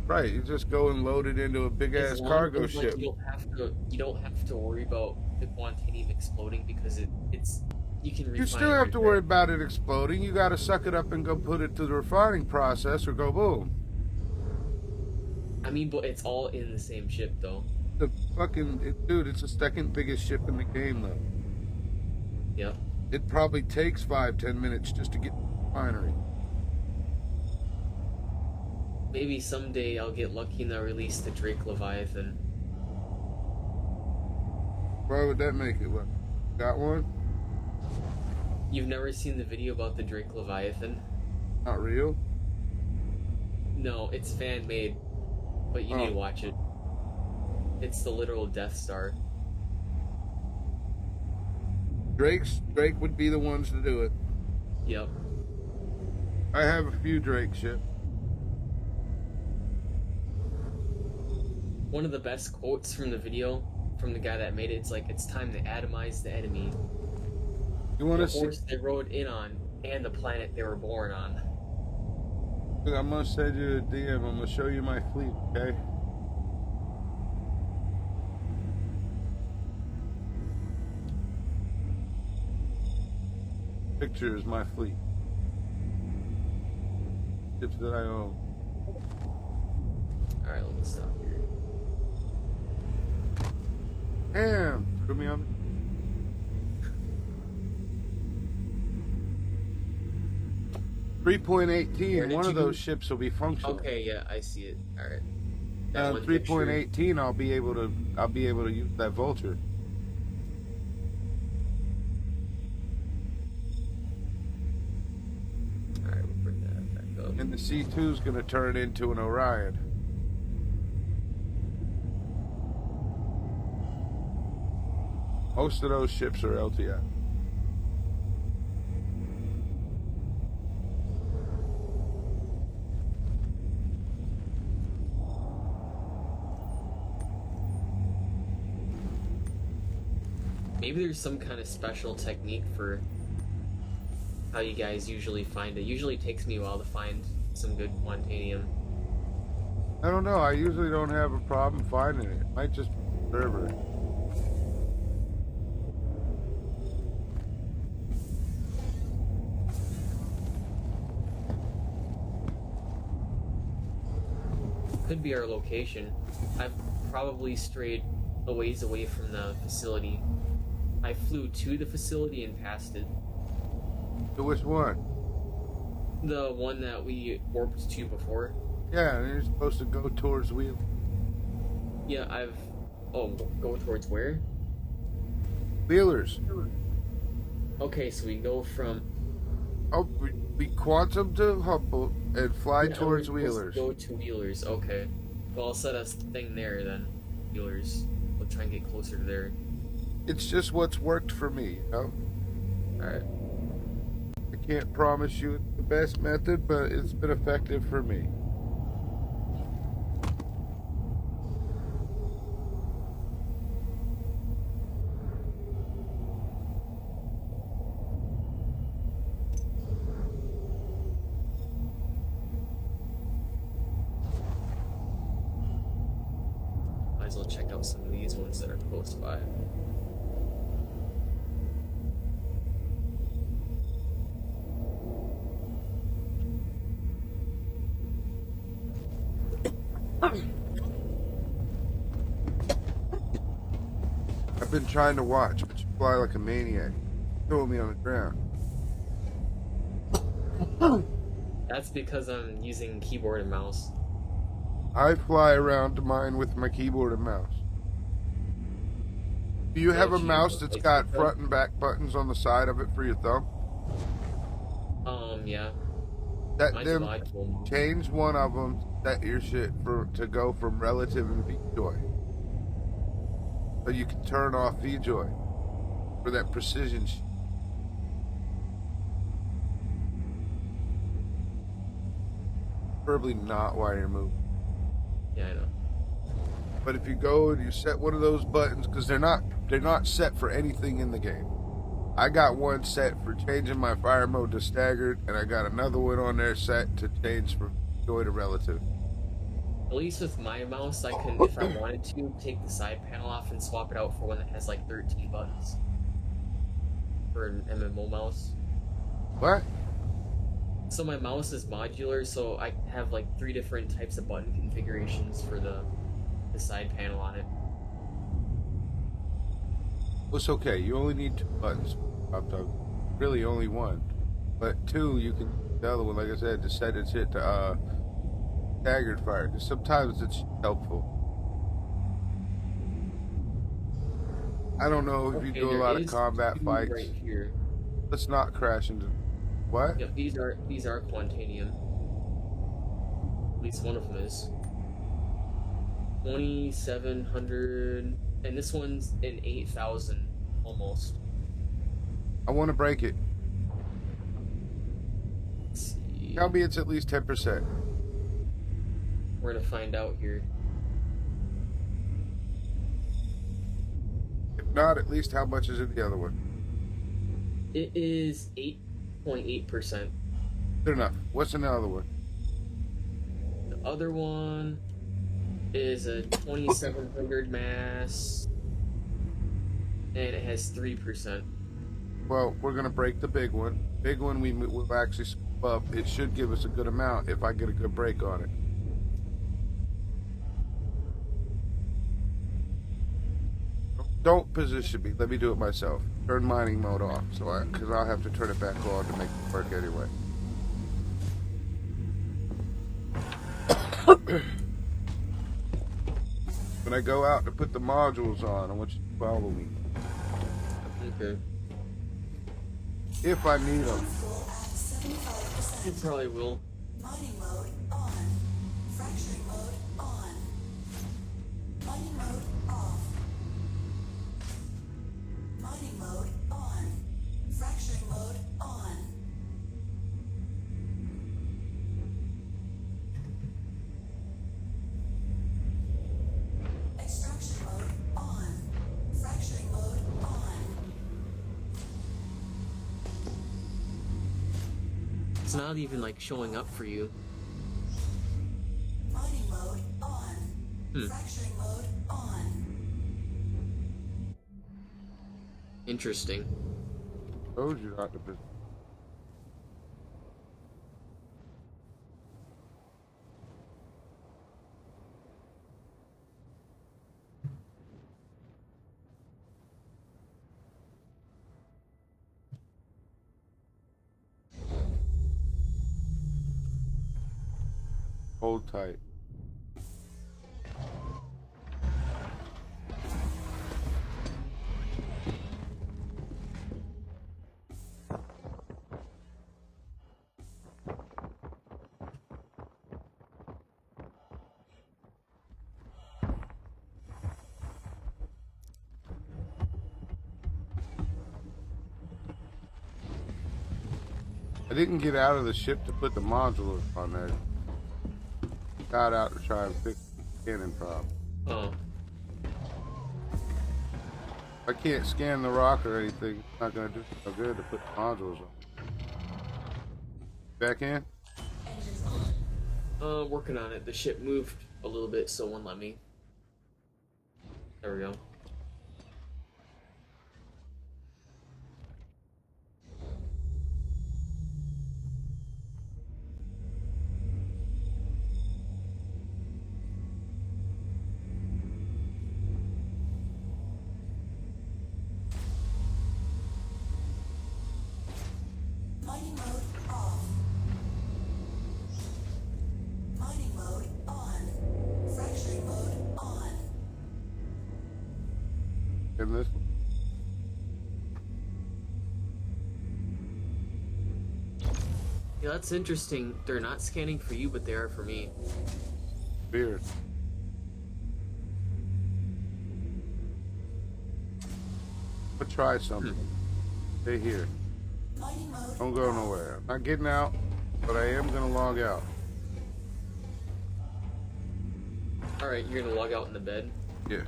Right, you just go and load it into a big ass As long cargo as, like, ship. You don't have to worry about the quantanium exploding because it's you can refine You still it have right to worry there. about it exploding. You got to suck it up and go put it to the refining process or go boom. I mean, but it's all in the same ship, though. The fucking dude, it's the second biggest ship in the game, though. Yep. It probably takes 5-10 minutes just to get to the refinery. Maybe someday I'll get lucky and they'll release the Drake Leviathan. Why would that make it? What? Got one? You've never seen the video about the Drake Leviathan? Not real? No, it's fan-made, but you need to watch it. It's the literal Death Star. Drake would be the ones to do it. Yep. I have a few Drake ships. One of the best quotes from the video, from the guy that made it, it's like, it's time to atomize the enemy. You want The to see? horse they rode in on, and the planet they were born on. Look, I'm gonna send you a DM. I'm gonna show you my fleet, okay? Picture is my fleet. Ships that I own. Alright, let me stop here. Damn, screw me on. 3.18. One of those ships will be functional. Okay, yeah, I see it. All right. Now, 3.18, I'll be able to use that vulture. All right, we'll bring that back up. And the C2 is going to turn into an Orion. Most of those ships are LTI. Maybe there's some kind of special technique for how you guys usually find it. Usually takes me a while to find some good quantanium. I don't know. I usually don't have a problem finding it. It might just be the server. Could be our location. I've probably strayed a ways away from the facility. I flew to the facility and past it. So which one? The one that we warped to before. Yeah, and you're supposed to go towards Wheel. Yeah, Oh, go towards where? Wheelers. Okay, so we go from... Oh, we quantum to Hubble and fly Yeah, towards we're supposed Wheelers. to go to Wheelers, okay. Well, I'll set a thing there then. Wheelers. We'll try and get closer to there. It's just what's worked for me, you know? Alright. I can't promise you it's the best method, but it's been effective for me. Might as well check out some of these ones that are close by. I've been trying to watch, but you fly like a maniac. Throw me on the ground. That's because I'm using keyboard and mouse. I fly around to mine with my keyboard and mouse. Do you have a mouse that's got front and back buttons on the side of it for your thumb? Yeah. Set Mine's them, module. change one of them, set your shit to go from relative and VJoy. So you can turn off VJoy for that precision shit. Preferably not while you're moving. Yeah, I know. But if you go and you set one of those buttons, because they're not set for anything in the game. I got one set for changing my fire mode to staggered, and I got another one on there set to change from joy to relative. At least with my mouse, I can, if I wanted to, take the side panel off and swap it out for one that has like 13 buttons. For an MMO mouse. What? So my mouse is modular, so I have like 3 different types of button configurations for the side panel on it. Well, it's okay. You only need 2 buttons. Really only one. But 2, you can the other one, like I said, to set it shit to staggered fire. Because sometimes it's helpful. I don't know if you do a lot of combat fights. Right here. Let's not crash into... What? Yep, these are quantanium. At least one of them is. 2,700, and this one's an 8,000 almost. I want to break it. Let's see. Tell me it's at least 10%. We're gonna find out here. If not, at least how much is in the other one? It is 8.8%. Good enough. What's in the other one? The other one is a 2,700 mass, and it has 3%. Well, we're going to break the big one. Big one we will actually scoop up. It should give us a good amount if I get a good break on it. Don't position me. Let me do it myself. Turn mining mode off, because I'll have to turn it back on to make it work anyway. When I go out to put the modules on, I want you to follow me. Okay. If I need them. You probably will. Mining mode on. Fracturing mode on. Mining mode off. Mining mode on. Fracturing mode on. Extraction mode on. Fracturing mode on. It's not even like showing up for you. Mining mode on. Fracturing mode on. Interesting. Told you not to position. Hold tight. I didn't get out of the ship to put the modules on there. Got out to try and fix the cannon problem. Oh. I can't scan the rock or anything. It's not gonna do so good to put the modules on. Back in? Working on it. The ship moved a little bit, so it won't let me. There we go. Mining mode off. Mining mode on. Fracturing mode on. In this? Yeah, that's interesting. They're not scanning for you, but they are for me. Weird. I'll try something. Stay here. Mining mode Don't go nowhere. I'm not getting out, but I am gonna log out. Alright, you're gonna log out in the bed. Yeah.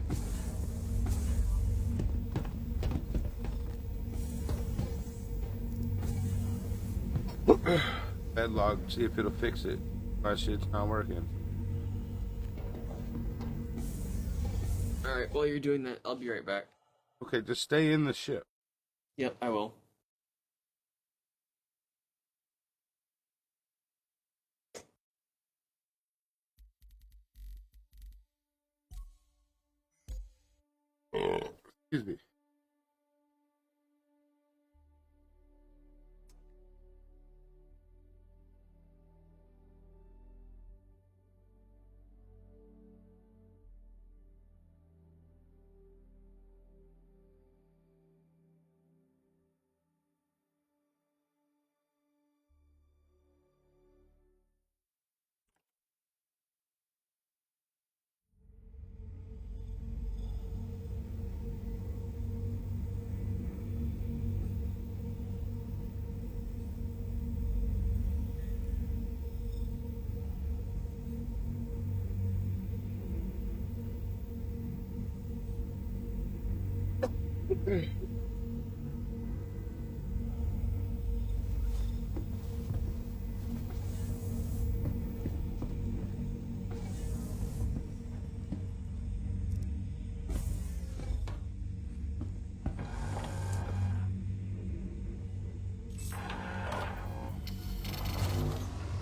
Bed log, see if it'll fix it. My shit's not working. Alright, while you're doing that, I'll be right back. Okay, just stay in the ship. Yep, I will. Excuse me.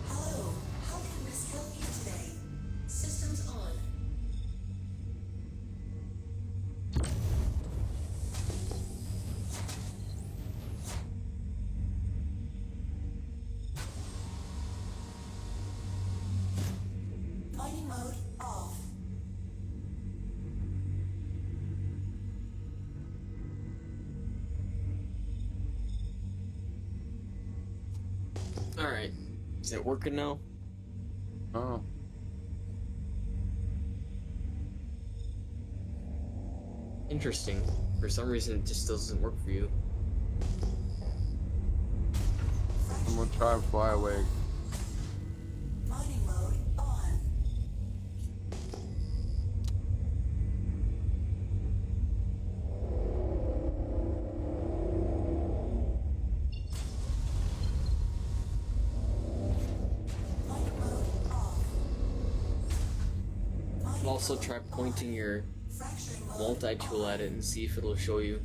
Hello, how can this help you today? Systems on. Is it working now? Oh. Interesting. For some reason, it just doesn't work for you. I'm gonna try and fly away. Mining mode on. Mining mode off. You can also try pointing your Fracturing mode. multi-tool at it and see if it'll show you.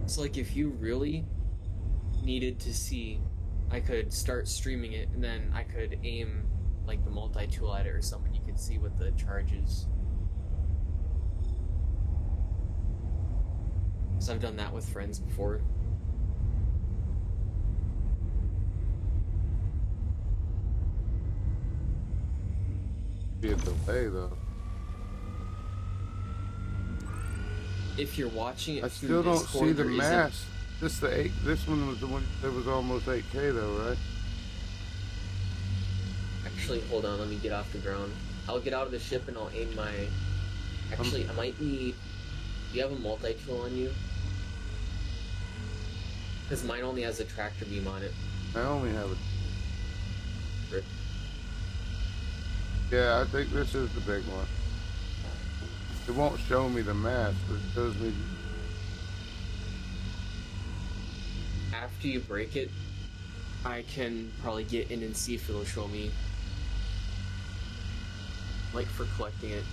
It's like if you really needed to see, I could start streaming it and then I could aim like the multi-tool at it or something. You could see what the charge is. So I've done that with friends before. Be a delay though. If you're watching it I through still don't Discord, see the there isn't- mass. This one was the one that was almost 8K though, right? Actually, hold on, let me get off the ground. I'll get out of the ship and I'll aim my... Actually, I might need... Do you have a multi-tool on you? Because mine only has a tractor beam on it. I only have it. Rip. Yeah, I think this is the big one. It won't show me the mass, but it shows me. After you break it, I can probably get in and see if it'll show me. Like for collecting it.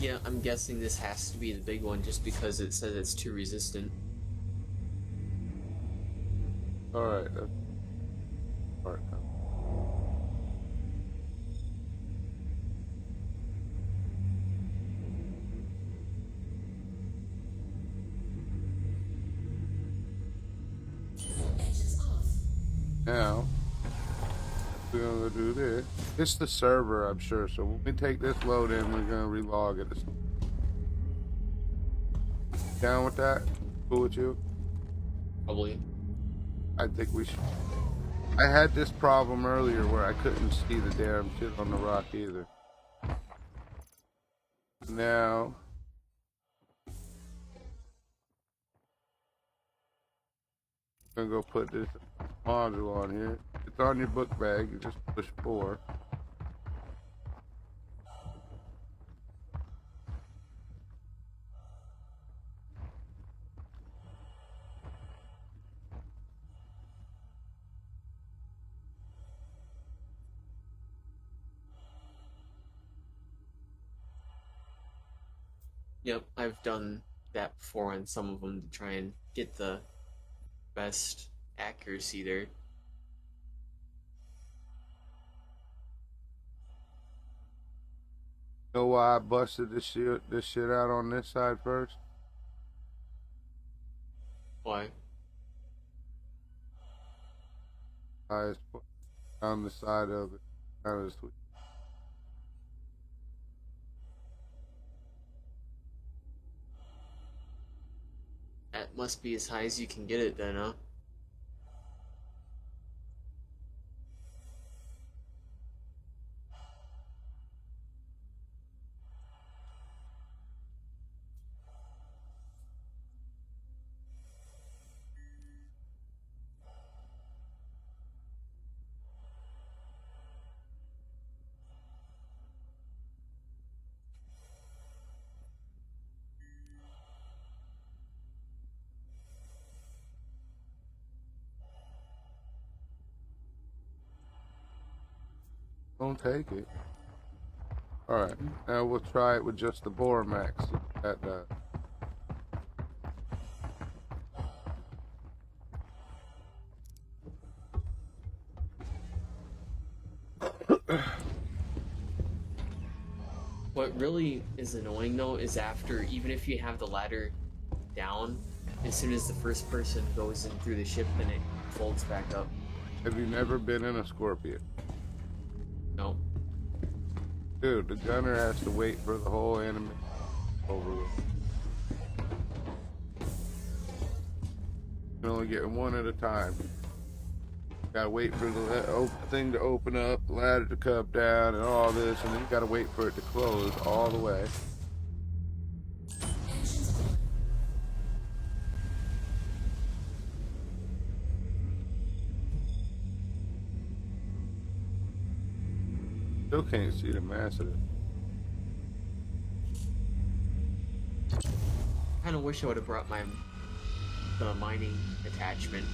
Yeah, I'm guessing this has to be the big one just because it says it's too resistant. Alright, that's part now. Engines off. Now, we're gonna do this. It's the server, I'm sure. So when we take this load in, we're gonna relog it. Down with that? Cool with you? Probably. I think we should. I had this problem earlier where I couldn't see the damn shit on the rock either. Now, I'm gonna go put this module on here. It's on your book bag. You just push 4. Yep, I've done that before on some of them to try and get the best accuracy there. Know why I busted this shit out on this side first? Why? I just put on the side of it. Kind of sweet. That must be as high as you can get it then, huh? Don't take it. Alright, now we'll try it with just the bore max. See what that does. What really is annoying though is after, even if you have the ladder down, as soon as the first person goes in through the ship, then it folds back up. Have you never been in a Scorpion? No. Dude, the gunner has to wait for the whole enemy over with. You can only get one at a time. Gotta wait for the thing to open up, the ladder to come down, and all this, and then you gotta wait for it to close all the way. Still can't see the mass of it. Kinda wish I would have brought the mining attachment.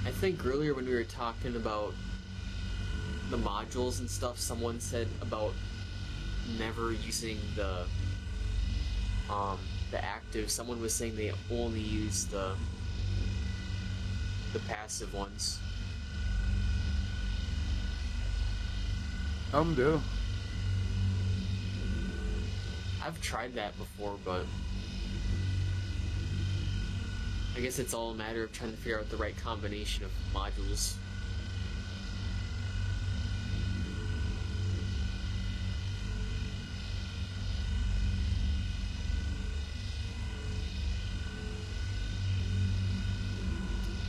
I think earlier when we were talking about the modules and stuff, someone said about never using the active. Someone was saying they only use the passive ones. Some do. I've tried that before, but I guess it's all a matter of trying to figure out the right combination of modules.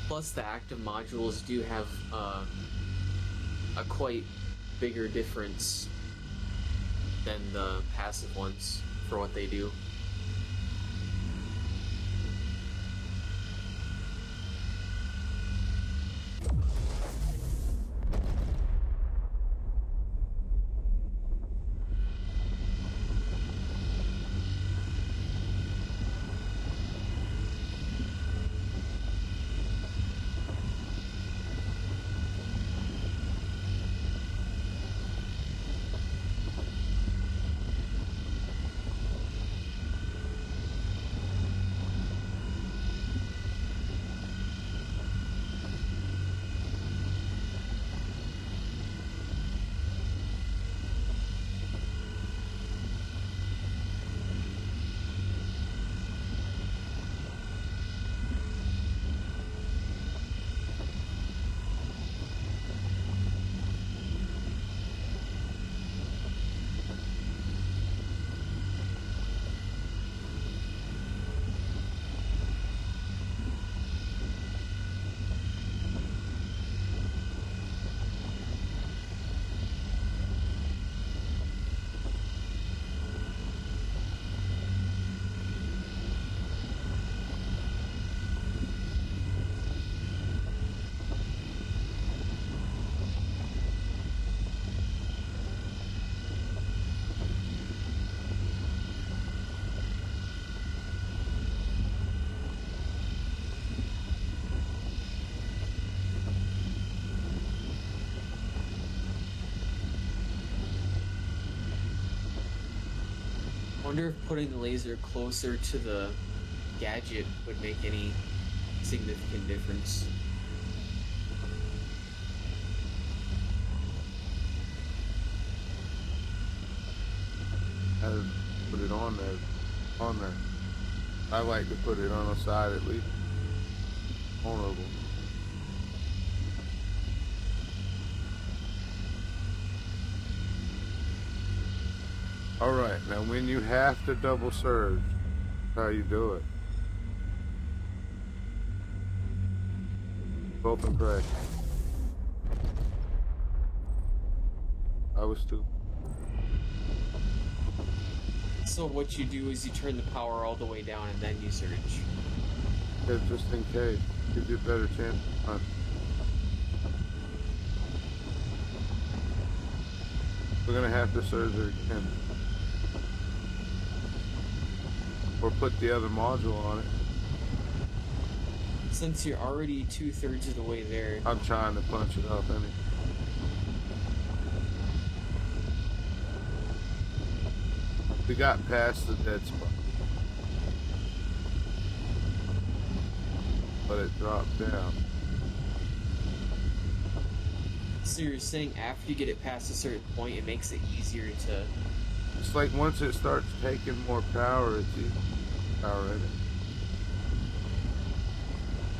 Plus, the active modules do have a quite bigger difference than the passive ones for what they do. I wonder if putting the laser closer to the gadget would make any significant difference. has put it on there. On there. I like to put it on the side at least. Vulnerable. Alright, now when you have to double surge, that's how you do it. Hope and pray. I was too. So what you do is you turn the power all the way down and then you surge. Yeah, just in case. Gives you a better chance. We're gonna have to surge it again. Or put the other module on it. Since you're already 2/3 of the way there. I'm trying to punch it up anyway. We got past the dead spot. But it dropped down. So you're saying after you get it past a certain point, it makes it easier to... It's like once it starts taking more power, it's easy. Power in it.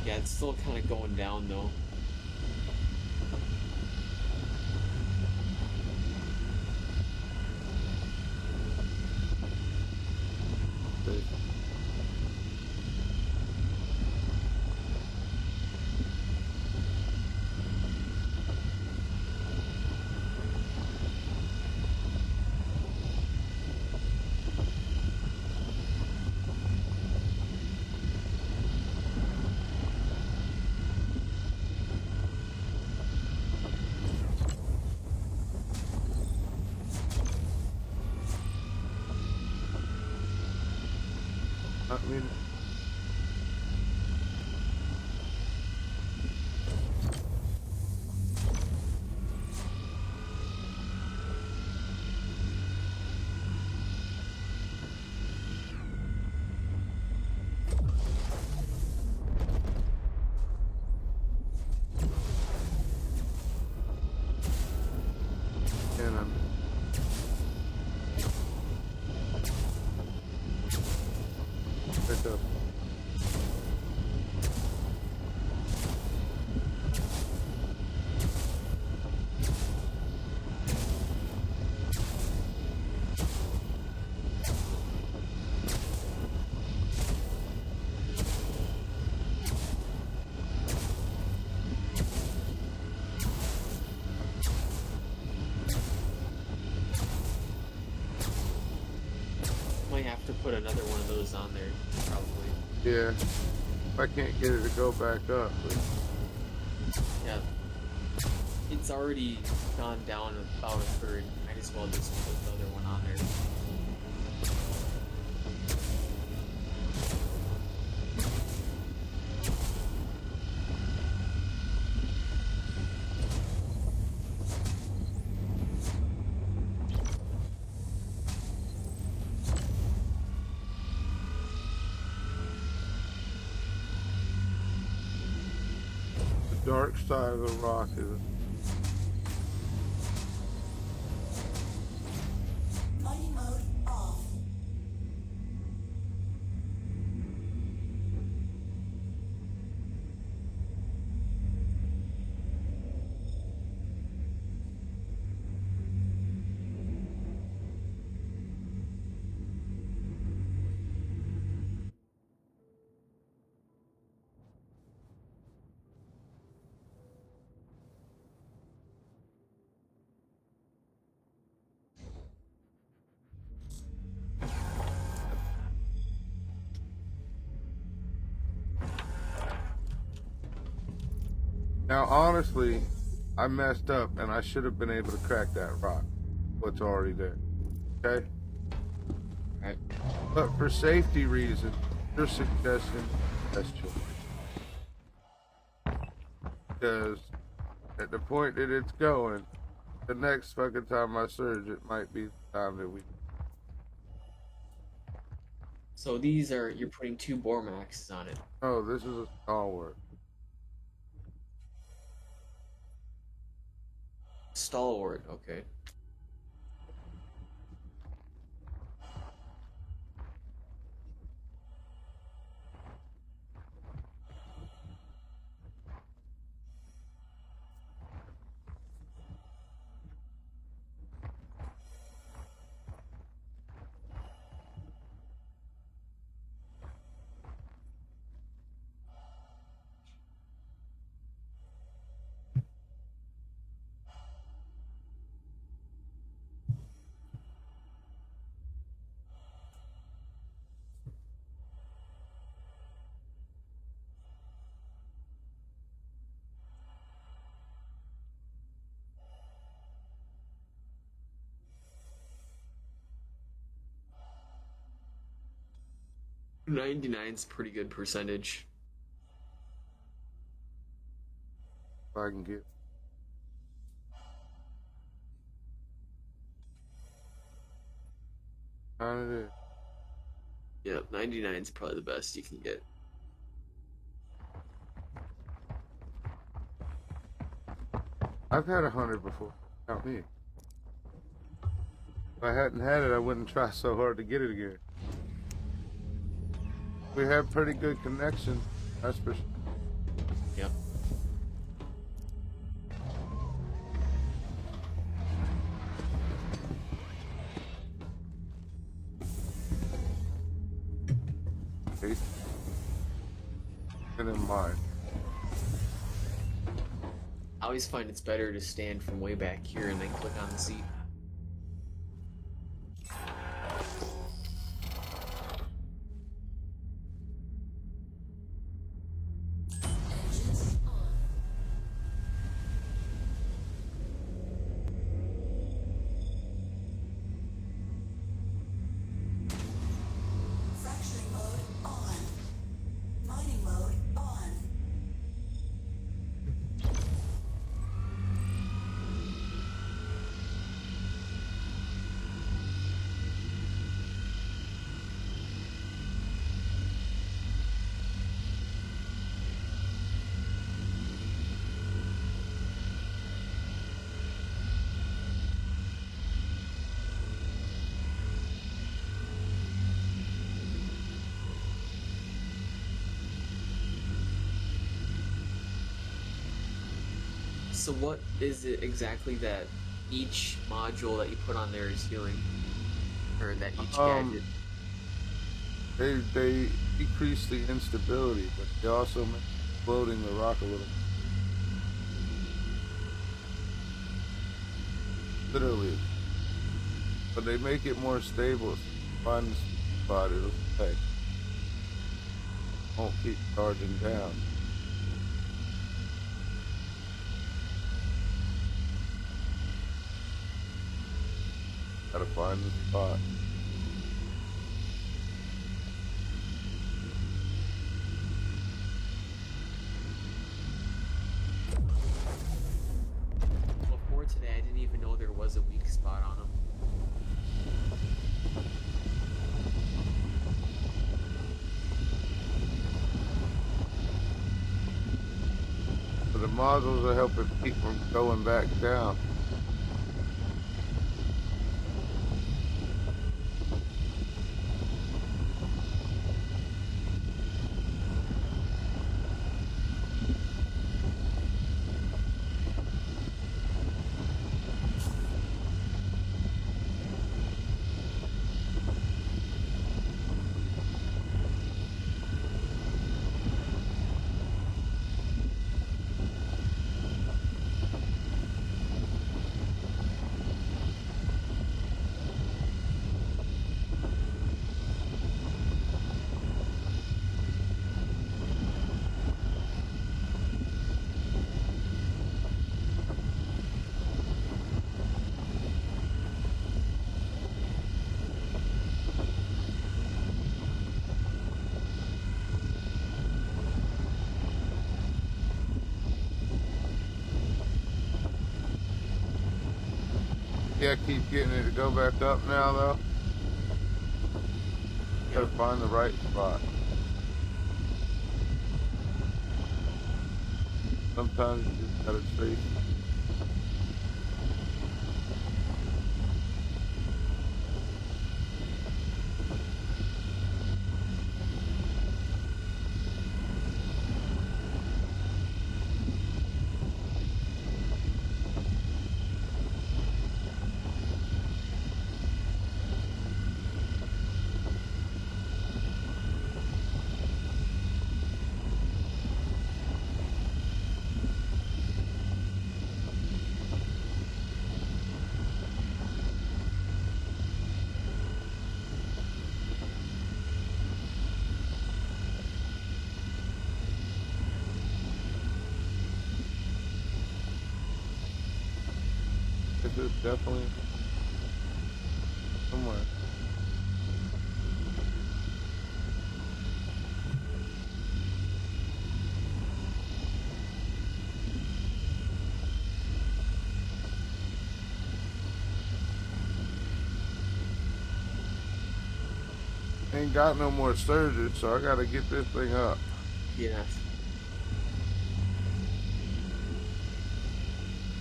Yeah, it's still kind of going down though. I mean, and I'm pick up. Might have to put another one of those on there, probably. Yeah. If I can't get it to go back up. But Yeah. It's already gone down about a third. Might as well just put the other one on there. the dark side of the rock is Mighty mode off. now honestly, I messed up and I should have been able to crack that rock. What's already there. Okay? Right. But for safety reasons, your suggestion, that's choice. Because at the point that it's going, the next fucking time I surge, it might be the time that we. So these are, you're putting 2 bore maxes on it. Oh, this is a stalwart. Stalwart, okay. 99's pretty good percentage. If I can get. Kind of is. Yeah, 99's probably the best you can get. I've had 100 before. Not me. If I hadn't had it, I wouldn't try so hard to get it again. We have pretty good connection, that's for sure. Yep. Keep it in mind. I always find it's better to stand from way back here and then click on the seat. Engines on. Fracturing mode on. Mining mode on. So what is it exactly that each module that you put on there is doing? Or that each gadget? They decrease the instability, but they also make floating the rock a little. Literally. But they make it more stable. So you find the spot, it'll stay. Won't keep charging down. Gotta find the spot. Before today, I didn't even know there was a weak spot on them. So the modules will help it keep from going back down. Yeah, keep getting it to go back up now, though. Gotta find the right spot. Sometimes you just gotta trace. It's definitely somewhere. ain't got no more surges, so I gotta get this thing up. Yeah.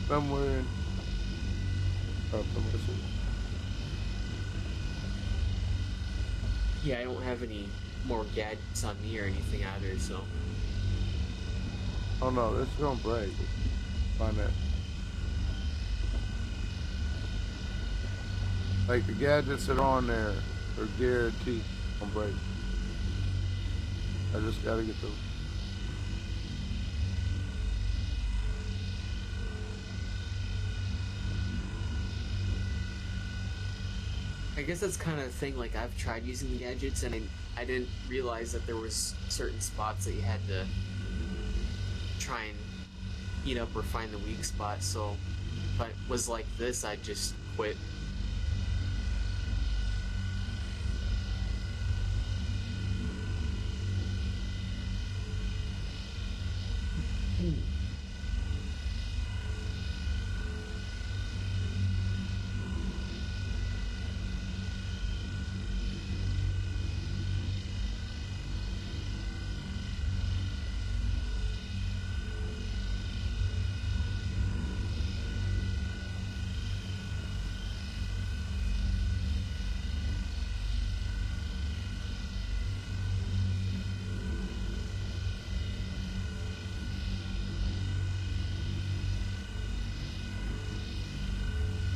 Somewhere in... Oh, somewhere soon. Yeah, I don't have any more gadgets on me or anything either, so. Oh no, this is gonna break. Find that. Like the gadgets that are on there are guaranteed to break. I just gotta get those. I guess that's kind of the thing, like, I've tried using the gadgets, and I didn't realize that there was certain spots that you had to try and heat up or find the weak spot, so if I was like this, I'd just quit.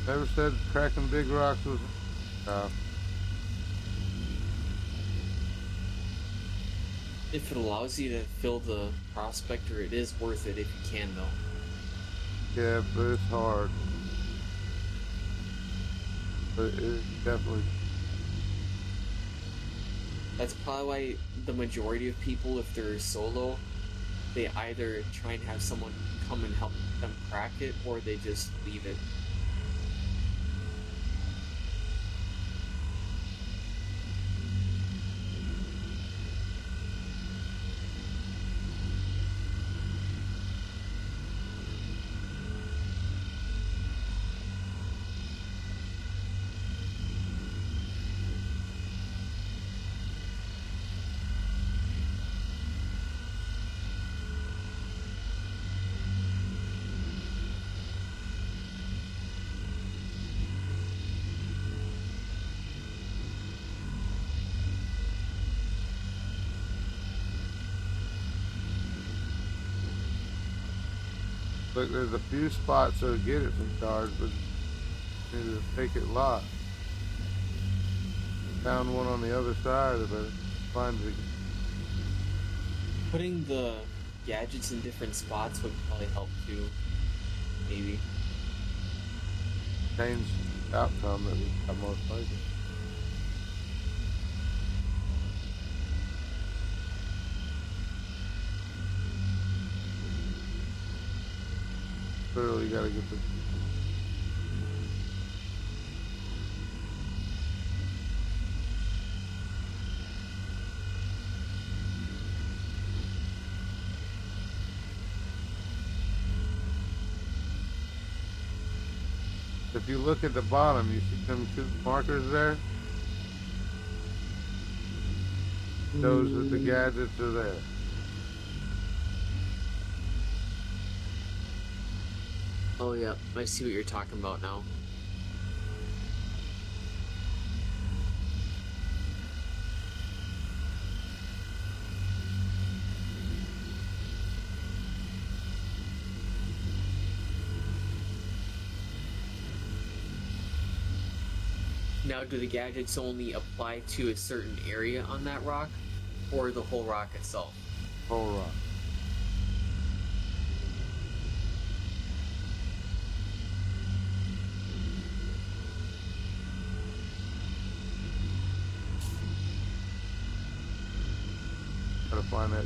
Never said cracking big rocks was... If it allows you to fill the prospector, it is worth it if you can, though. Yeah, but it's hard. But it's definitely... That's probably why the majority of people, if they're solo, they either try and have someone come and help them crack it, or they just leave it. Look, there's a few spots that'll get it from charge, but you need to take it locked. Found one on the other side, but find it again. Putting the gadgets in different spots would probably help too. Maybe. Change the outcome that we have most likely. Clearly, you gotta get the... If you look at the bottom, you see them two markers there? Shows that the gadgets are there. Oh yeah, I see what you're talking about now. Now, do the gadgets only apply to a certain area on that rock, or the whole rock itself? Whole rock. Gotta find that.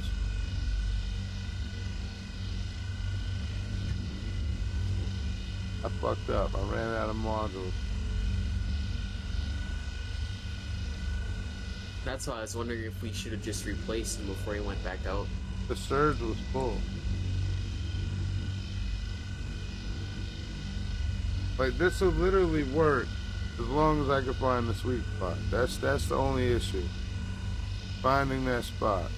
I fucked up. I ran out of modules. That's why I was wondering if we should have just replaced him before he went back out. The surge was full. Like, this will literally work as long as I can find the sweet spot. That's the only issue. finding that spot.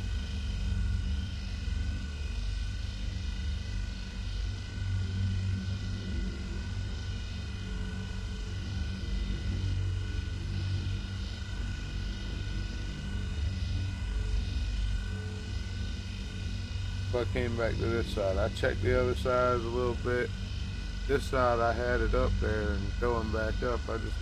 I came back to this side. I checked the other side a little bit. This side I had it up there, and going back up, I just...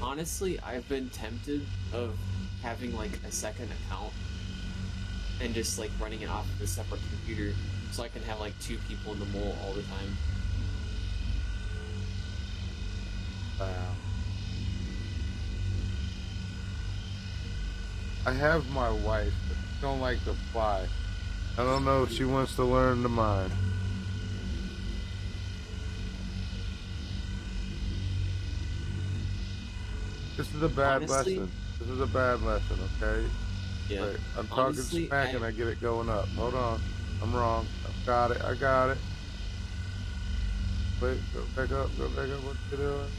Honestly, I've been tempted of having like a second account and just like running it off of a separate computer so I can have like 2 people in the mole all the time. Wow. I have my wife, but she don't like to fly. I don't know if she wants to learn to mine. This is a bad Honestly, lesson. This is a bad lesson, okay? Yeah. Wait, I'm talking Honestly, smack and I get it going up. Hold on. I'm wrong. I've got it. I got it. Wait, go back up. Go back up. What you doing?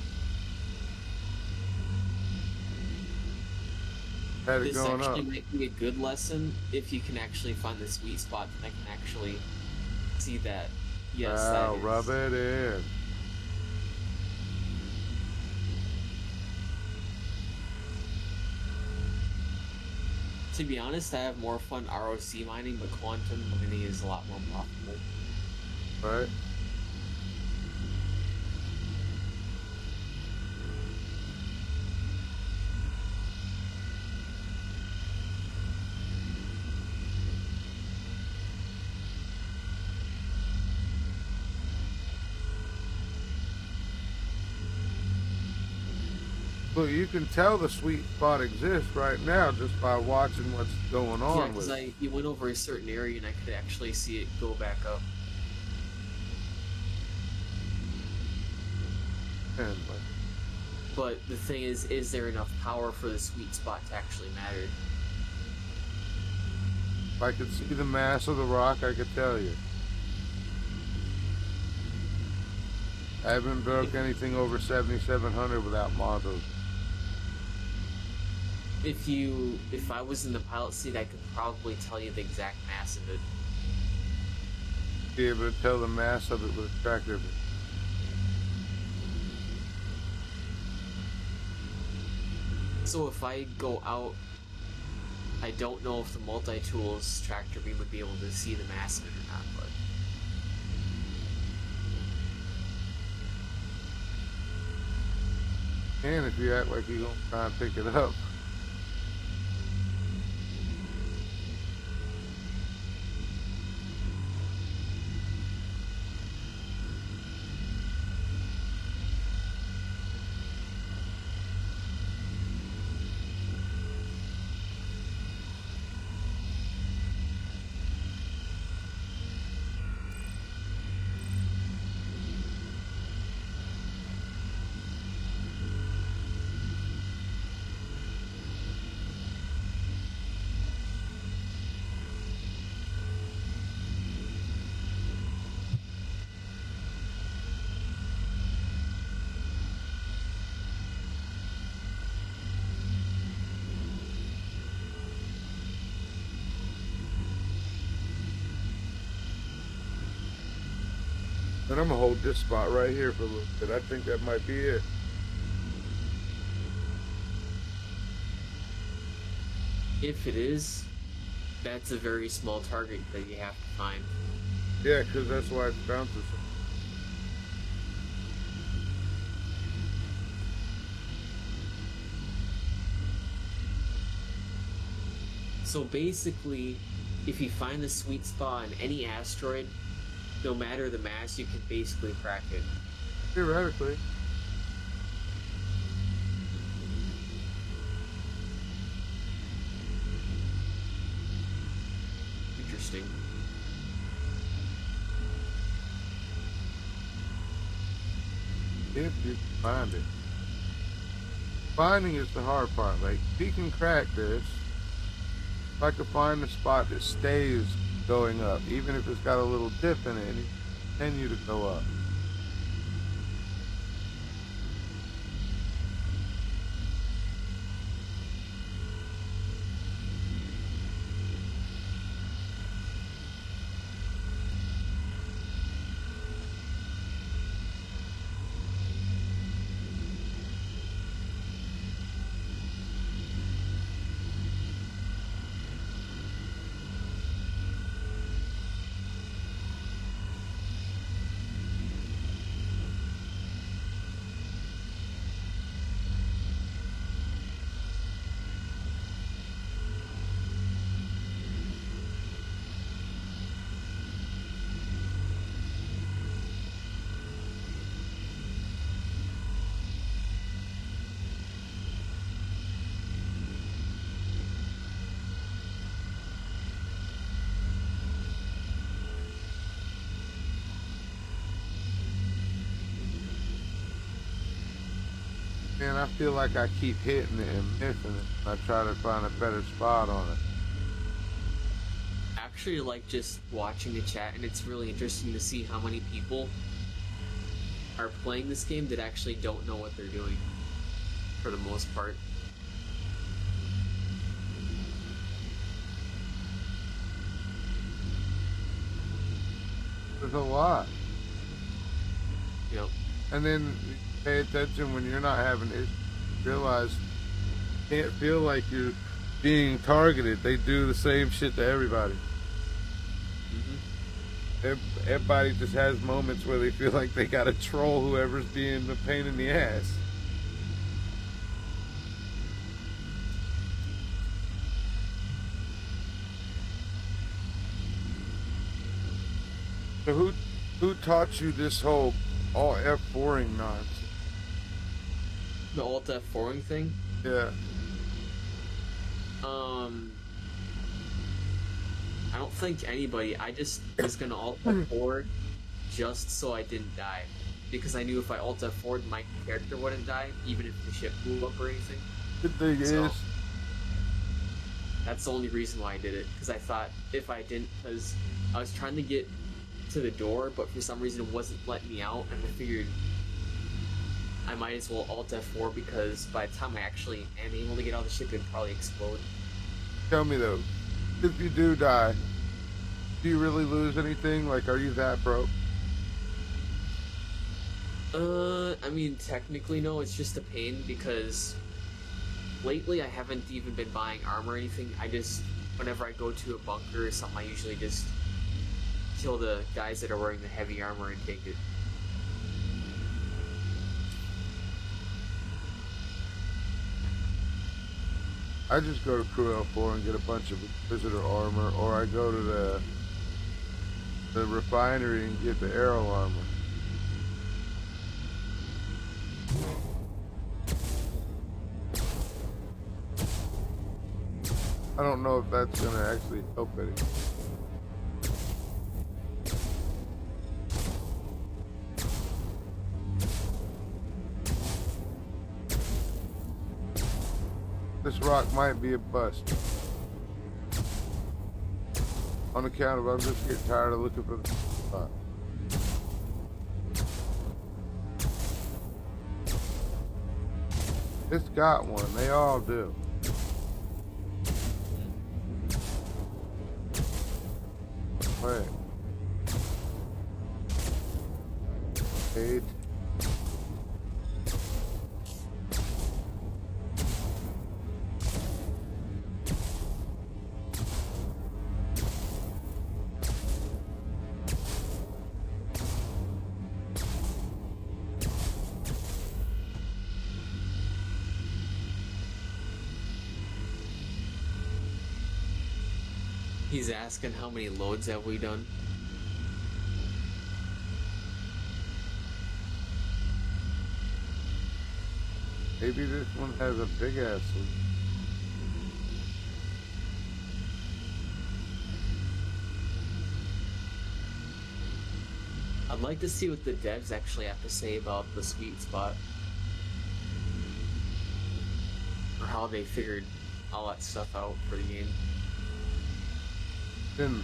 Had it This going actually up. might be a good lesson if you can actually find the sweet spot and I can actually see that. Yes, Now, that is. rub it in. To be honest, I have more fun ROC mining, but quantum mining is a lot more profitable. Right? Look, you can tell the sweet spot exists right now just by watching what's going Yeah, on with because it. you went over a certain area and I could actually see it go back up. And, But the thing is there enough power for the sweet spot to actually matter? if I could see the mass of the rock, I could tell you. I haven't broke anything over 7,700 without modules. If I was in the pilot seat, I could probably tell you the exact mass of it. Be able to tell the mass of it with a tractor. So if I go out, I don't know if the multi-tools tractor beam would be able to see the mass of it or not, but... And if you act like you're gonna try and pick it up. And I'm gonna hold this spot right here for a little bit. I think that might be it. If it is, that's a very small target that you have to find. Yeah, because that's why it bounces. So basically, if you find the sweet spot on any asteroid, no matter the mass, you can basically crack it. Theoretically. Interesting. if you find it. Finding is the hard part. Like, if he can crack this, if I could find a spot that stays going up, even if it's got a little dip in it, and it continue to go up. Man, I feel like I keep hitting it and missing it. I try to find a better spot on it. I actually like just watching the chat, and it's really interesting to see how many people are playing this game that actually don't know what they're doing, for the most part. There's a lot. Yep. And then you pay attention when you're not having it. Realize you can't feel like you're being targeted. They do the same shit to everybody. Everybody just has moments where they feel like they gotta troll whoever's being the pain in the ass. So who taught you this whole all F4ing nonsense? The alt F4ing thing? Yeah. I don't think anybody. I just was gonna alt F4 just so I didn't die. Because I knew if I alt F4'd, my character wouldn't die, even if the ship blew up or anything. The thing So, is, that's the only reason why I did it. Because I thought if I didn't, because I was trying to get to the door, but for some reason it wasn't letting me out, and I figured I might as well alt F4 because by the time I actually am able to get out of the ship, it'd probably explode. tell me though, if you do die, do you really lose anything? Like, are you that broke? I mean, technically no, it's just a pain because lately I haven't even been buying armor or anything. I just, whenever I go to a bunker or something, I usually just kill the guys that are wearing the heavy armor and take it. I just go to Crew L4 and get a bunch of visitor armor, or I go to the refinery and get the arrow armor. I don't know if that's gonna actually help any. This rock might be a bust. On account of I'm just getting tired of looking for the spot. It's got one. They all do. Wait. 8. He's asking how many loads have we done. Maybe this one has a big ass leak. I'd like to see what the devs actually have to say about the sweet spot. Or how they figured all that stuff out for the game. Then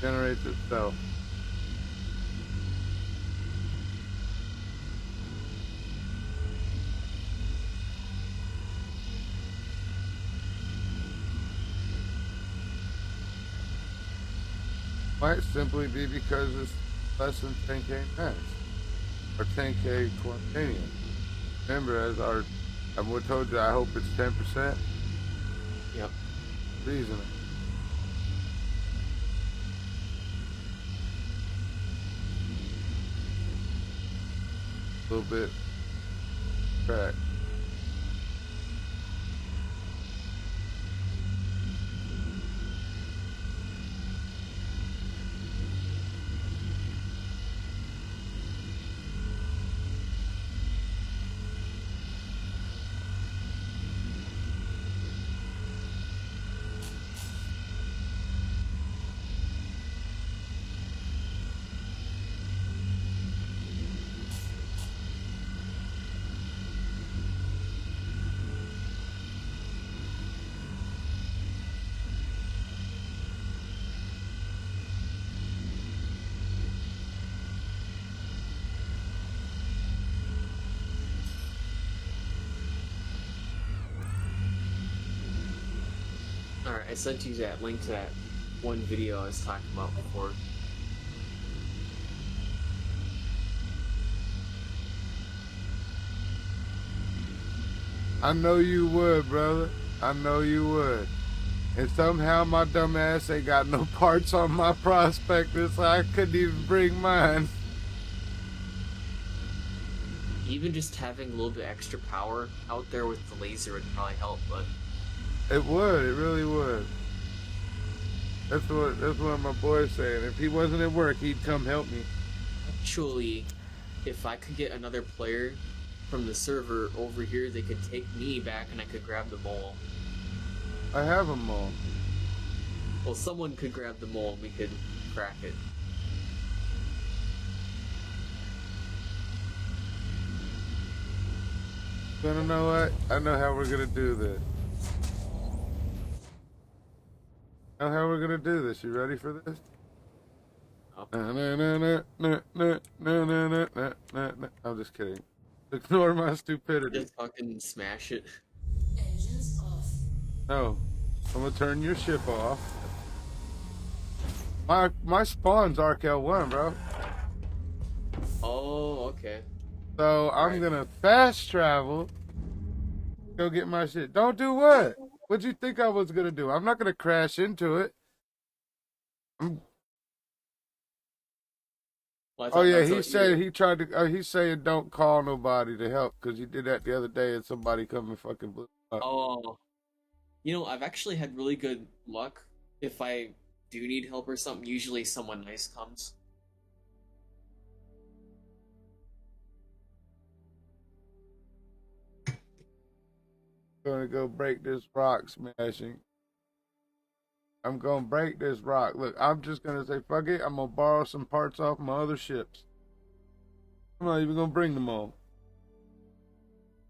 generates itself. Might simply be because it's less than 10k max or 10k quantanium. Remember, as I told you, I hope it's 10%. Yep. Reasoning. A little bit crack. Alright, I sent you that link to that one video I was talking about before. I know you would, brother. I know you would. And somehow my dumb ass ain't got no parts on my prospector, so I couldn't even bring mine. Even just having a little bit extra power out there with the laser would probably help, but It would. It really would. That's what my boy's saying. If he wasn't at work, he'd come help me. actually, if I could get another player from the server over here, they could take me back and I could grab the mole. I have them all. Well, someone could grab the mole and we could crack it. You wanna know what? I know how we're gonna do this. I know how we're gonna do this. You ready for this? Oh. I'm just kidding. Ignore my stupidity. Just fucking smash it. Engines off. No. I'm gonna turn your ship off. My spawn's Arc L1, bro. Oh, okay. So I'm Right. gonna fast travel. Go get my shit. Don't do what? What'd you think I was gonna do? I'm not gonna crash into it. Well, I Oh thought yeah, that's he what said you- he tried to. He's saying don't call nobody to help because he did that the other day and somebody come and fucking blew up. Oh. You know, I've actually had really good luck. If I do need help or something, usually someone nice comes. Gonna go break this rock smashing. I'm gonna break this rock. Look, I'm just gonna say fuck it. I'm gonna borrow some parts off my other ships. I'm not even gonna bring them all.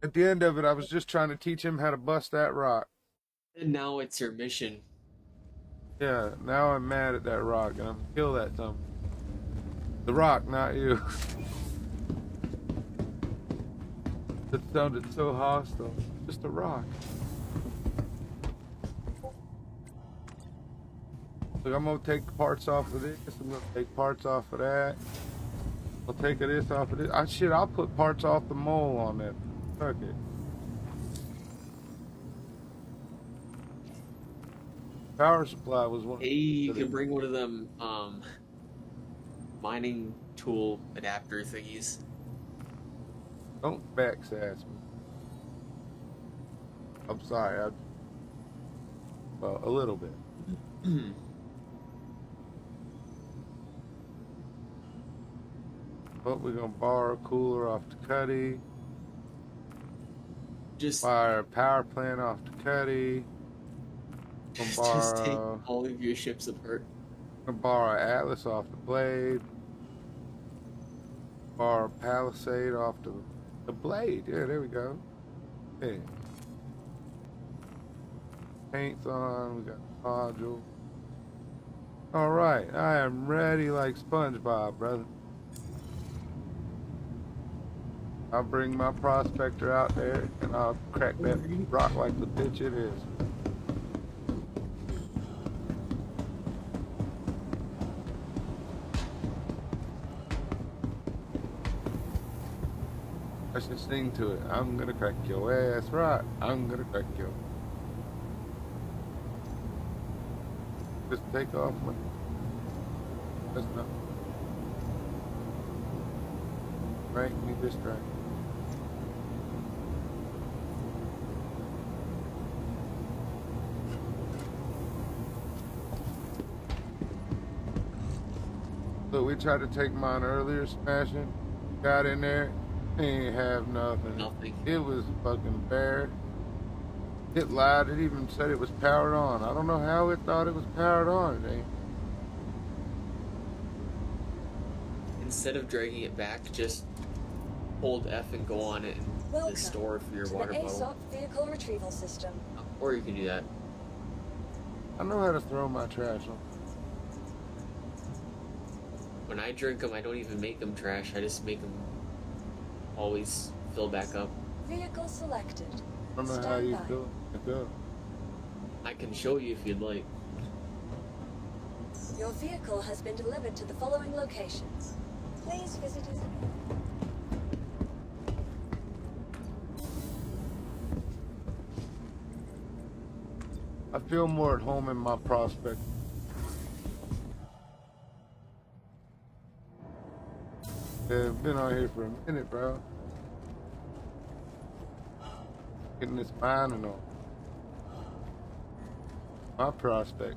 At the end of it, I was just trying to teach him how to bust that rock. And now it's your mission. Yeah, now I'm mad at that rock and I'm gonna kill that thumb. The rock, not you. That sounded so hostile. Just a rock. Look, I'm gonna take parts off of this. I'm gonna take parts off of that. I'll take this off of this. I'll put parts off the mole on that. Fuck it. Power supply was one. Hey, you can bring one of them mining tool adapter thingies. Don't backsass me. I'm sorry. Well, a little bit. But we're gonna borrow a cooler off the Cuddy. Just Fire a power plant off the Cuddy. Gonna just take borrow. all of your ships apart. gonna borrow Atlas off the blade. Borrow Palisade off the blade. Yeah, there we go. Hey. Paint's on. We got module. All right, I am ready like SpongeBob, brother. I'll bring my prospector out there and I'll crack that rock like the bitch it is. I should sing to it. I'm gonna crack your ass right. I'm gonna crack your. Just take off my. That's not. Rank me this rank. Look, we tried to take mine earlier, smashing. Got in there, ain't have nothing. Nothing. It was fucking bare. It lied. It even said it was powered on. I don't know how it thought it was powered on. It ain't. Instead of dragging it back, just hold F and go on it and Welcome just store it for your to water the bottle. ASOP vehicle retrieval system. Or you can do that. I know how to throw my trash on. When I drink them, I don't even make them trash. I just make them always fill back up. Vehicle selected. I don't know how Stand you by. do it. Go. I can show you if you'd like. Your vehicle has been delivered to the following locations. Please visit us. I feel more at home in my prospect. Yeah, I've been out here for a minute, bro. Getting this mining on. My prospect.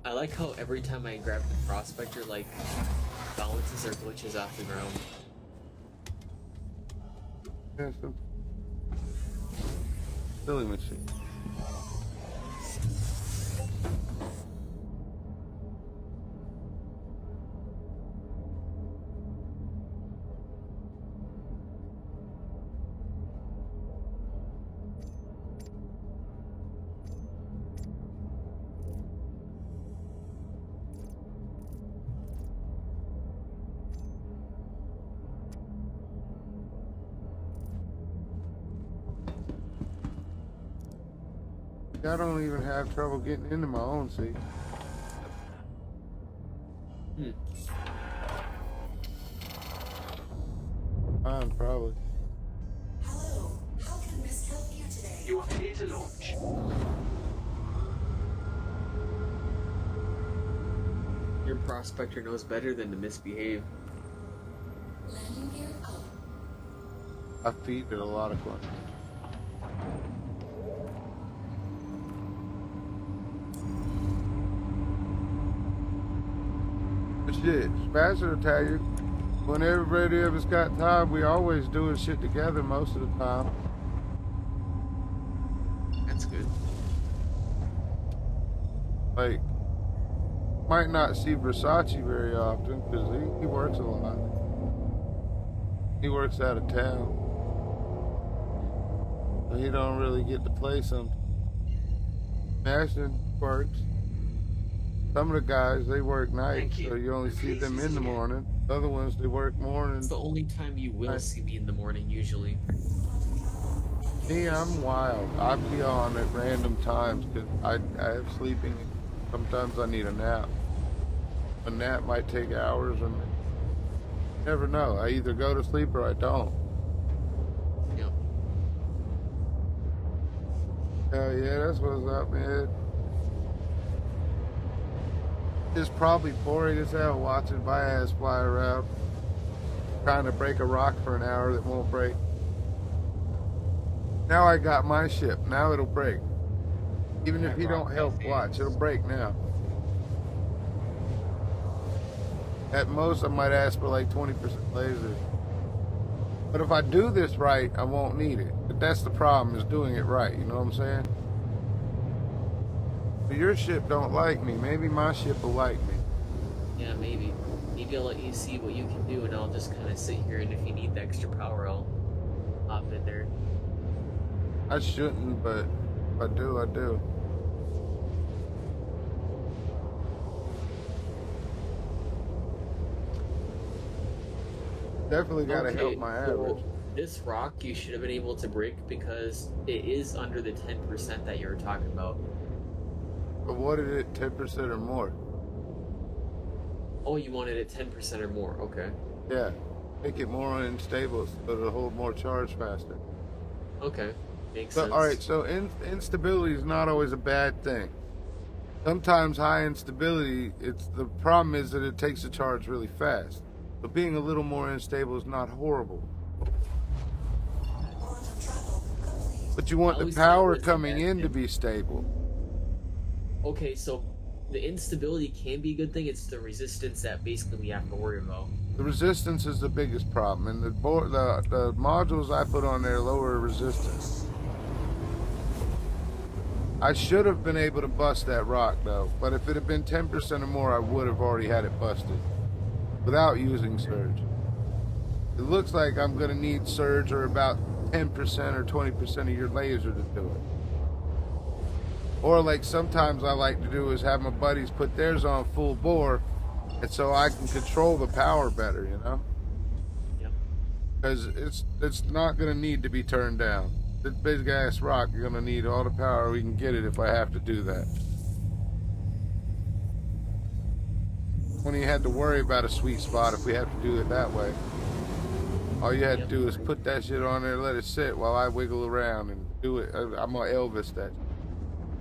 I like how every time I grab the prospector, like, bounces or glitches off the ground. Yeah, some silly machine. I don't even have trouble getting into my own seat. Mine probably. Hello, how can Miss help you today? You are ready to launch. Your prospector knows better than to misbehave. Landing gear up. I feed it a lot of questions. But shit, Spacer will tell you, when everybody of us got time, we always doing shit together most of the time. That's good. Like, might not see Versace very often because he works a lot. He works out of town. So he don't really get to play something. Ashton works. Some of the guys, they work nights, Thank you. so you only see them in the morning. Other ones, they work mornings. It's the only time you will Right. see me in the morning, usually. Me, I'm wild. I be on at random times because I have sleeping. Sometimes I need a nap. A nap might take hours, and you never know. I either go to sleep or I don't. Yep. Hell yeah, that's what's up, man. It's probably boring as hell watching my ass fly around, trying to break a rock for an hour that won't break. Now I got my ship. Now it'll break. Even if you don't help watch, it'll break now. At most, I might ask for like 20% laser. But if I do this right, I won't need it. But that's the problem, is doing it right. You know what I'm saying? But your ship don't like me. Maybe my ship will like me. Yeah, maybe. Maybe I'll let you see what you can do, and I'll just kind of sit here, and if you need the extra power, I'll hop in there. I shouldn't, but if I do, I do. Definitely gotta help my average. Well, this rock you should have been able to break because it is under the 10% that you were talking about. But what is it, 10% or more? Oh, you wanted it 10% or more. Okay. Yeah. Make it more unstable so it'll hold more charge faster. Okay. Makes So, sense. alright, so instability is not always a bad thing. Sometimes high instability, the problem is that it takes the charge really fast. But being a little more unstable is not horrible. But you want the Always power thought it was a coming bad in to thing. be stable. Okay, so the instability can be a good thing. It's the resistance that basically we have to worry about. The resistance is the biggest problem, and the modules I put on there lower resistance. I should have been able to bust that rock though, but if it had been 10% or more, I would have already had it busted without using surge. It looks like I'm gonna need surge or about 10% or 20% of your laser to do it. Or like sometimes I like to do is have my buddies put theirs on full bore, and so I can control the power better, you know? Yep. Because it's not gonna need to be turned down. This big ass rock, you're gonna need all the power we can get it if I have to do that. When you had to worry about a sweet spot if we have to do it that way. All you had to do is put that shit on there, let it sit while I wiggle around and do it. I'm gonna Elvis that.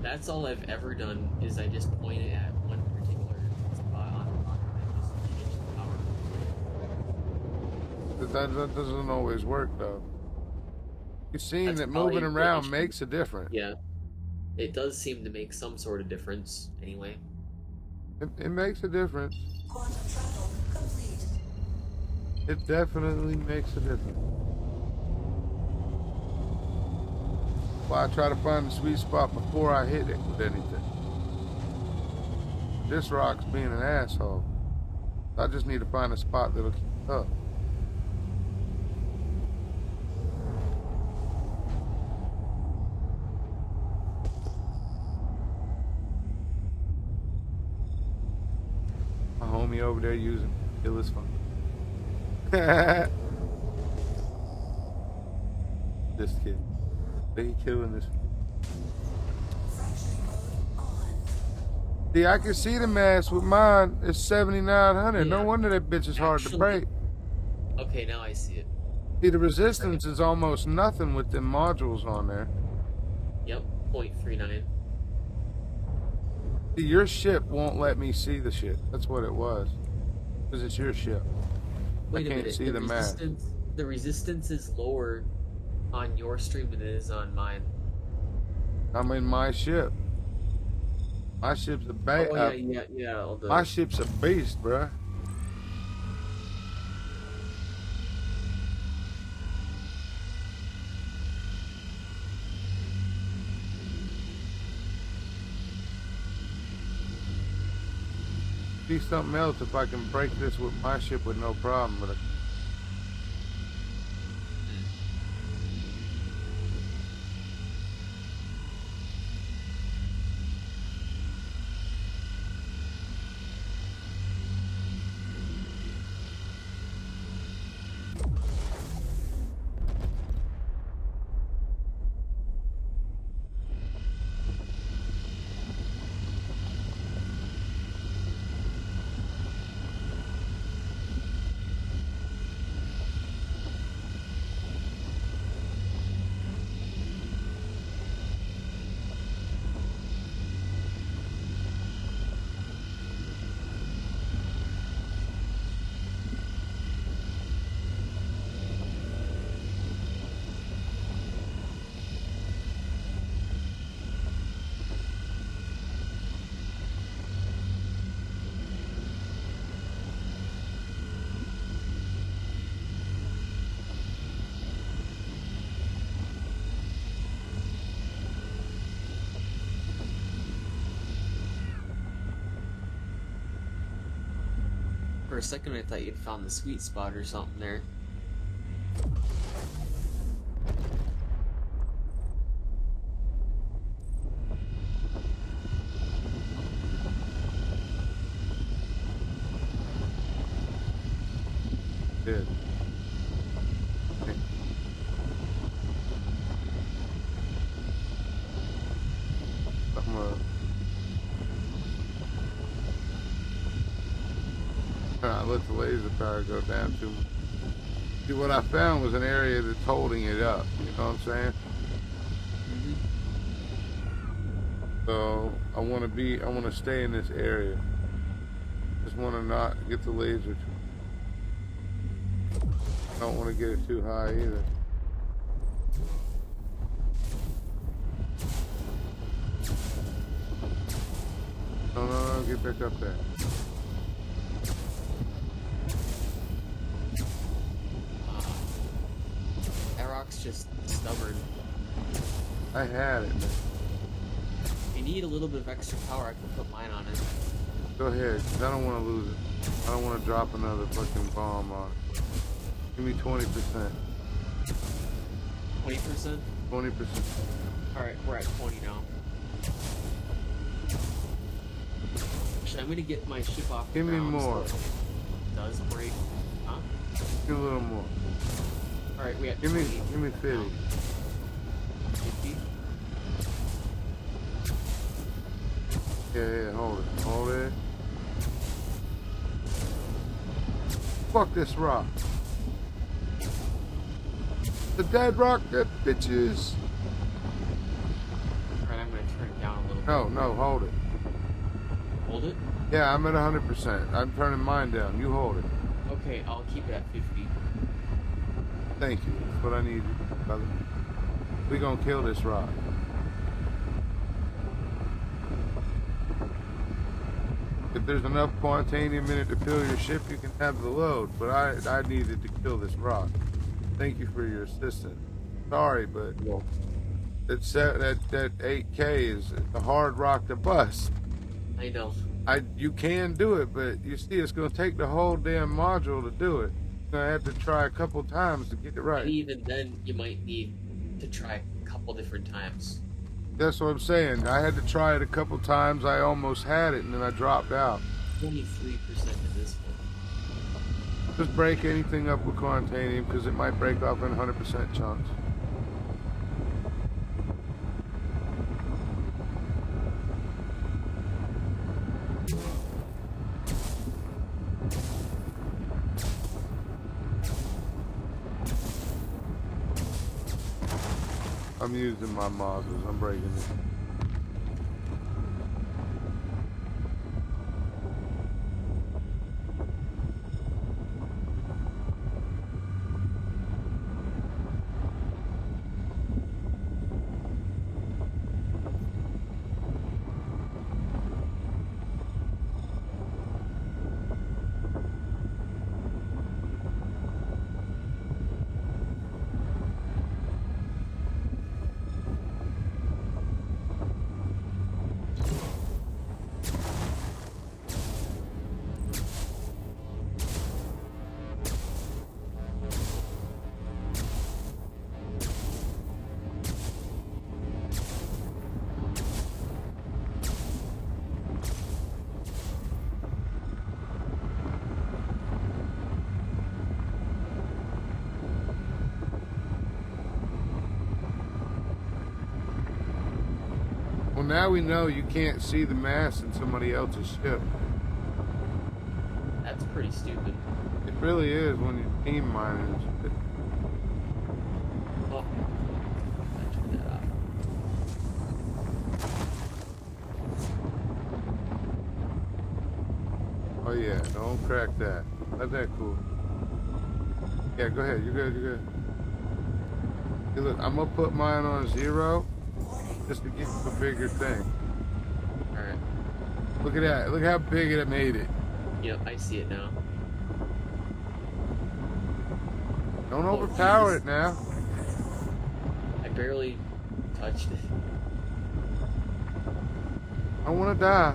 That's all I've ever done is I just point it at one particular spot on the rock and just change the power. That doesn't always work though. You've seen That's that probably moving what around you should- makes a difference. Yeah. It does seem to make some sort of difference anyway. It makes a difference. Quantum travel complete. It definitely makes a difference. Why I try to find the sweet spot before I hit it with anything. This rock's being an asshole. I just need to find a spot that'll keep up. My homie over there using kill his phone. This kid. He killing this. Fracturing mode on. See, I can see the mass with mine. It's 7,900. No Yeah. wonder that bitch is hard to Actually- break. Okay, now I see it. See, the resistance is almost nothing with them modules on there. Yep, 0.39. See, your ship won't let me see the shit. That's what it was. Because it's your ship. Wait a can't minute. see the map. The resistance is lower on your stream than it is on mine. I'm in my ship. My ship's a Oh yeah. All the... my ship's a beast, bruh. Be something else if I can break this with my ship with no problem, but a second I thought you'd found the sweet spot or something there. Good. I let the laser power go down too much. See, what I found was an area that's holding it up. You know what I'm saying? Mm-hmm. So I want to stay in this area. Just want to not get the laser. I don't want to get it too high either. No, get back up there. That rock's just stubborn. I had it, man. If you need a little bit of extra power, I can put mine on it. Go ahead, 'cause I don't want to lose it. I don't want to drop another fucking bomb on it. Give me 20%. 20%? 20%. Alright, we're at 20 now. Actually, I'm gonna get my ship off the Give me ground more. so it does break. Huh? Give me a little more. Alright, we got Give me 20. 50. 50? Yeah, hold it. Hold it. Fuck this rock. The dead rock, that bitches. Alright, I'm gonna turn it down a little bit. No, hold it. Hold it? Yeah, I'm at 100%. I'm turning mine down. You hold it. Okay, I'll keep it at 50. Thank you. That's what I need, brother. We gonna kill this rock. If there's enough quantanium in it to fill your ship, you can have the load. But I needed to kill this rock. Thank you for your assistance. Sorry, but that 8K is a hard rock to bust. I know. You can do it, but you see, it's gonna take the whole damn module to do it. You're gonna have to try a couple times to get it right. And even then, you might need to try a couple different times. That's what I'm saying. I had to try it a couple times. I almost had it, and then I dropped out. 23% of this one. Just break anything up with quantanium, because it might break off in 100% chunks. I'm using my modules. I'm breaking it. Well, now we know you can't see the mass in somebody else's ship. That's pretty stupid. It really is when you team mining and shit. Oh, I turned that off. Oh yeah, don't crack that. Let that cool. Yeah, go ahead. You're good. You're good. Hey, look, I'm gonna put mine on 0 just to get the bigger thing. Alright. Look at that. Look how big it made it. Yep, I see it now. Don't overpower it now. I barely touched it. I want to die.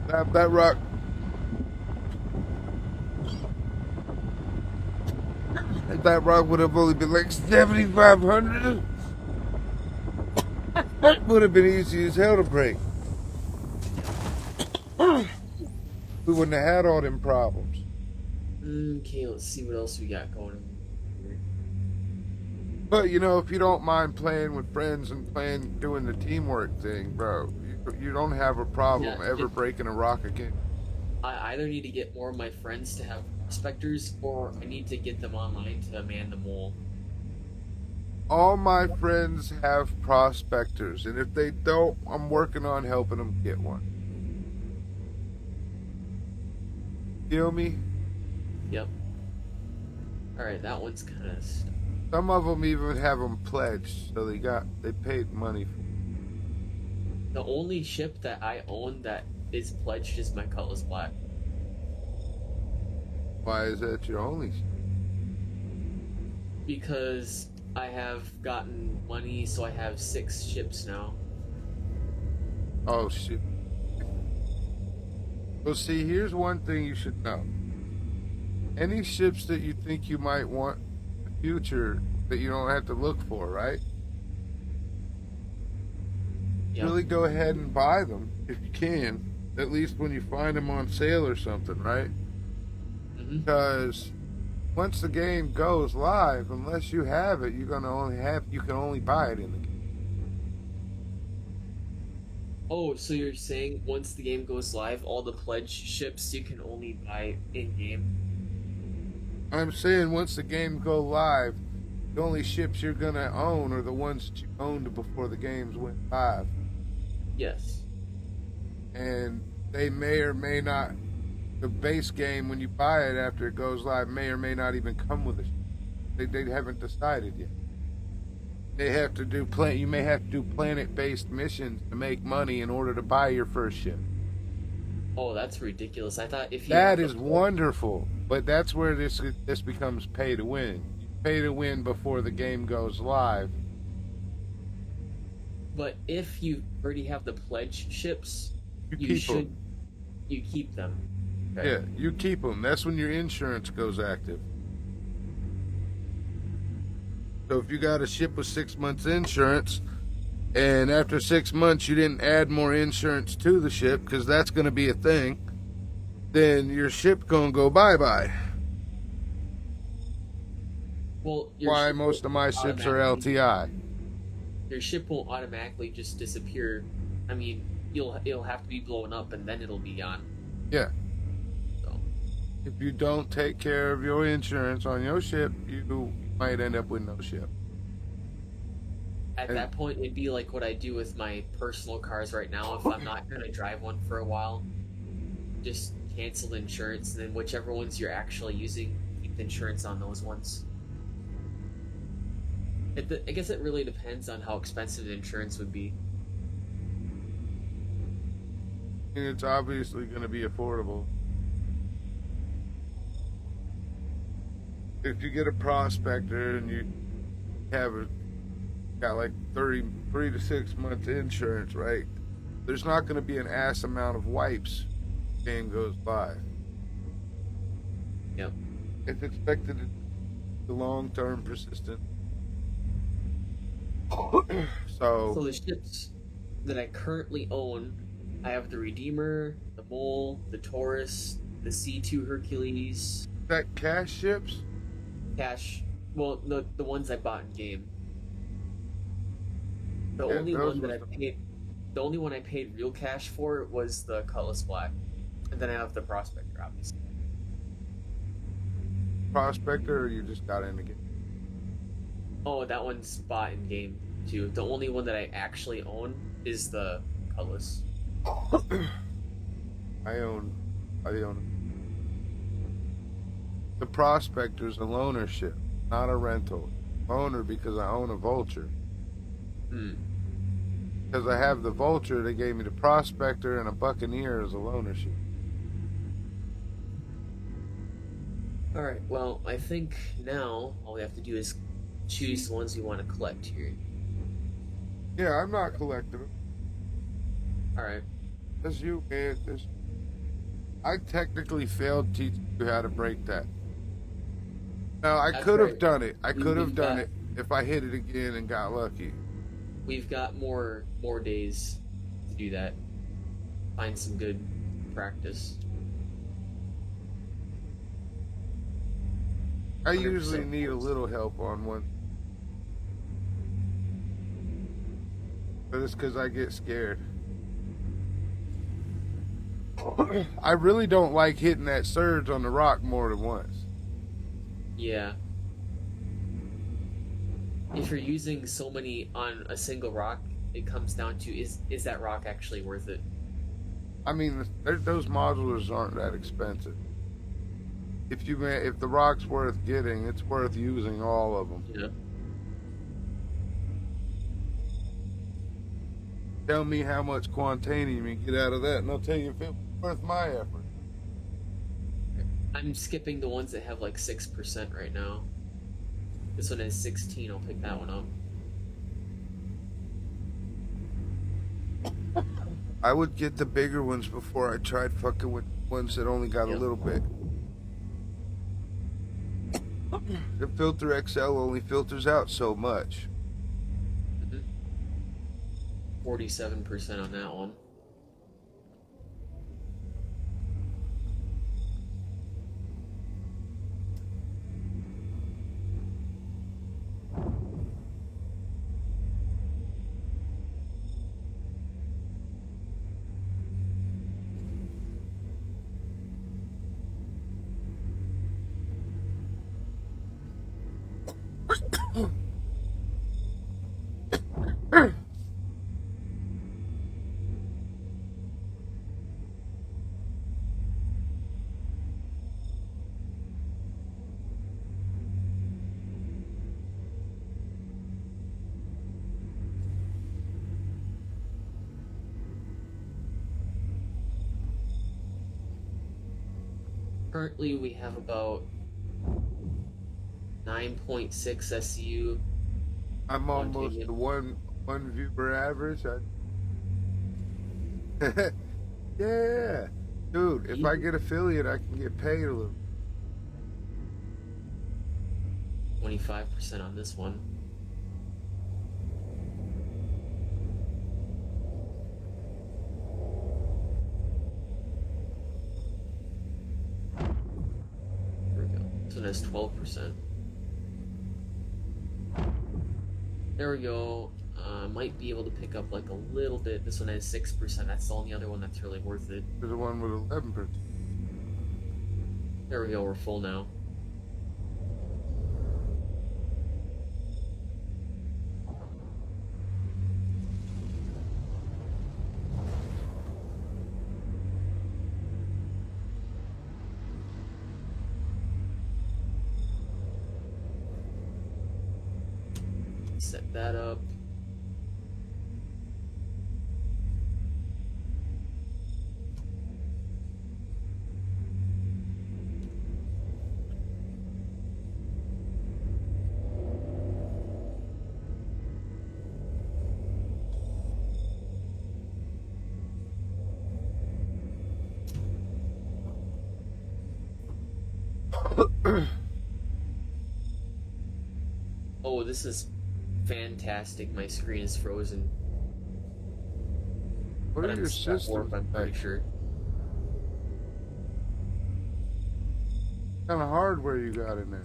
That rock. That rock would have only been like 7,500. That would have been easy as hell to break. We wouldn't have had all them problems. Okay, let's see what else we got going on here. But you know, if you don't mind playing with friends and doing the teamwork thing, bro, you don't have a problem ever breaking a rock again. I either need to get more of my friends to have prospectors, or I need to get them online to man the mole. All my friends have prospectors, and if they don't, I'm working on helping them get one. Feel me? Yep. Alright, that one's kind of stuck. Some of them even have them pledged, so they paid money for it. The only ship that I own that is pledged is my Cutlass Black. Why is that your only? Because I have gotten money, so I have 6 ships now. Oh shit. Well, see, here's one thing you should know. Any ships that you think you might want in the future that you don't have to look for, right? Yep. Really go ahead and buy them if you can. At least when you find them on sale or something, right? Mm-hmm. Because once the game goes live, unless you have it, you can only buy it in the game. Oh, so you're saying once the game goes live, all the pledged ships you can only buy in-game? I'm saying once the game go live, the only ships you're gonna own are the ones that you owned before the games went live. Yes. And they may or may not, the base game when you buy it after it goes live may or may not even come with a ship. They haven't decided yet. They have to do you may have to do planet-based missions to make money in order to buy your first ship. Oh, that's ridiculous. I thought if you That is wonderful, but that's where this becomes pay to win. You pay to win before the game goes live. But if you already have the pledged ships, You keep them. Okay. Yeah, you keep them. That's when your insurance goes active. So if you got a ship with 6 months insurance, and after 6 months you didn't add more insurance to the ship, because that's going to be a thing, then your ship going to go bye-bye. Well, Why most of my ships are LTI. Your ship won't automatically just disappear. I mean, it'll have to be blown up, and then it'll be gone. Yeah. So. If you don't take care of your insurance on your ship, you might end up with no ship. At that point, it'd be like what I do with my personal cars right now. If I'm not going to drive one for a while, just cancel the insurance, and then whichever ones you're actually using, keep the insurance on those ones. I guess it really depends on how expensive the insurance would be. And it's obviously going to be affordable. If you get a prospector and you got like 3 to 6 months insurance, right? There's not going to be an ass amount of wipes when the game goes by. Yep. It's expected to be long-term persistent. So the ships that I currently own, I have the Redeemer, the Mole, the Taurus, the C2 Hercules. Is that cash ships? Cash. Well, the ones I bought in game. The Yeah, only those one that were I paid, the only one I paid real cash for was the Cutlass Black, and then I have the Prospector, obviously. Prospector, or you just got in the game? Oh, that one's bought in game too. The only one that I actually own is the Cutlass. I own the Prospector's a loaner ship, not a rental. Loaner because I own a Vulture. Because I have the Vulture, they gave me the Prospector and a Buccaneer as a loaner ship. Alright, well, I think now all we have to do is choose the ones we want to collect here. Yeah, I'm not collecting them. Alright. That's you, man. I technically failed teaching you how to break that. No, I That's could have right. done it. I could have We've done got- it if I hit it again and got lucky. We've got more days to do that. Find some good practice. I 100% usually need a force. little help on one. But it's because I get scared. I really don't like hitting that surge on the rock more than once. Yeah. If you're using so many on a single rock, it comes down to is that rock actually worth it? I mean, those modulars aren't that expensive. If the rock's worth getting, it's worth using all of them. Yeah. Tell me how much quantanium you get out of that, and I'll tell you if it's worth my effort. I'm skipping the ones that have like 6% right now. This one has 16. I'll pick that one up. I would get the bigger ones before I tried fucking with ones that only got a little bit. The Filter XL only filters out so much. 47% on that one. Currently, we have about 9.6 SU. I'm almost Quantanium. the one viewer average. Yeah, dude. If I get affiliate, I can get paid a little. 25% on this one. There we go. This one has 12%. There we go. Might be able to pick up like a little bit. This one has 6%. That's the only other one that's really worth it. There's the one with 11%. There we go. We're full now. Set that up. Oh, this is fantastic. My screen is frozen. What But are I'm your still at warp, systems? I'm pretty sure. Kind of hardware you got in there?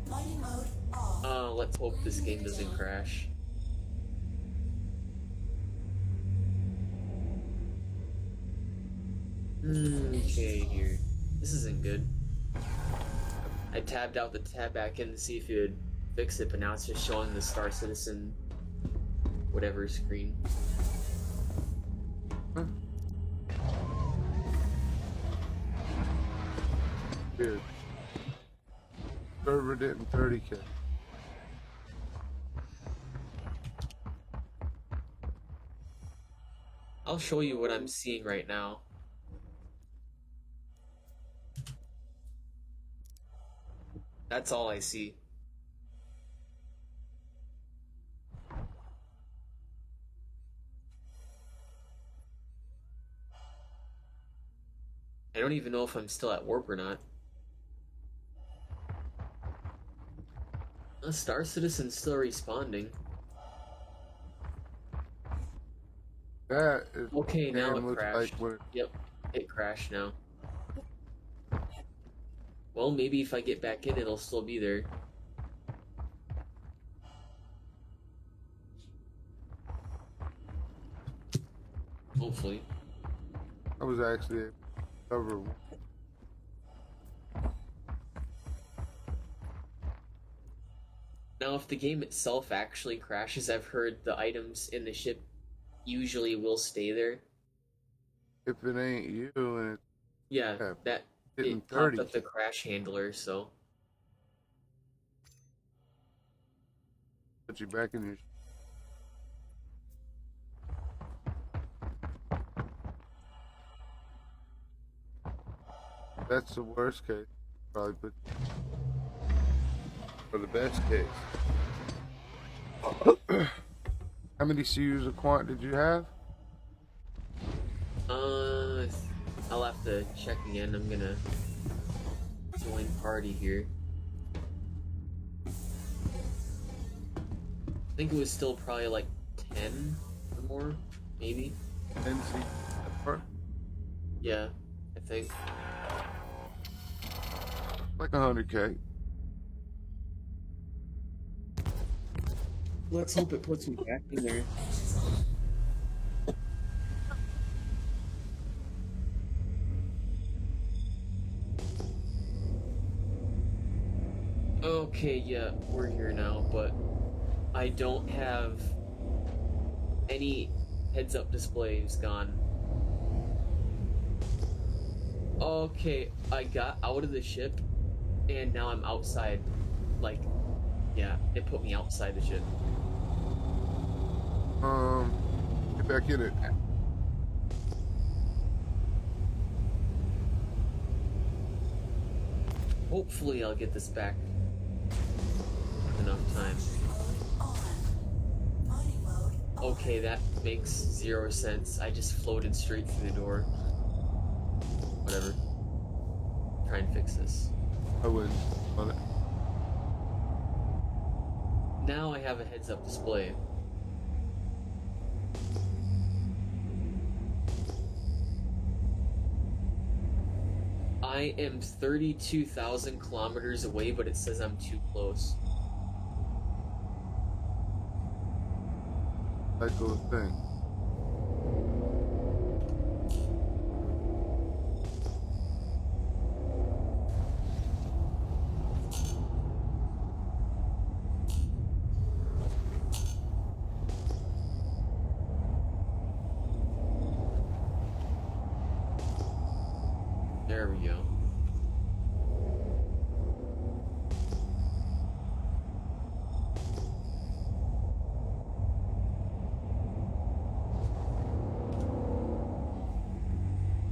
Lighting mode off. Let's hope this game doesn't crash. Okay, here. This isn't good. I tabbed out the tab back in to see if it would fix it, but now it's just showing the Star Citizen whatever screen. Weird. Server didn't 30K. I'll show you what I'm seeing right now. That's all I see. I don't even know if I'm still at warp or not. Star Citizen's still responding. That is Okay, now damn it looks crashed. like what it, Yep, it crashed now. Well, maybe if I get back in, it'll still be there. Hopefully. I was actually able to cover. Now, if the game itself actually crashes, I've heard the items in the ship usually will stay there. If it ain't you and it's Yeah, that hitting it popped 30. up the crash handler, so Put you back in your. That's the worst case. Probably put for the best case. How many CUs of quant did you have? I'll have to check again. I'm gonna join party here. I think it was still probably like 10 or more, maybe. NC. Yeah, I think. Like 100K. Let's hope it puts me back in there. Okay, yeah, we're here now, but I don't have any heads-up displays gone. Okay, I got out of the ship, and now I'm outside. Like, yeah, it put me outside the ship. Get back in it. Hopefully I'll get this back in enough time. Okay, that makes 0 sense. I just floated straight through the door. Whatever. Try and fix this. I wouldn't on it. Now I have a heads-up display. I am 32,000 kilometers away, but it says I'm too close. That goes thing. There we go.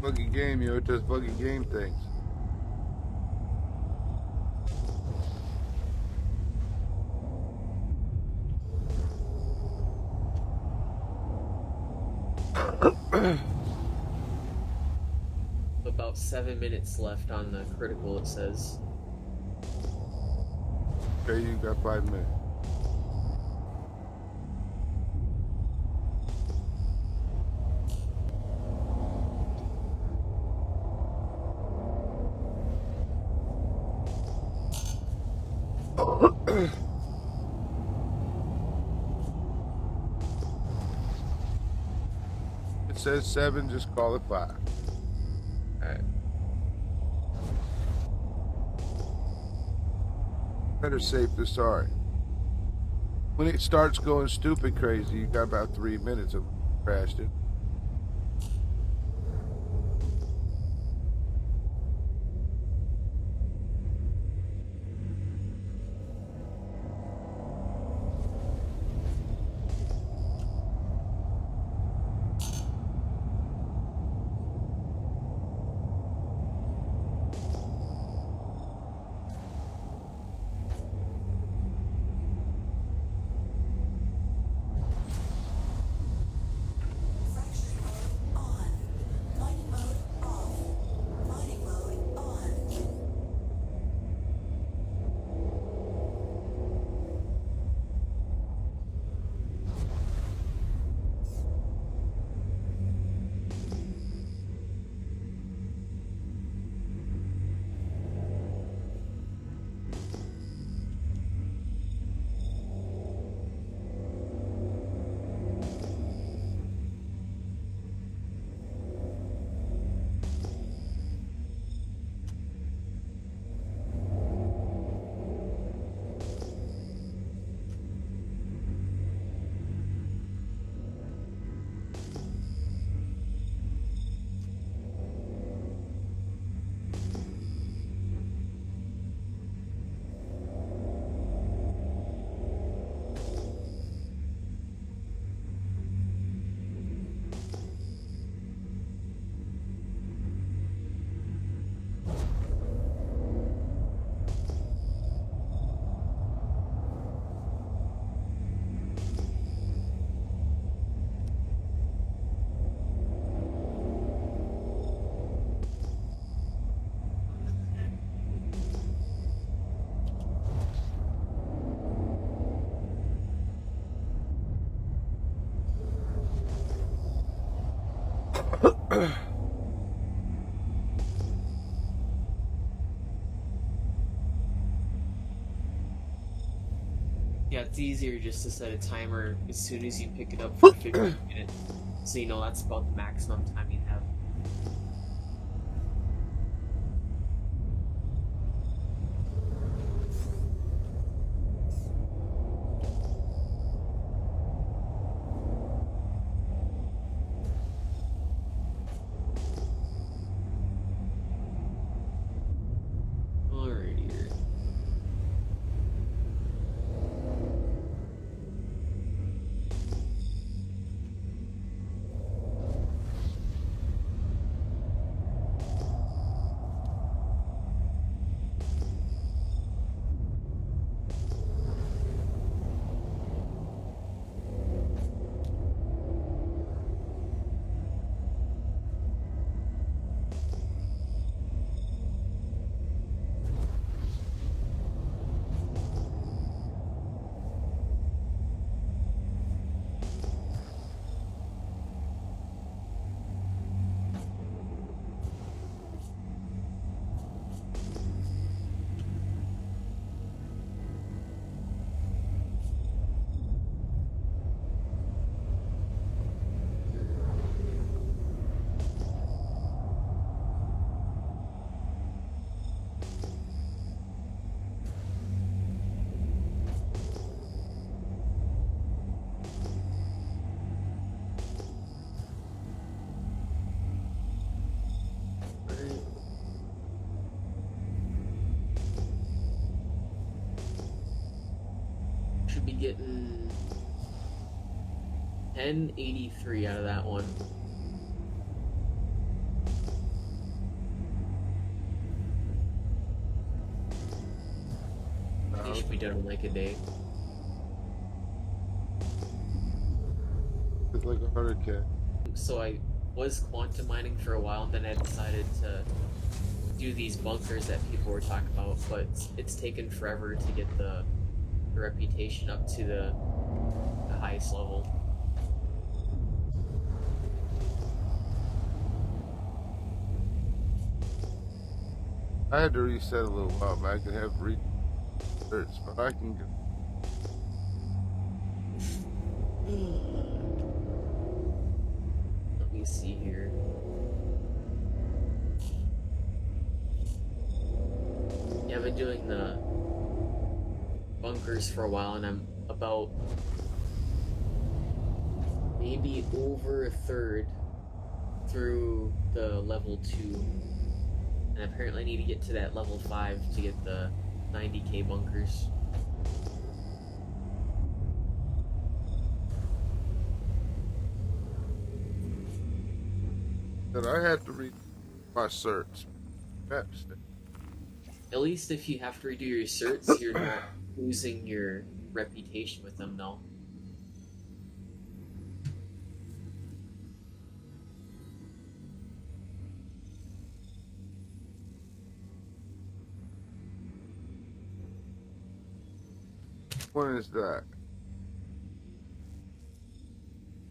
Buggy game, yo. It does buggy game things. About 7 minutes left on the critical, it says. Okay, you got 5 minutes. It says 7, just call it 5. Alright. Better safe than sorry. When it starts going stupid crazy, you got about 3 minutes of crashed it. Yeah, it's easier just to set a timer as soon as you pick it up for 15 minutes. So you know that's about the maximum time you have. Alrighty. Should be getting 1083 out of that one. It should be done in like a day. It's like 100K. So I was quantum mining for a while, and then I decided to do these bunkers that people were talking about, but it's taken forever to get the reputation up to the highest level. I had to reset a little while back. I have research, but I can go. Let me see here. Yeah, I've been doing the bunkers for a while, and I'm about maybe over a third through the level 2, and apparently I need to get to that level 5 to get the 90k bunkers. That I had to read my certs. That's it. At least if you have to redo your certs, you're not losing your reputation with them, though. When is that?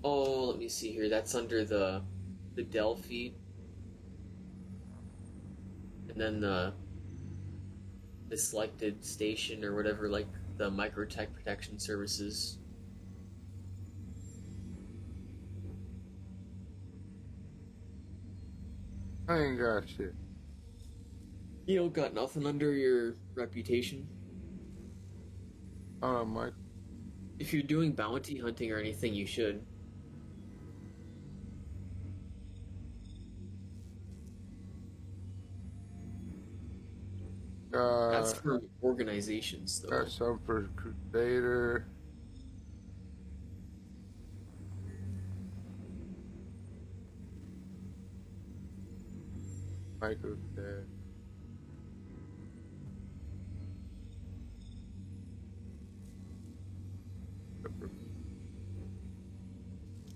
Oh, let me see here. That's under the Delphi, and then the selected station or whatever, like the Microtech Protection Services. I ain't got shit. You don't got nothing under your reputation? Mike. If you're doing bounty hunting or anything, you should. That's for organizations, though. Got some for Crusader. Microtech.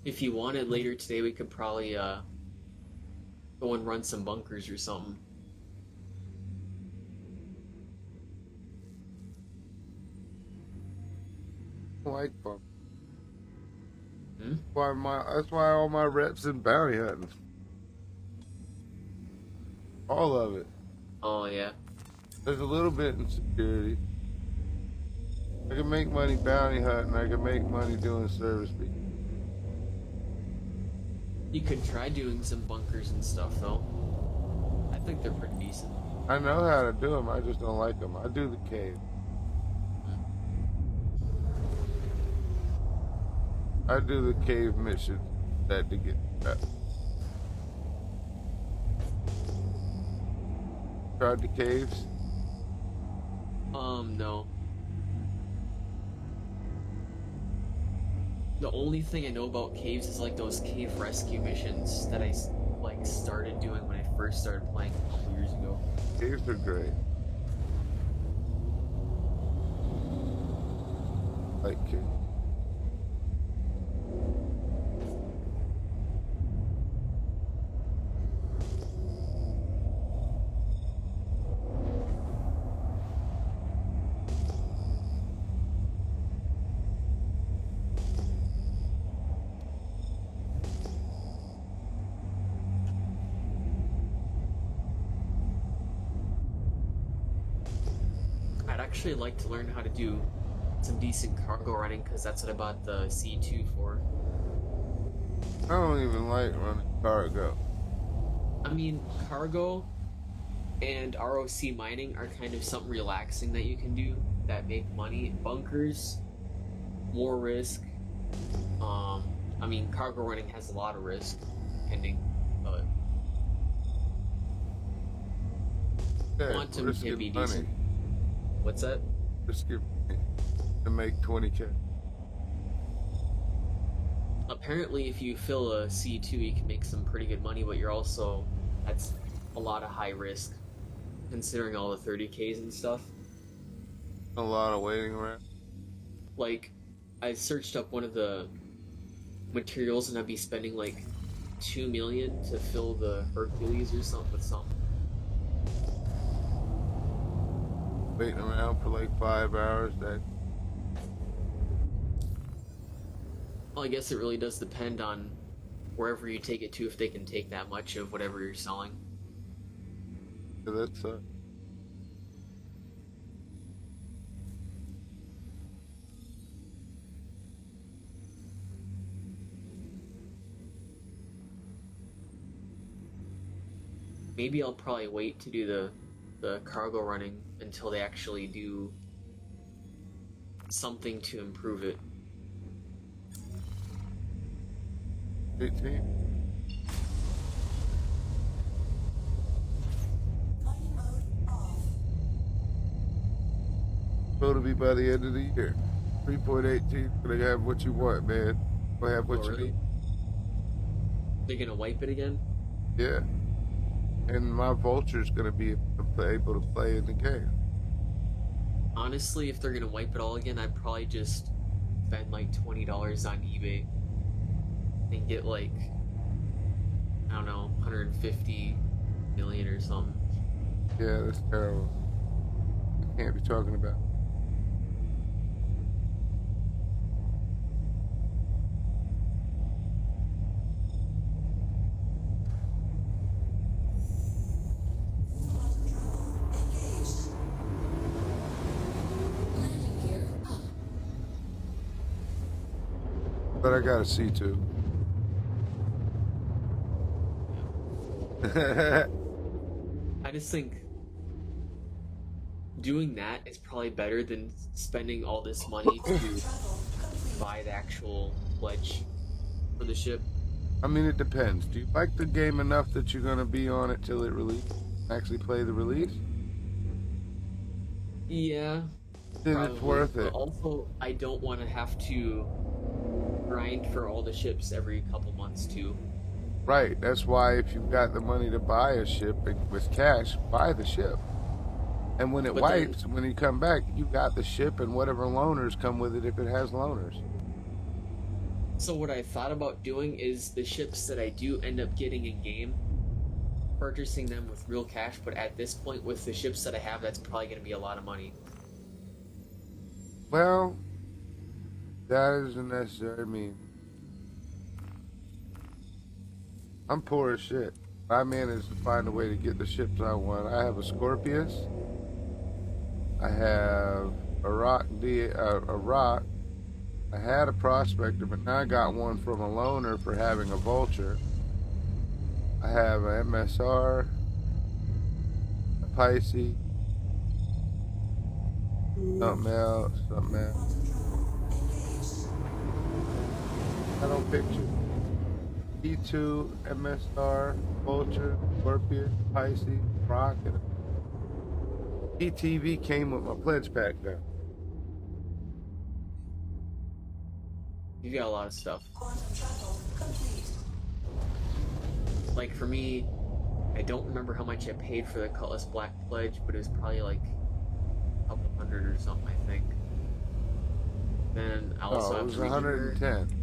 If you wanted later today, we could probably go and run some bunkers or something. Like bump. Hmm? That's why all my reps in bounty hunting. all of it. Oh yeah. There's a little bit in security. I can make money bounty hunting. I can make money doing service people. You could try doing some bunkers and stuff though. I think they're pretty decent. I know how to do them. I just don't like them. I do the cave. I do the cave mission that to get that. Tried the caves? No. The only thing I know about caves is like those cave rescue missions that I like started doing when I first started playing a couple years ago. Caves are great. Like caves. I'd actually like to learn how to do some decent cargo running because that's what I bought the C2 for. I don't even like running cargo. I mean, cargo and ROC mining are kind of something relaxing that you can do that make money. Bunkers, more risk. I mean, cargo running has a lot of risk, depending, but Yeah, quantum risk can it be money. decent. What's that? Risk it to make 20K. Apparently, if you fill a C2, you can make some pretty good money, but that's a lot of high risk, considering all the 30Ks and stuff. A lot of waiting around. Like, I searched up one of the materials and I'd be spending like 2 million to fill the Hercules or something with something. Waiting around for like 5 hours. That Well, I guess it really does depend on wherever you take it to, if they can take that much of whatever you're selling. that's Maybe I'll probably wait to do the cargo running until they actually do something to improve it. 18. Mining mode off. Supposed to be by the end of the year. 3.18. Gonna have what you want, man. Gonna have what Oh, you really? need. They're gonna wipe it again? Yeah. And my vulture's gonna be able to play in the game. Honestly, if they're gonna wipe it all again, I'd probably just spend like $20 on eBay and get like, I don't know, 150 million or something. Yeah, that's terrible. You can't be talking about. Engaged. Landing gear up. But I got a C2. I just think doing that is probably better than spending all this money to buy the actual pledge for the ship. I mean, it depends. Do you like the game enough that you're gonna be on it till it releases? Actually play the release? Yeah, Then probably. it's worth But it. also, I don't want to have to grind for all the ships every couple months too. Right. That's why if you've got the money to buy a ship with cash, buy the ship. And when it But then- wipes, when you come back, you got the ship and whatever loaners come with it if it has loaners. So what I thought about doing is the ships that I do end up getting in game, purchasing them with real cash, but at this point with the ships that I have, that's probably going to be a lot of money. Well, that isn't necessary. I mean, I'm poor as shit. I managed to find a way to get the ships I want. I have a Scorpius. I have a rock. I had a prospector, but now I got one from a loaner for having a vulture. I have an MSR, a Pisces, something else. I don't picture. E2, MSR, Vulture, Scorpion, Pisces, Rocket. ETV came with my pledge pack though. You got a lot of stuff. Like for me, I don't remember how much I paid for the Cutlass Black Pledge, but it was probably like a couple hundred or something, I think. Then I also it have was the Redeemer, 110.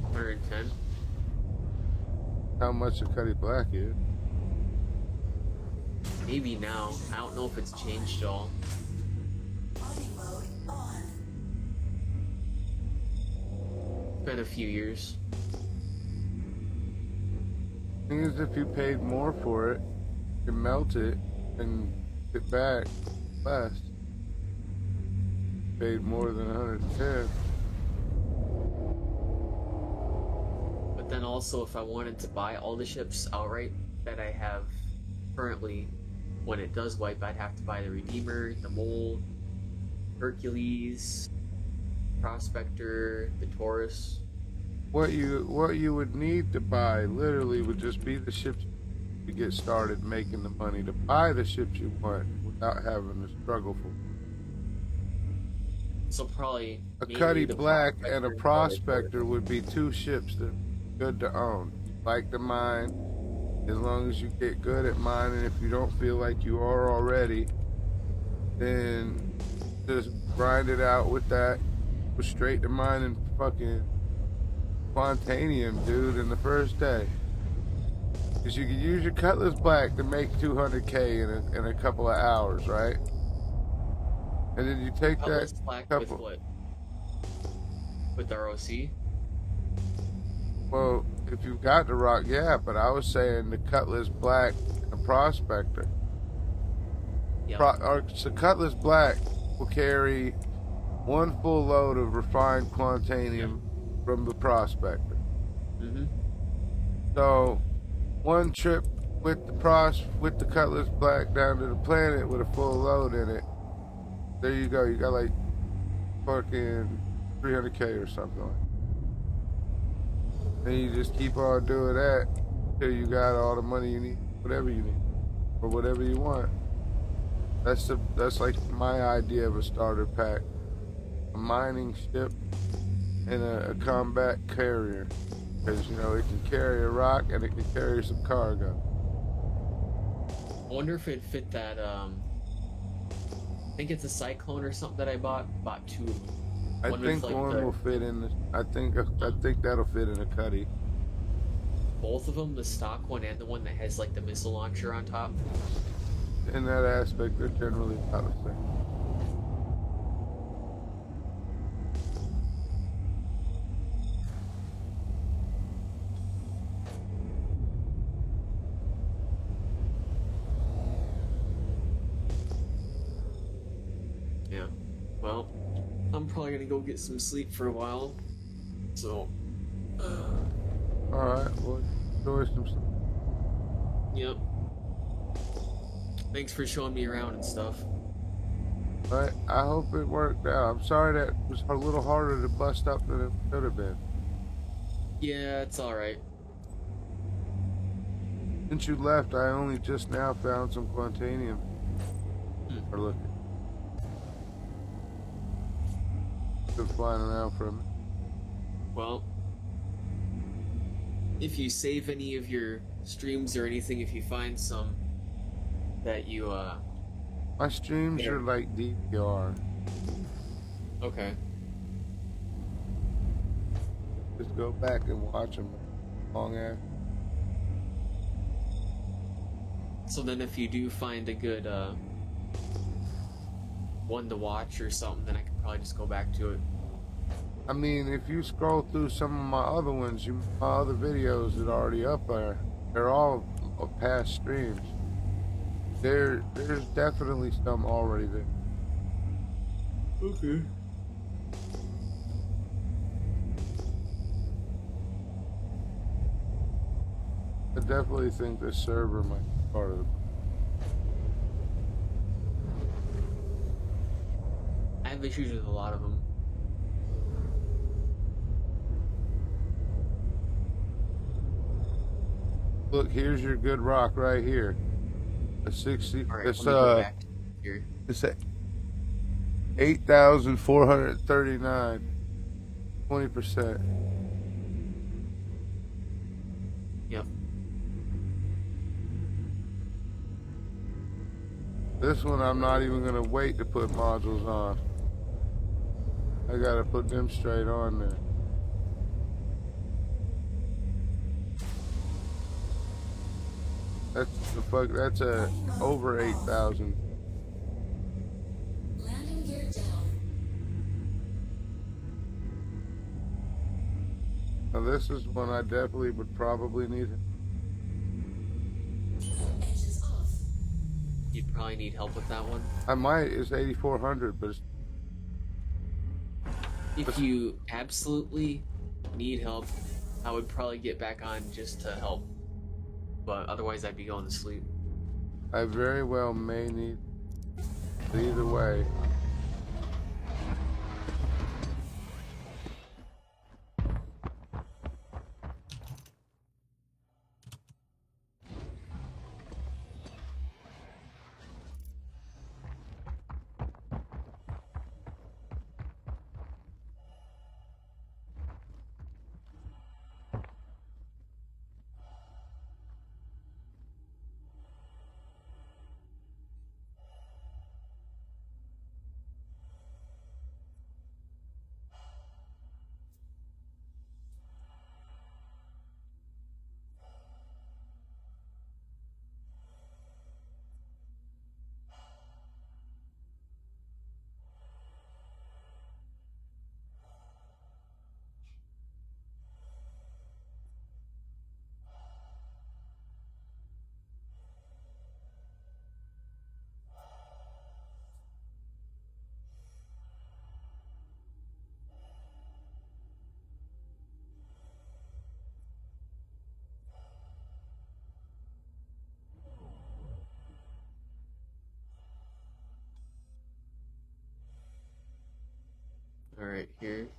110. How much a Cutty Black is? Maybe now. I don't know if it's changed at all. It's been a few years. Thing is, if you paid more for it, you can melt it and get back less. Paid more than 110. But then also, if I wanted to buy all the ships outright that I have currently, when it does wipe, I'd have to buy the Redeemer, the Mole, Hercules, Prospector, the Taurus. What you would need to buy literally would just be the ships to get started making the money to buy the ships you want without having to struggle for. So probably A mainly Cutty the Black Prospector and a the Prospector Taurus. would be two ships that are good to own. Like the mine, as long as you get good at mining. If you don't feel like you are already, then just grind it out with that. Go straight to mining fucking Quantanium, dude, in the first day. Because you can use your Cutlass Black to make 200K in a couple of hours, right? And then you take Cutlass that Black couple. with what? With ROC? Well, if you've got the rock, yeah, but I was saying the Cutlass Black and the Prospector. Yeah. So Cutlass Black will carry one full load of refined Quantanium from the Prospector. Mm-hmm. So one trip with the Cutlass Black down to the planet with a full load in it. There you go. You got like fucking 300K or something like that. Then you just keep on doing that till you got all the money you need, whatever you need, or whatever you want. That's like my idea of a starter pack: a mining ship and a combat carrier, because you know it can carry a rock and it can carry some cargo. I wonder if it'd fit that, I think it's a Cyclone or something that I bought. Bought two of them. I One think with, like, one the- will fit in. I think that'll fit in a Cuddy. Both of them, the stock one and the one that has like the missile launcher on top. In that aspect, they're generally about the same. Yeah. Well, I'm probably gonna go get some sleep for a while. So, All right, well, enjoy some stuff. yep. Thanks for showing me around and stuff. But I hope it worked out. I'm sorry that it was a little harder to bust up than it could have been. Yeah, it's alright. Since you left, I only just now found some Quantanium. Or looking. Been flying around for a minute. Well, if you save any of your streams or anything, if you find some that you, My streams Yeah. are like DVR. okay. Just go back and watch them long after. So then if you do find a good, one to watch or something, then I can probably just go back to it. I mean, if you scroll through some of my other ones, my other videos that are already up there, they're all of past streams, there's definitely some already there. Okay. I definitely think this server might be part of it. I have issues with a lot of them. Look, here's your good rock right here. A 60. All right, It's let me go back here. It's at 8,439. 20%. Yep. This one I'm not even gonna wait to put modules on. I gotta put them straight on there. That's a over 8,000. Landing gear down. Now this is one I definitely would probably need. Engines off. You'd probably need help with that one. I might. It's 8,400, but it's, If you absolutely need help, I would probably get back on just to help. But otherwise, I'd be going to sleep. I very well may need. Either way. All right, here.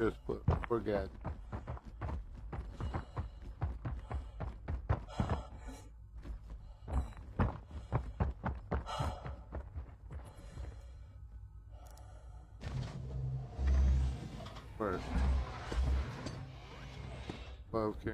Just put forget. First. Okay.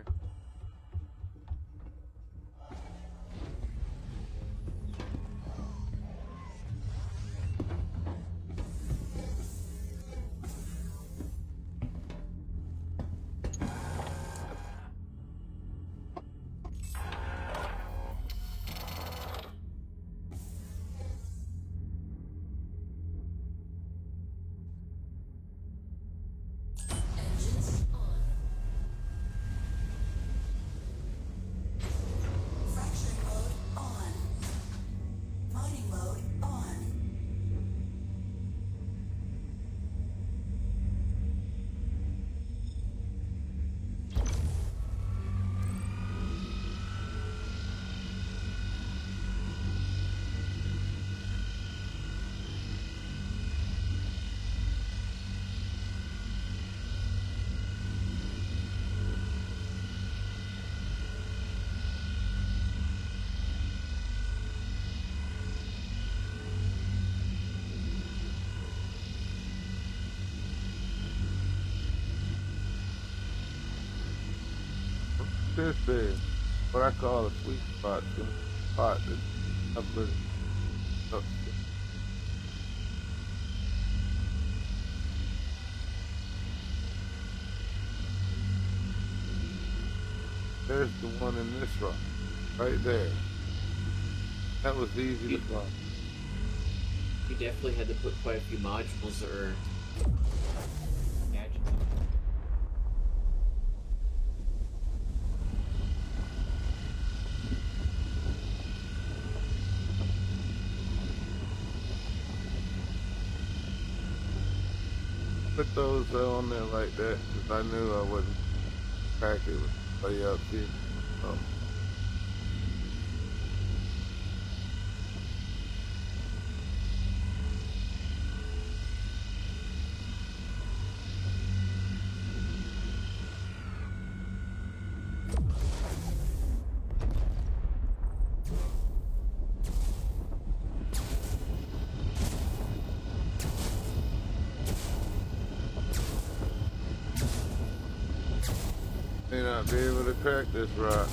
Engines on. Fracturing mode on. Mining mode on. This is what I call a sweet spot. The spot that's up with up. There's the one in this rock, right there. That was easy to find. You definitely had to put quite a few modules or gadgets. Put those on there like that because I knew I wouldn't crack it with somebody else here. Oh. May not be able to crack this rock.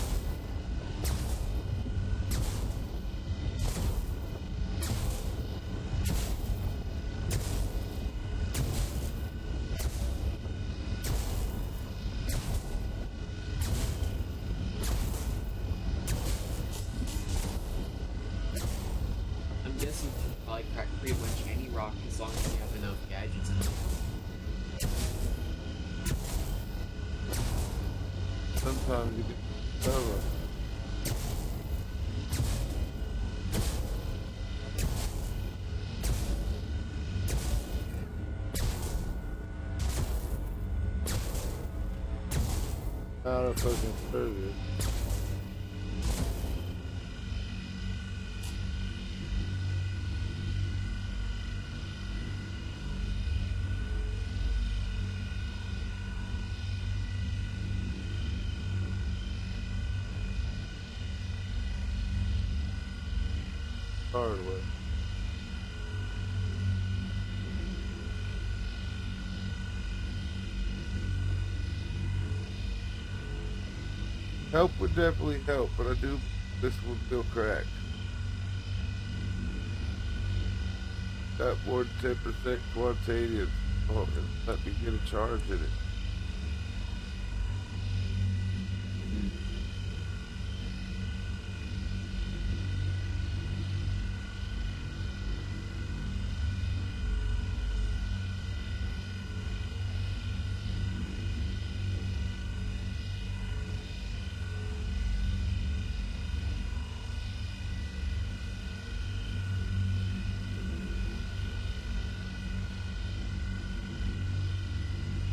I'm guessing you can probably crack pretty much any rock as long as you have enough gadgets in it. Sometimes you get cover. Out of fucking service. Hardware. Help would definitely help, but I do this will still crack. That more than 10% quantitative. Oh, let me get a charge in it.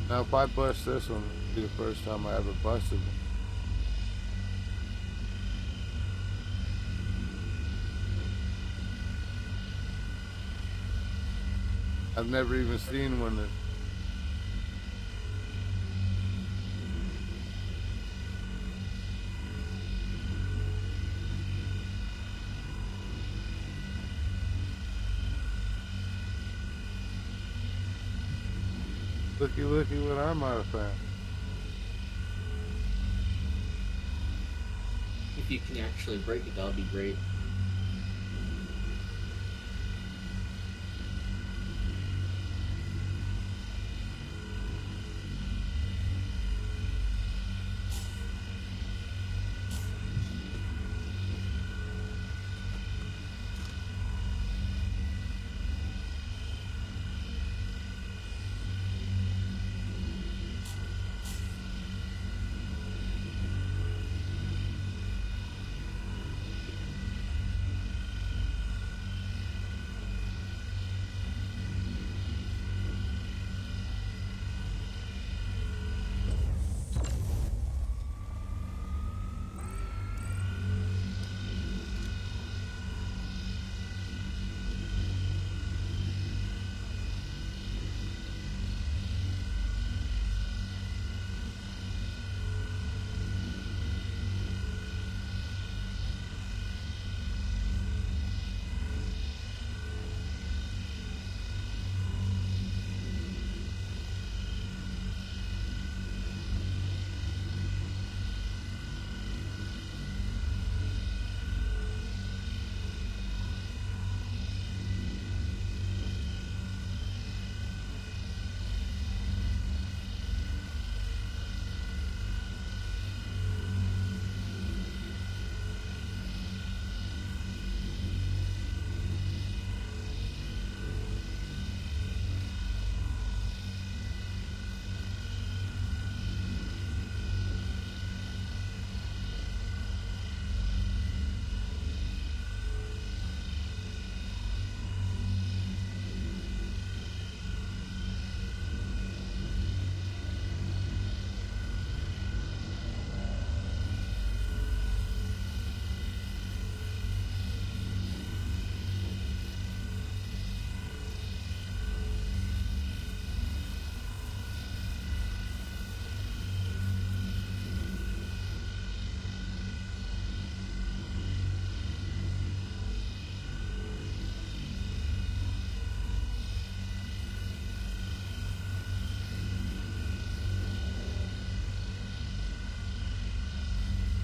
Now, if I bust this one, it'll be the first time I ever busted one. I've never even seen one that Looky, looky what I might have found. If you can actually break it, that'll be great.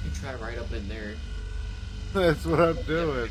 You try right up in there. That's what I'm doing.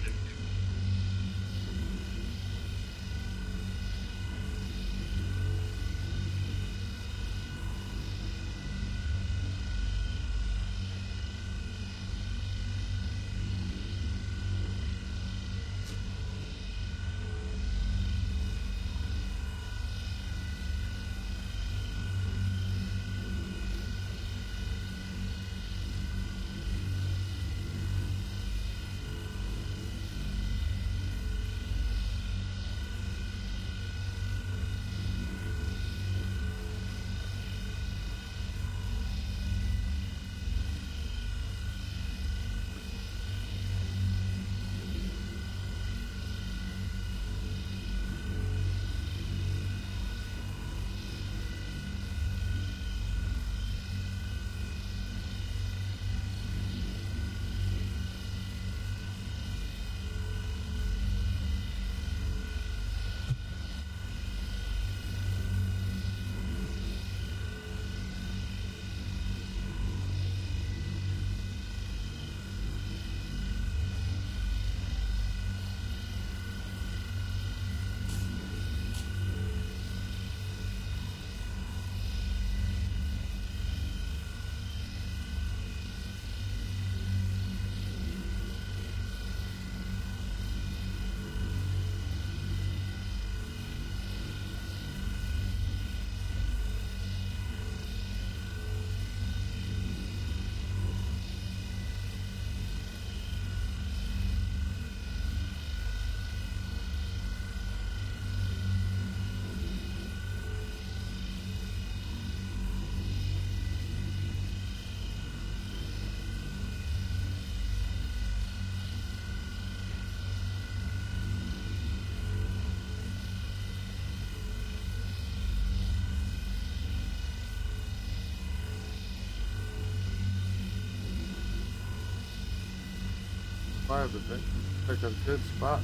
Five, but that's like a good spot.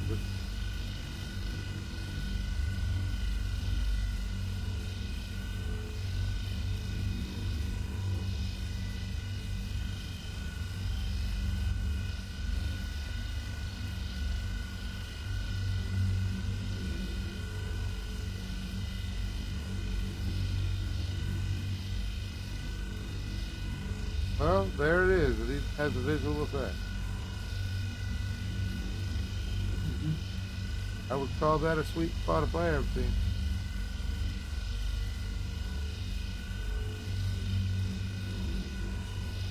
Well, there it is. It even has a visual effect. I would call that a sweet spot if I ever seen.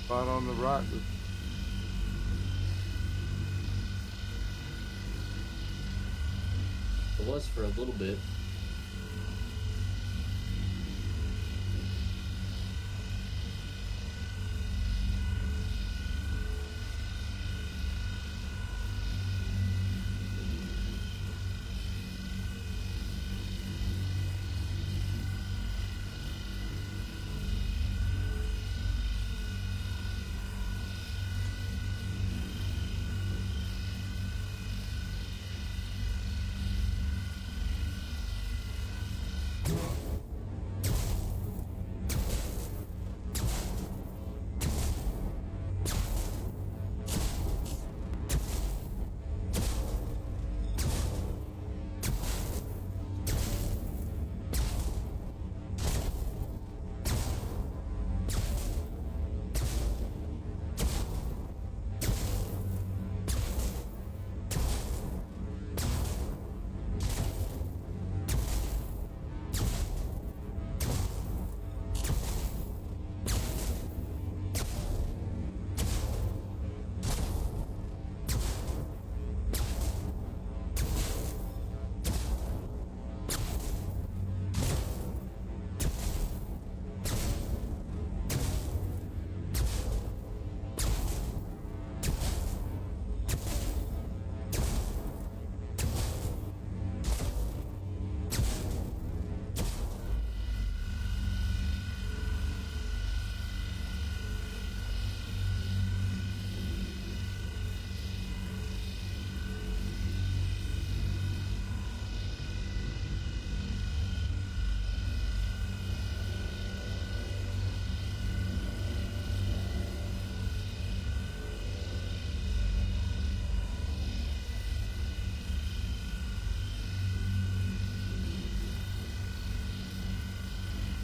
Spot on the rock. It was for a little bit.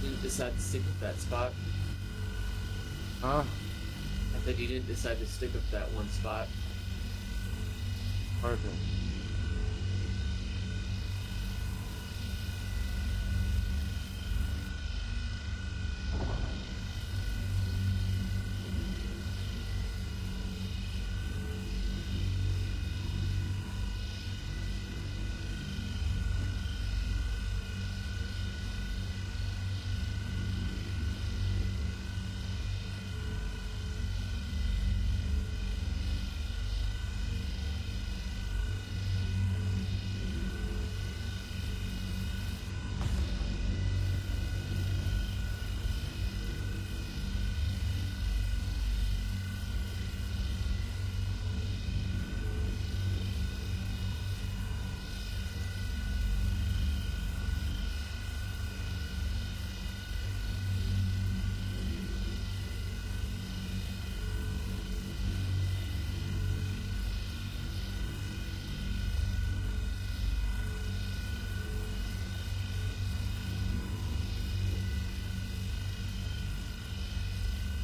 Didn't decide to stick with that spot. Huh? I said you didn't decide to stick with that one spot. Okay.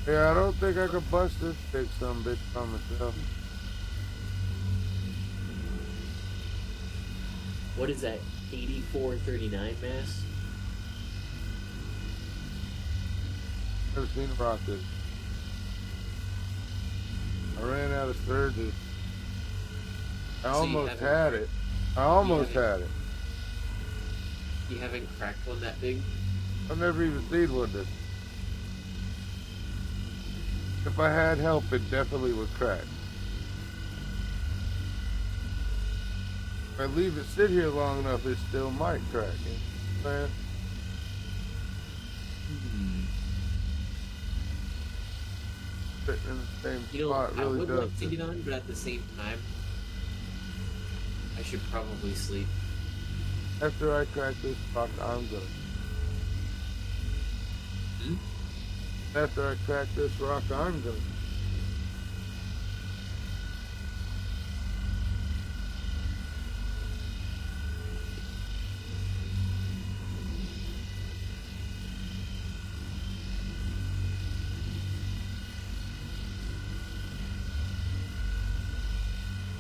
Yeah, I don't think I could bust this big some bitch by myself. What is that? 8439 mass? Never seen a rocket. I ran out of surges. I So you almost haven't had cracked- it. I almost haven't- had it. You haven't cracked one that big? I've never even seen one that. If I had help, it definitely would crack. If I leave it sit here long enough, it still might crack. You know what I'm saying? Sitting in the same You know, spot I really would does. like to get on, but at the same time, I should probably sleep. After I crack this rock, I'm gonna. Hmm? After I crack this rock, I'm gonna.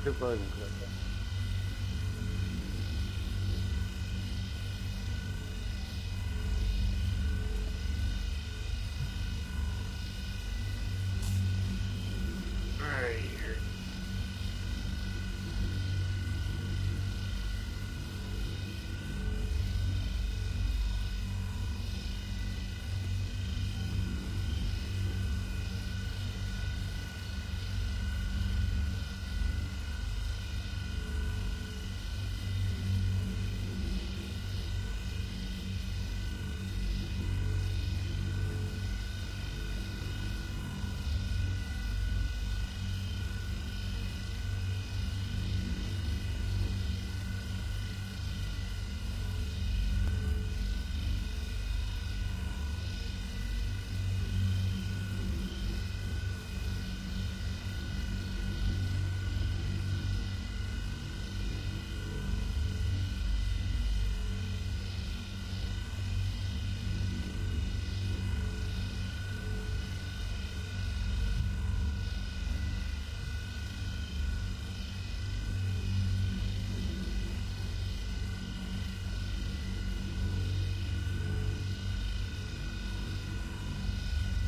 Skip right and click. Right here.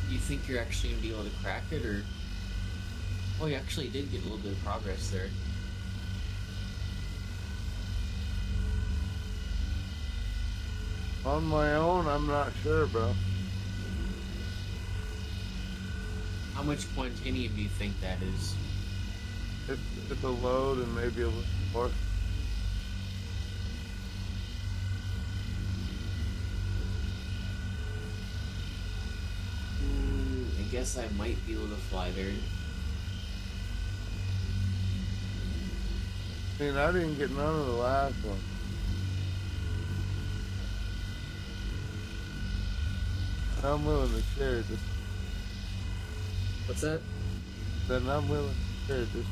You think you're actually gonna be able to crack it, or? Oh, you actually did get a little bit of progress there. On my own, I'm not sure, bro. How much quantinium do you think that is? It's a load and maybe a little more. I guess I might be able to fly there. I mean, I didn't get none of the last one. I'm willing to share this. What's that? Then I'm willing to share this.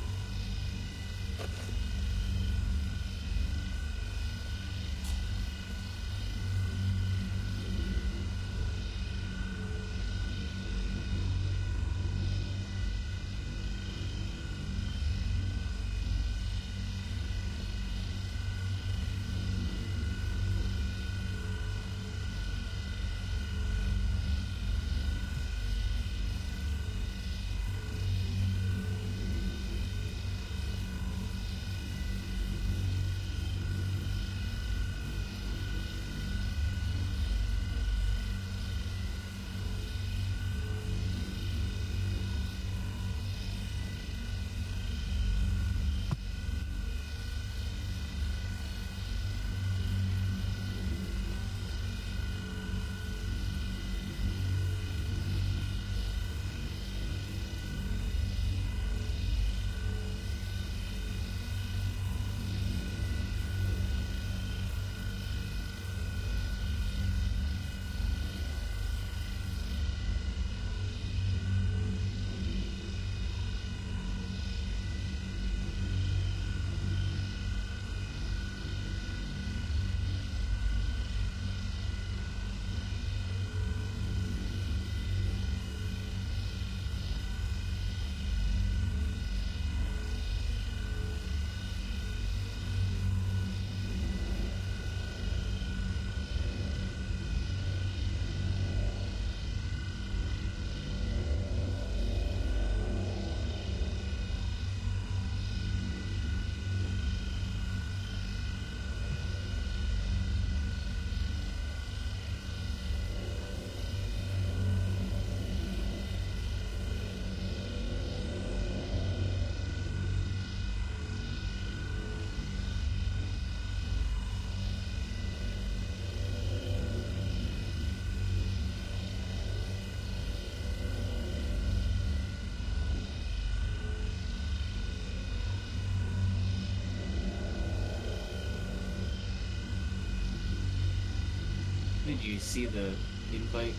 Did you see the invite?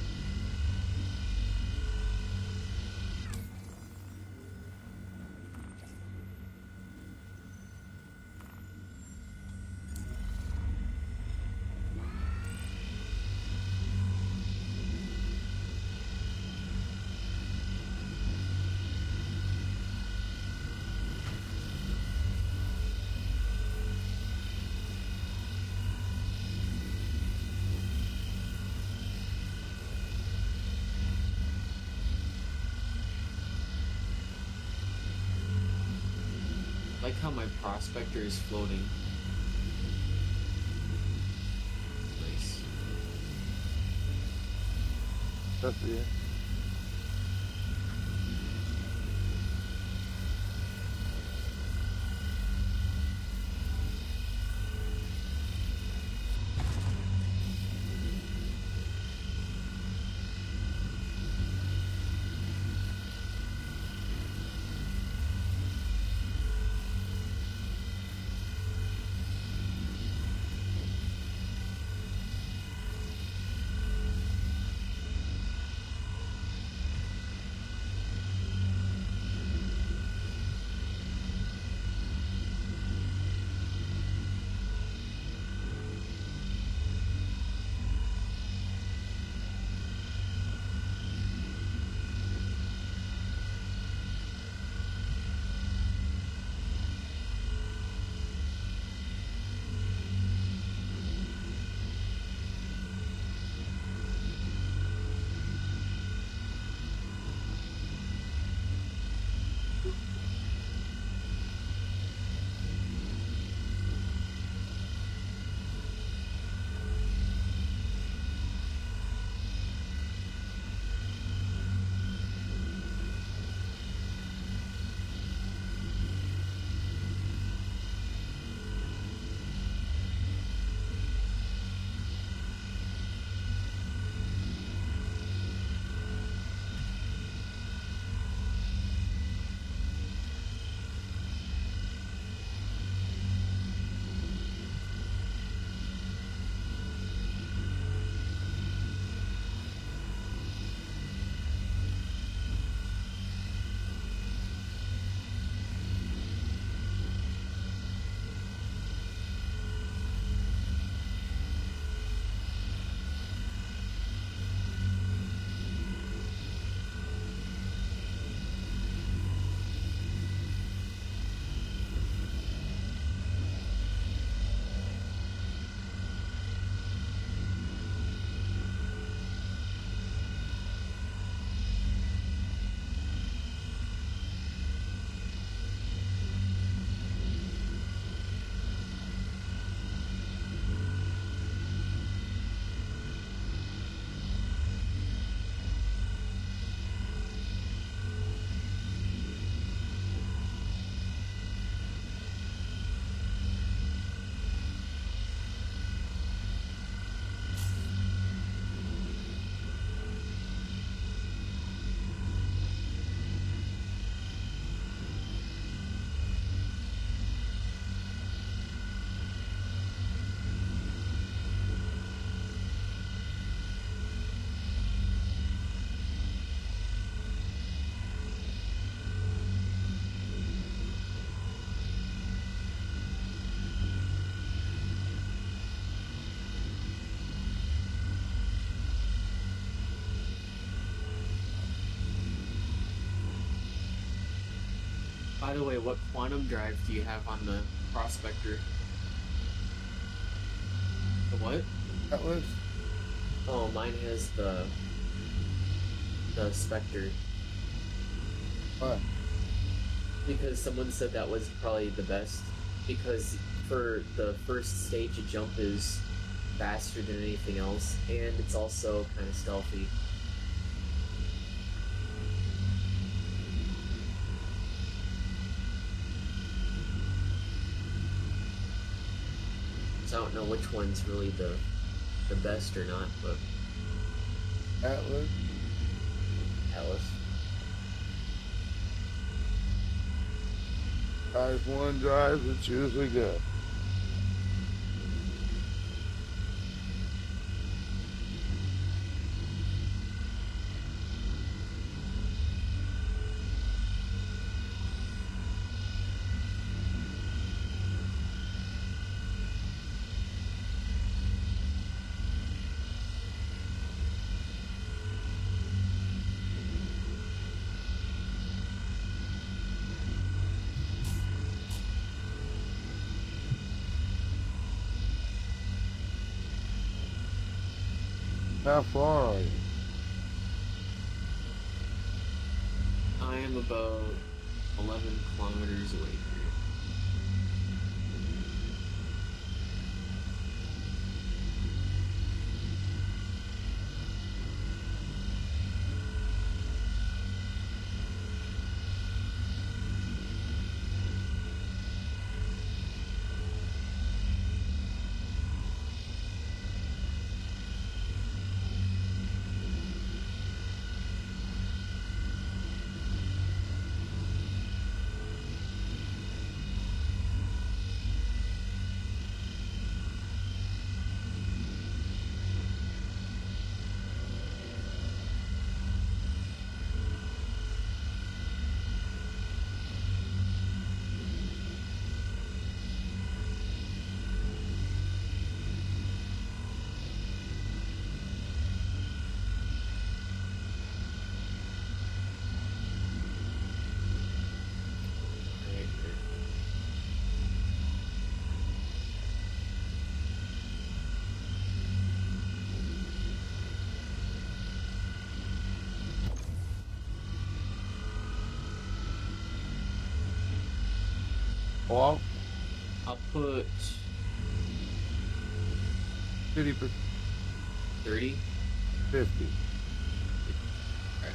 like how my prospector is floating. Nice. That's it. By the way, what quantum drive do you have on the prospector? The what? That was. Oh, mine has the Spectre. What? Because someone said that was probably the best. Because for the first stage, a jump is faster than anything else, and it's also kind of stealthy. So I don't know which one's really the best or not, but Atlas. Atlas. Drive one, drive and choose we go. How far are you? I am about 11 kilometers away here. All I'll put 50%. 30. 50. Alright.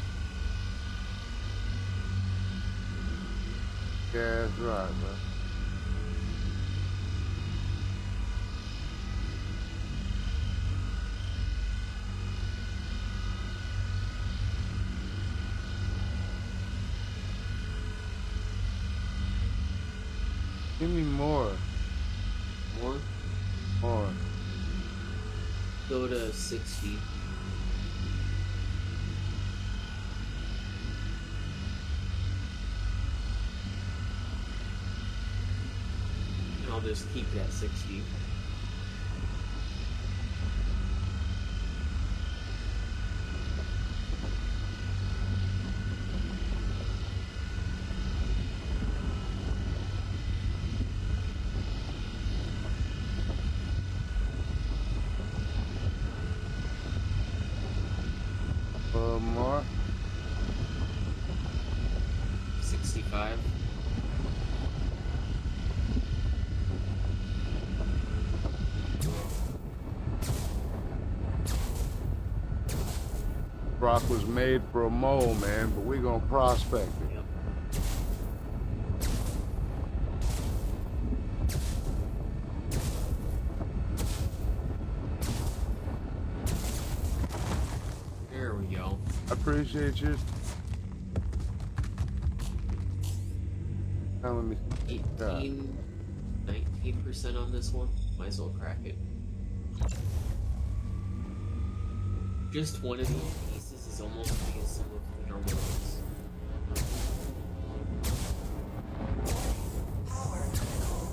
Yeah, that's right, bro. Give me more. More. More. Go to 60. And I'll just keep it at 60. A little more. 65. Rock was made for a mole, man, but we gonna prospect it. Yep. There we go. I appreciate you. Now let me see. 18, 19% on this one. Might as well crack it. Just one of these pieces is almost as big as some of the normal ones. Power critical.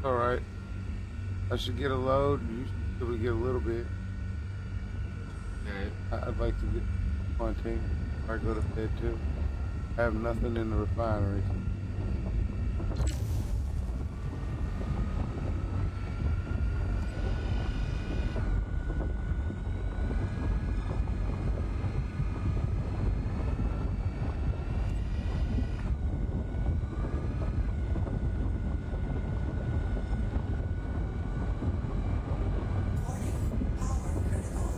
All right. I should get a load. You should be able to get a little bit. Alright. I'd like to get quarantine. Or go to bed too. I have nothing in the refinery. Warning. Power critical.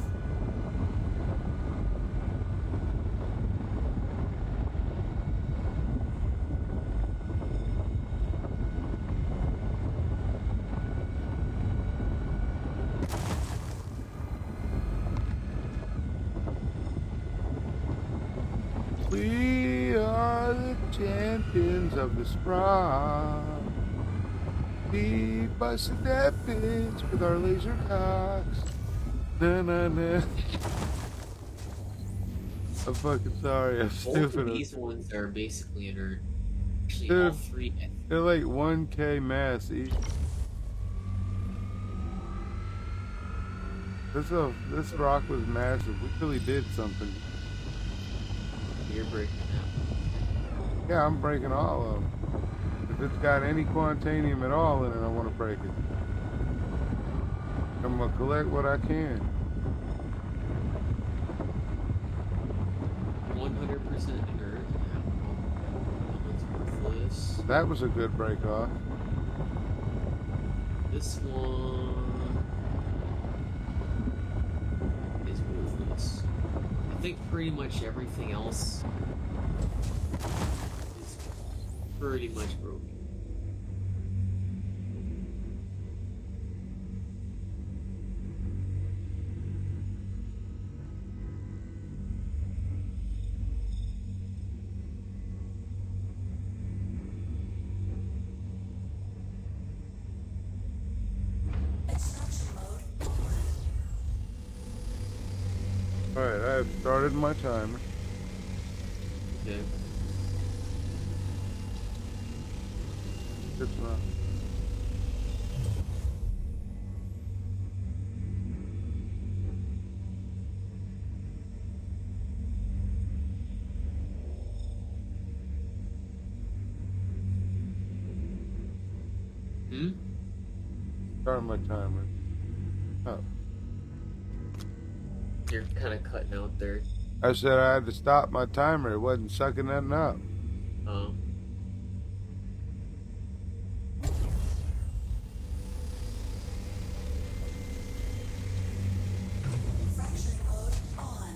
We are the champions of the sprawl. We busted that bitch with our laser cocks. Na na na. I'm fucking sorry. I'm Both stupid. of these ones are basically inert. Actually, Dude. all three. They're like 1K mass each. This rock was massive. We really did something. You're breaking out. Yeah, I'm breaking all of them. If it's got any quantanium at all in it, I want to break it. I'm gonna collect what I can. 100% inert. That one's worthless. That was a good break off. This one is worthless. I think pretty much everything else is pretty much broken. Extraction mode. Alright, I have started my timer. Okay. It's not. Hmm? Starting my timer. Oh. You're kind of cutting out there. I said I had to stop my timer. It wasn't sucking nothing up. Um, Fracturing mode on.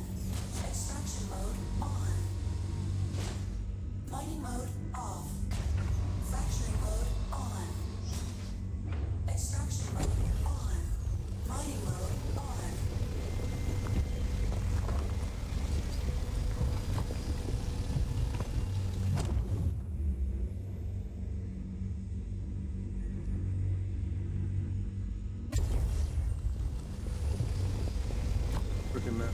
Extraction mode on. Mining mode off. Fracturing mode on. Extraction mode on. Mining mode on. Freaking that.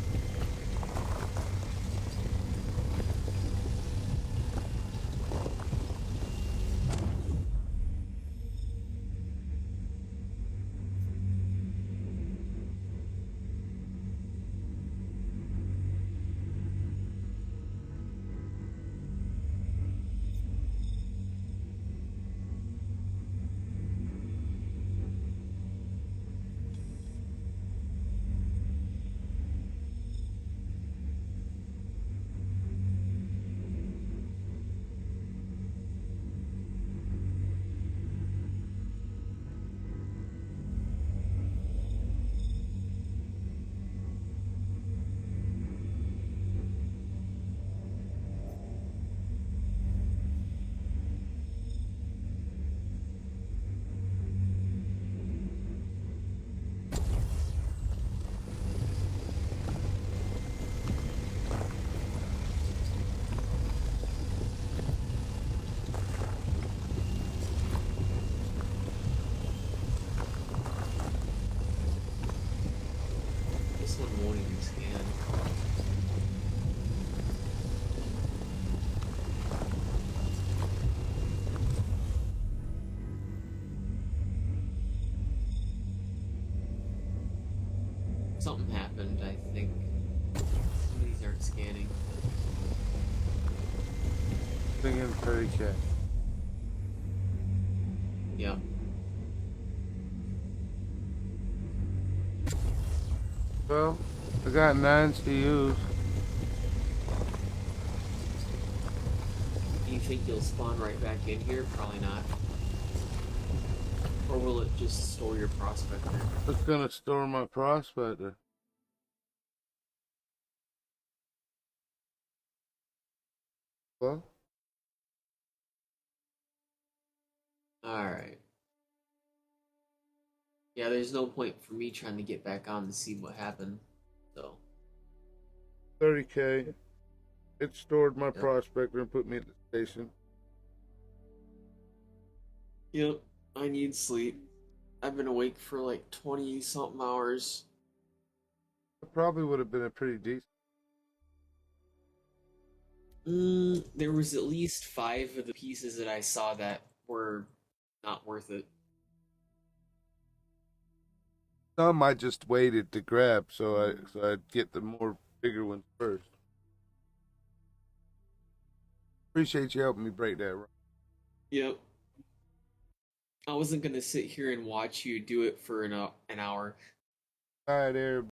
this one won't even scan. Something happened, I think. Some of these aren't scanning. Thinking 30K. Yep. Well, I got 9 CUs. Do you think you'll spawn right back in here? Probably not. Or will it just store your prospector? It's gonna store my prospector. Well, Alright. Yeah, there's no point for me trying to get back on to see what happened. So, 30K. It stored my Yep. prospector and put me at the station. yep, I need sleep. I've been awake for like 20 something hours. It probably would have been a pretty decent. There was at least 5 of the pieces that I saw that were not worth it. Some I just waited to grab, so I'd get the more bigger ones first. Appreciate you helping me break that. Yep. I wasn't gonna sit here and watch you do it for an hour. All right, everybody.